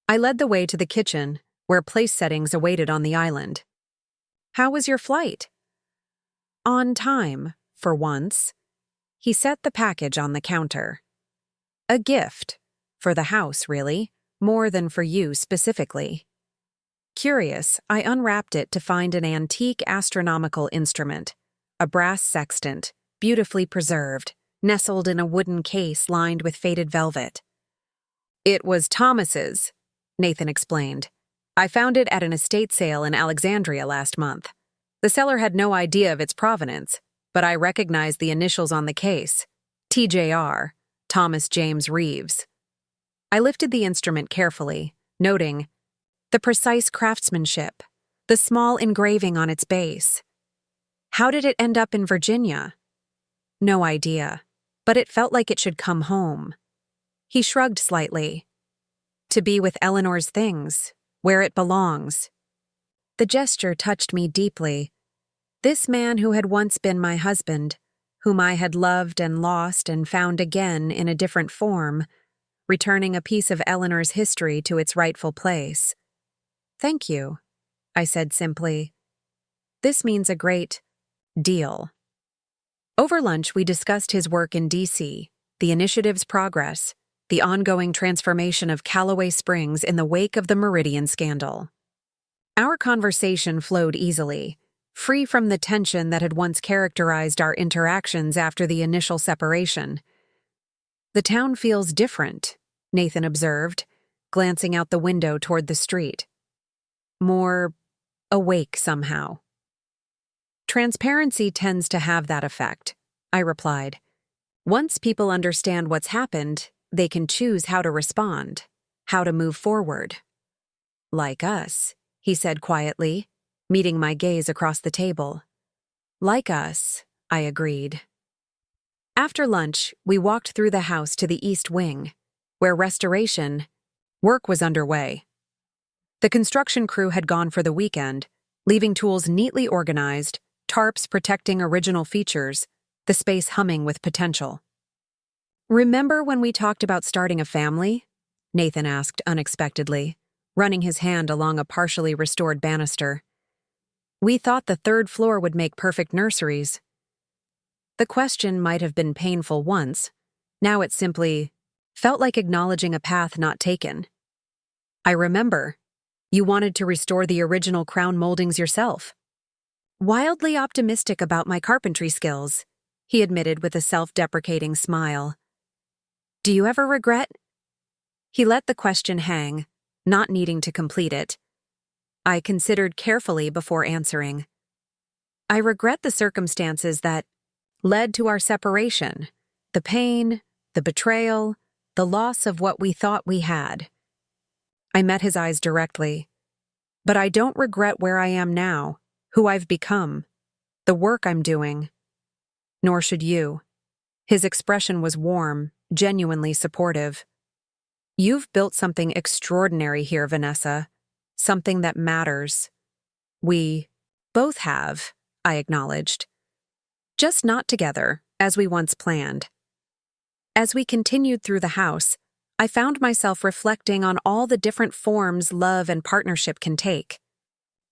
I led the way to the kitchen, where place settings awaited on the island. "How was your flight?" On time, for once. He set the package on the counter. A gift. For the house, really, more than for you specifically. Curious, I unwrapped it to find an antique astronomical instrument, a brass sextant, beautifully preserved, nestled in a wooden case lined with faded velvet. It was Thomas's, Nathan explained. I found it at an estate sale in Alexandria last month. The seller had no idea of its provenance, but I recognized the initials on the case, TJR, Thomas James Reeves. I lifted the instrument carefully, noting the precise craftsmanship, the small engraving on its base. How did it end up in Virginia? No idea, but it felt like it should come home. He shrugged slightly. To be with Eleanor's things, where it belongs. The gesture touched me deeply. This man who had once been my husband, whom I had loved and lost and found again in a different form, returning a piece of Eleanor's history to its rightful place. Thank you, I said simply. This means a great deal. Over lunch, we discussed his work in D.C., the initiative's progress, the ongoing transformation of Callaway Springs in the wake of the Meridian scandal. Our conversation flowed easily, free from the tension that had once characterized our interactions after the initial separation. The town feels different, Nathan observed, glancing out the window toward the street. More awake somehow. Transparency tends to have that effect, I replied. Once people understand what's happened, they can choose how to respond, how to move forward. Like us, he said quietly, meeting my gaze across the table. Like us, I agreed. After lunch, we walked through the house to the east wing, where restoration work was underway. The construction crew had gone for the weekend, leaving tools neatly organized, tarps protecting original features, the space humming with potential. Remember when we talked about starting a family? Nathan asked unexpectedly, running his hand along a partially restored banister. We thought the third floor would make perfect nurseries. The question might have been painful once. Now it simply felt like acknowledging a path not taken. I remember. You wanted to restore the original crown moldings yourself. Wildly optimistic about my carpentry skills, he admitted with a self-deprecating smile. Do you ever regret? He let the question hang, not needing to complete it. I considered carefully before answering. I regret the circumstances that led to our separation, the pain, the betrayal, the loss of what we thought we had. I met his eyes directly. But I don't regret where I am now, who I've become, the work I'm doing. Nor should you. His expression was warm, genuinely supportive. You've built something extraordinary here, Vanessa. Something that matters. We both have, I acknowledged. Just not together, as we once planned. As we continued through the house, I found myself reflecting on all the different forms love and partnership can take.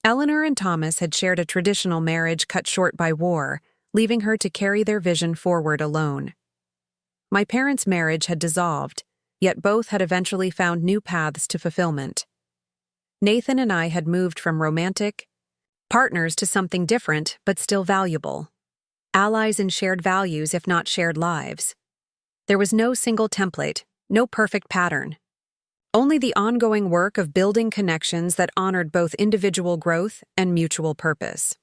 Eleanor and Thomas had shared a traditional marriage cut short by war, leaving her to carry their vision forward alone. My parents' marriage had dissolved, yet both had eventually found new paths to fulfillment. Nathan and I had moved from romantic partners to something different but still valuable. Allies in shared values, if not shared lives. There was no single template, no perfect pattern. Only the ongoing work of building connections that honored both individual growth and mutual purpose.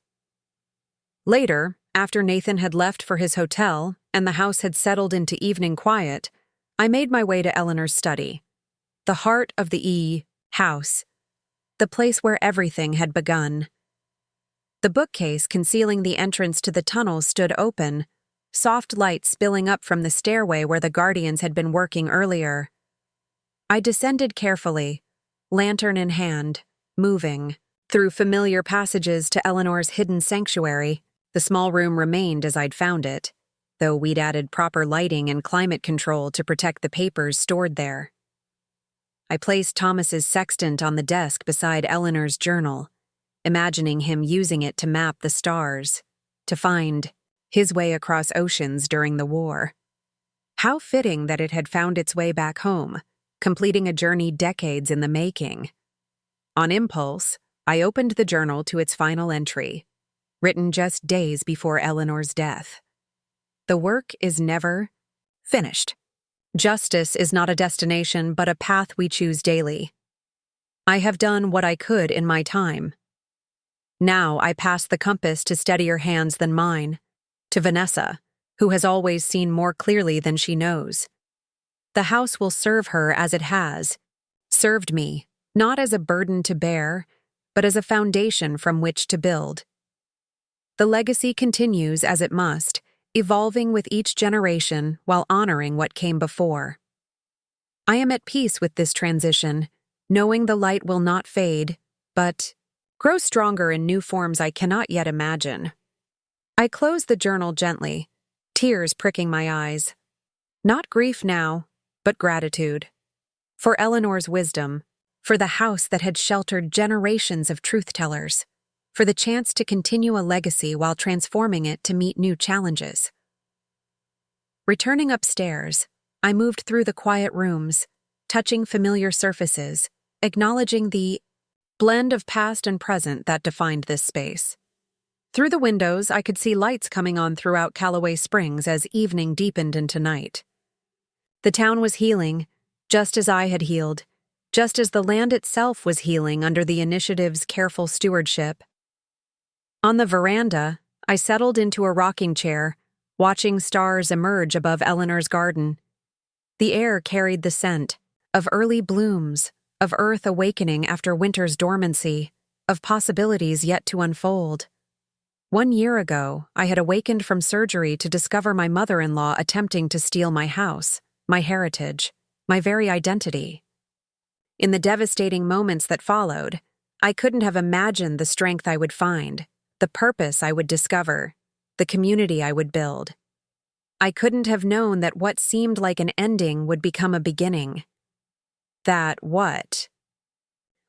Later, after Nathan had left for his hotel and the house had settled into evening quiet, I made my way to Eleanor's study, the heart of the house, the place where everything had begun. The bookcase concealing the entrance to the tunnel stood open, soft light spilling up from the stairway where the guardians had been working earlier. I descended carefully, lantern in hand, moving, through familiar passages to Eleanor's hidden sanctuary. The small room remained as I'd found it, though we'd added proper lighting and climate control to protect the papers stored there. I placed Thomas's sextant on the desk beside Eleanor's journal, imagining him using it to map the stars, to find his way across oceans during the war. How fitting that it had found its way back home, completing a journey decades in the making. On impulse, I opened the journal to its final entry, written just days before Eleanor's death. The work is never finished. Justice is not a destination, but a path we choose daily. I have done what I could in my time. Now I pass the compass to steadier hands than mine, to Vanessa, who has always seen more clearly than she knows. The house will serve her as it has served me, not as a burden to bear, but as a foundation from which to build. The legacy continues as it must, evolving with each generation while honoring what came before. I am at peace with this transition, knowing the light will not fade, but grow stronger in new forms I cannot yet imagine. I close the journal gently, tears pricking my eyes. Not grief now, but gratitude. For Eleanor's wisdom, for the house that had sheltered generations of truth-tellers, for the chance to continue a legacy while transforming it to meet new challenges. Returning upstairs, I moved through the quiet rooms, touching familiar surfaces, acknowledging the blend of past and present that defined this space. Through the windows, I could see lights coming on throughout Callaway Springs as evening deepened into night. The town was healing, just as I had healed, just as the land itself was healing under the initiative's careful stewardship. On the veranda, I settled into a rocking chair, watching stars emerge above Eleanor's garden. The air carried the scent of early blooms, of earth awakening after winter's dormancy, of possibilities yet to unfold. 1 year ago, I had awakened from surgery to discover my mother-in-law attempting to steal my house, my heritage, my very identity. In the devastating moments that followed, I couldn't have imagined the strength I would find, the purpose I would discover, the community I would build. I couldn't have known that what seemed like an ending would become a beginning. That what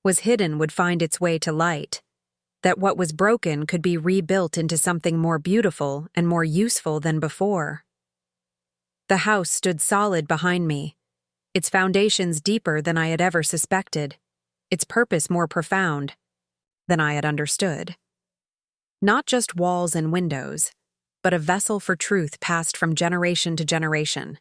was hidden would find its way to light. That what was broken could be rebuilt into something more beautiful and more useful than before. The house stood solid behind me, its foundations deeper than I had ever suspected, its purpose more profound than I had understood. Not just walls and windows, but a vessel for truth passed from generation to generation.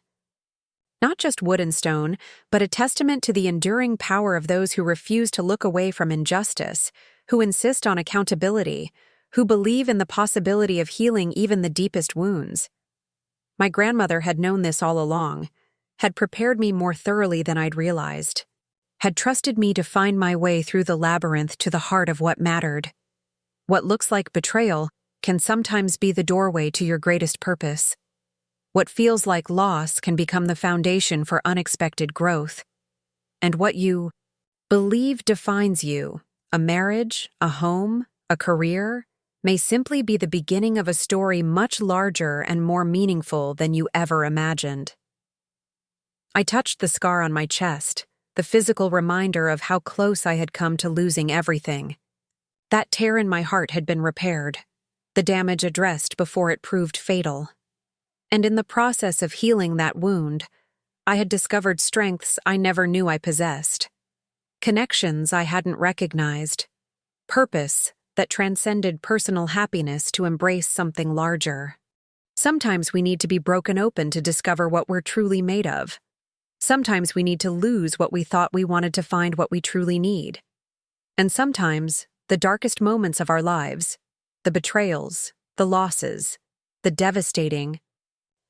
Not just wood and stone, but a testament to the enduring power of those who refuse to look away from injustice, who insist on accountability, who believe in the possibility of healing even the deepest wounds. My grandmother had known this all along, had prepared me more thoroughly than I'd realized, had trusted me to find my way through the labyrinth to the heart of what mattered. What looks like betrayal can sometimes be the doorway to your greatest purpose. What feels like loss can become the foundation for unexpected growth. And what you believe defines you, a marriage, a home, a career, may simply be the beginning of a story much larger and more meaningful than you ever imagined. I touched the scar on my chest, the physical reminder of how close I had come to losing everything. That tear in my heart had been repaired, the damage addressed before it proved fatal. And in the process of healing that wound, I had discovered strengths I never knew I possessed, connections I hadn't recognized, purpose that transcended personal happiness to embrace something larger. Sometimes we need to be broken open to discover what we're truly made of. Sometimes we need to lose what we thought we wanted to find what we truly need. And sometimes, the darkest moments of our lives, the betrayals, the losses, the devastating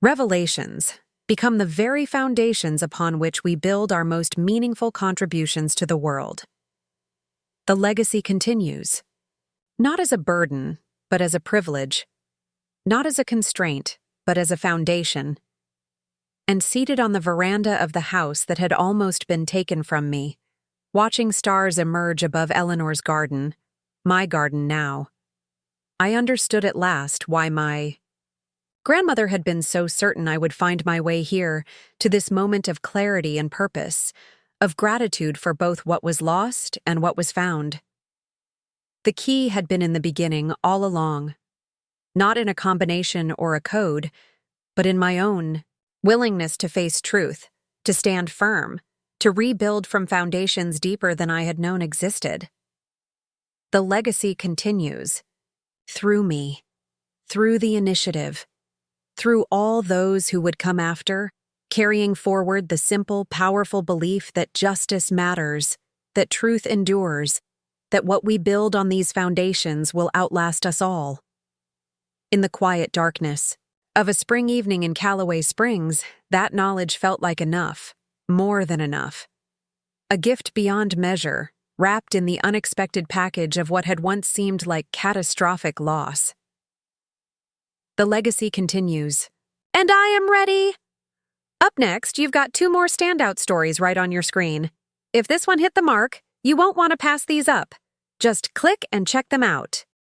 revelations, become the very foundations upon which we build our most meaningful contributions to the world. The legacy continues, not as a burden, but as a privilege, not as a constraint, but as a foundation. And seated on the veranda of the house that had almost been taken from me, watching stars emerge above Eleanor's garden, my garden now, I understood at last why my grandmother had been so certain I would find my way here, to this moment of clarity and purpose, of gratitude for both what was lost and what was found. The key had been in the beginning all along. not in a combination or a code, but in my own willingness to face truth, to stand firm, to rebuild from foundations deeper than I had known existed. The legacy continues, through me, through the initiative, through all those who would come after, carrying forward the simple, powerful belief that justice matters, that truth endures, that what we build on these foundations will outlast us all. In the quiet darkness of a spring evening in Callaway Springs, that knowledge felt like enough, more than enough. A gift beyond measure, wrapped in the unexpected package of what had once seemed like catastrophic loss. The legacy continues. And I am ready! Up next, you've got 2 more standout stories right on your screen. If this one hit the mark, you won't want to pass these up. Just click and check them out.